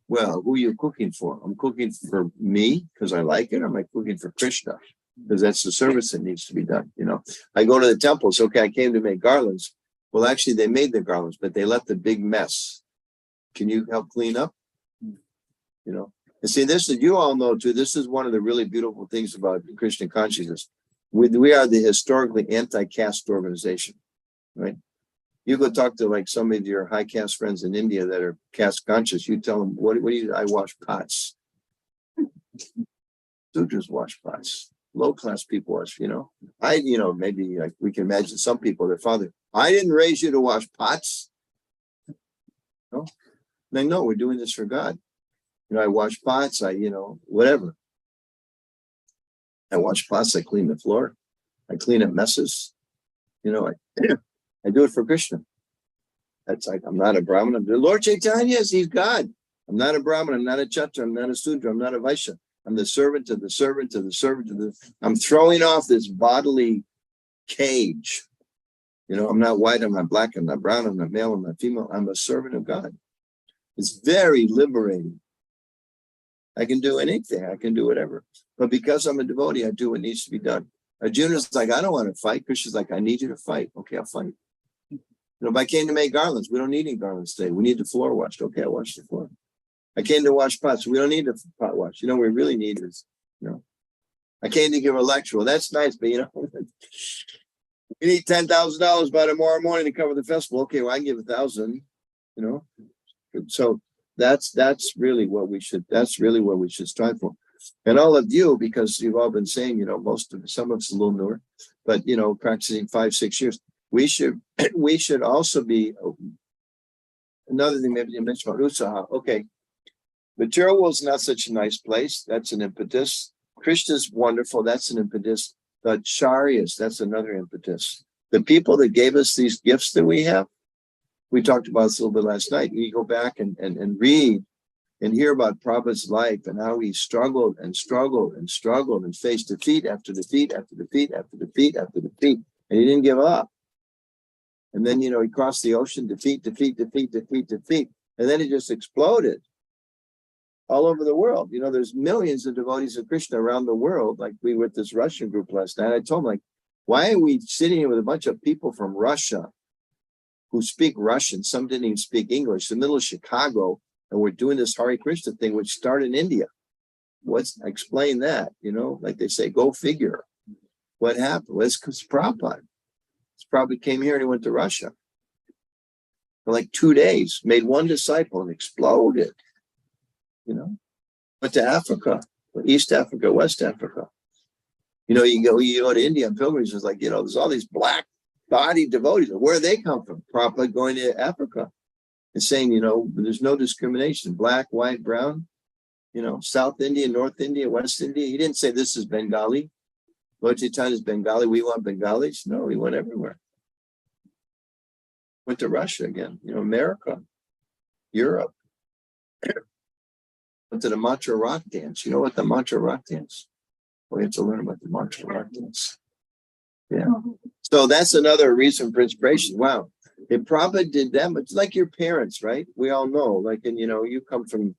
Well, who are you cooking for? I'm cooking for me because I like it, or am I cooking for Krishna? Because that's the service that needs to be done. I go to the temples. Okay, I came to make garlands. Well, actually, they made the garlands, but they left a big mess. Can you help clean up? And see, you all know too, this is one of the really beautiful things about Krishna consciousness. We are the historically anti-caste organization, right? You go talk to like some of your high caste friends in India that are caste conscious. You tell them, what do you do? I wash pots. Sudras wash pots. Low class people wash, maybe like we can imagine some people, their father, I didn't raise you to wash pots. No, we're doing this for God. I wash pots, whatever. I wash pots, I clean the floor, I clean up messes. I do it for Krishna. That's like, I'm not a Brahmin. The Lord Chaitanya, he's God. I'm not a Brahmin, I'm not a Chatra, I'm not a Sudra, I'm not a Vaishya. I'm the servant of the servant of the servant of the. I'm throwing off this bodily cage. I'm not white, I'm not black, I'm not brown, I'm not male, I'm not female. I'm a servant of God. It's very liberating. I can do anything. I can do whatever. But because I'm a devotee, I do what needs to be done. Arjuna's like, I don't want to fight. Krishna's like, I need you to fight. Okay, I'll fight. If I came to make garlands, we don't need any garlands today. We need the floor washed. Okay, I'll wash the floor. I came to wash pots. We don't need the pot wash. What we really need is, I came to give a lecture. Well, that's nice, but we need $10,000 by tomorrow morning to cover the festival. Okay, well, I can give 1,000. So that's really what we should strive for. And all of you, because you've all been saying, some of us a little newer, but practicing 5-6 years, we should also be. Another thing maybe you mentioned about Utsaha. Okay, material world is not such a nice place. That's an impetus. Krishna's wonderful. That's an impetus. The Acharyas, that's another impetus. The people that gave us these gifts that we have, we talked about this a little bit last night. You go back and read and hear about Prabhupada's life and how he struggled and faced defeat after defeat after defeat after defeat after defeat. And he didn't give up. And then, he crossed the ocean, defeat. And then he just exploded all over the world. There's millions of devotees of Krishna around the world. Like we were with this Russian group last night. I told them, why are we sitting here with a bunch of people from Russia who speak Russian? Some didn't even speak English, the middle of Chicago. And we're doing this Hare Krishna thing, which started in India. Explain that, like they say, go figure. What happened? Well, it's because Prabhupada. Prabhupada came here and he went to Russia. For like 2 days, made one disciple and exploded. Went to Africa, East Africa, West Africa. You go to India and pilgrimages, it's like, there's all these black body devotees. Where do they come from? Prabhupada going to Africa and saying, there's no discrimination, black, white, brown, South India, North India, West India. He didn't say this is Bengali. Lord Chaitanya is Bengali. We want Bengalis. No, he went everywhere. Went to Russia again, America, Europe. Went to the Mantra Rock dance. You know what the Mantra Rock dance? We have to learn about the Mantra Rock dance. Yeah. So that's another reason for inspiration. Wow. If Prabhupada did that, it's like your parents, right? We all know, you come from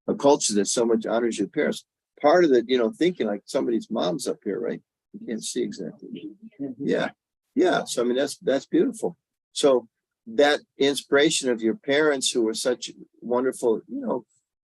a culture that so much honors your parents. Part of it, thinking like somebody's mom's up here, right? You can't see exactly. Yeah. Yeah. So, that's beautiful. So that inspiration of your parents who were such wonderful,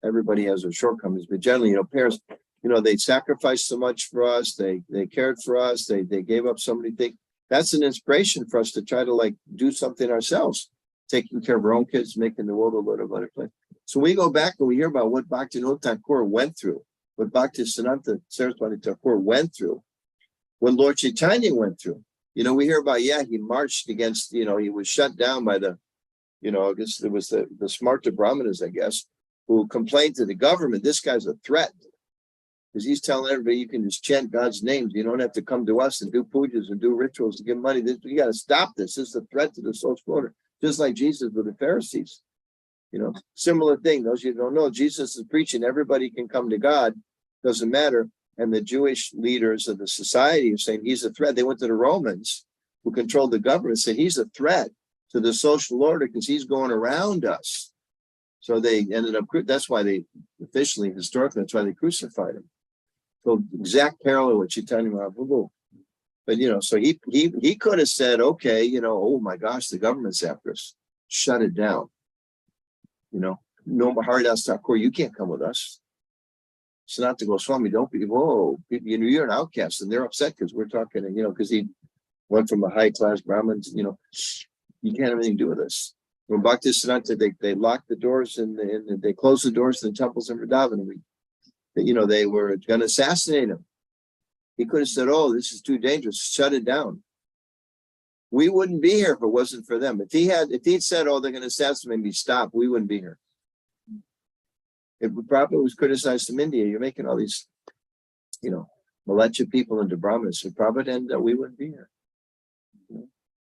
everybody has their shortcomings, but generally, parents, they sacrificed so much for us. They cared for us. They gave up so many things. That's an inspiration for us to try to do something ourselves, taking care of our own kids, making the world a little better place. So we go back and we hear about what Bhakti Thakur went through, what Bhakti Siddhanta Saraswati Thakur went through, what Lord Chaitanya went through. We hear about, he marched against, he was shut down by the, I guess it was the Smarta Brahmanas, I guess, who complained to the government, this guy's a threat. Because he's telling everybody you can just chant God's names. You don't have to come to us and do pujas and do rituals to give money. You got to stop this. This is a threat to the social order. Just like Jesus with the Pharisees. Similar thing. Those of you who don't know, Jesus is preaching everybody can come to God. Doesn't matter. And the Jewish leaders of the society are saying he's a threat. They went to the Romans who controlled the government and said he's a threat to the social order because he's going around us. So they ended up, that's why they historically, that's why they crucified him. So exact parallel with Chaitanya Mahaprabhu. But, so he could have said, okay, oh my gosh, the government's after us. Shut it down. No Haridas Thakur, you can't come with us. Sanatana Goswami, don't be, you're an outcast. And they're upset because we're talking, because he went from a high class Brahmin, you can't have anything to do with us. When Bhakti Siddhanta, they locked the doors and they closed the doors to the temples in Vrindavan. They were going to assassinate him. He could have said, oh, this is too dangerous. Shut it down. We wouldn't be here if it wasn't for them. If he'd said, oh, they're going to assassinate me, stop, we wouldn't be here. If Prabhupada was criticized from India, you're making all these, Malacha people into Brahmins. If Prabhupada ended up, we wouldn't be here.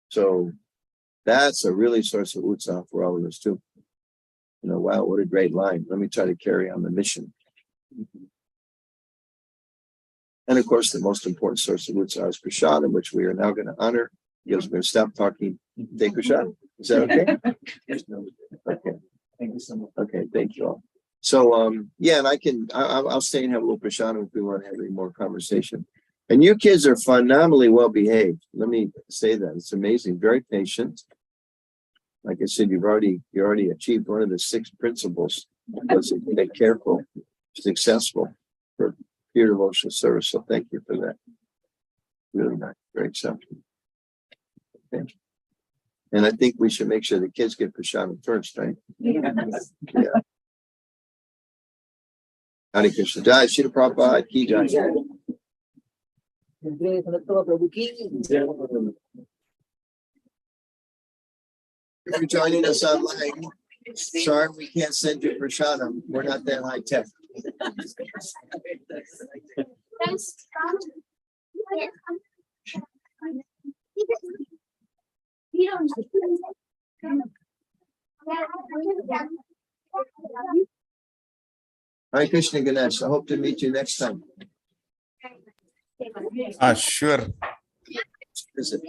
So that's a really source of utsaha for all of us too. Wow, what a great line. Let me try to carry on the mission. And of course, the most important source of Utsaha is Prashadam, which we are now going to honor. You guys are going to stop talking. Take Prashadam. Is that okay? Okay. Thank you so much. Okay. Thank you all. So, yeah, and I'll stay and have a little Prashadam if we want to have any more conversation. And you kids are phenomenally well behaved. Let me say that. It's amazing. Very patient. Like I said, you already achieved one of the 6 principles. Was be careful, successful for pure devotional service. So thank you for that. Really nice. Very acceptable. Okay. And I think we should make sure the kids get Prashadam first, right? Yeah. Hare Krishna. Jai Shri Prabhupada ki jai. Anuttama Prabhu ki. If you're joining us online, sorry we can't send you Prashadam. We're not that high tech. Hare Krishna Ganesh. I hope to meet you next time. Sure. Visit.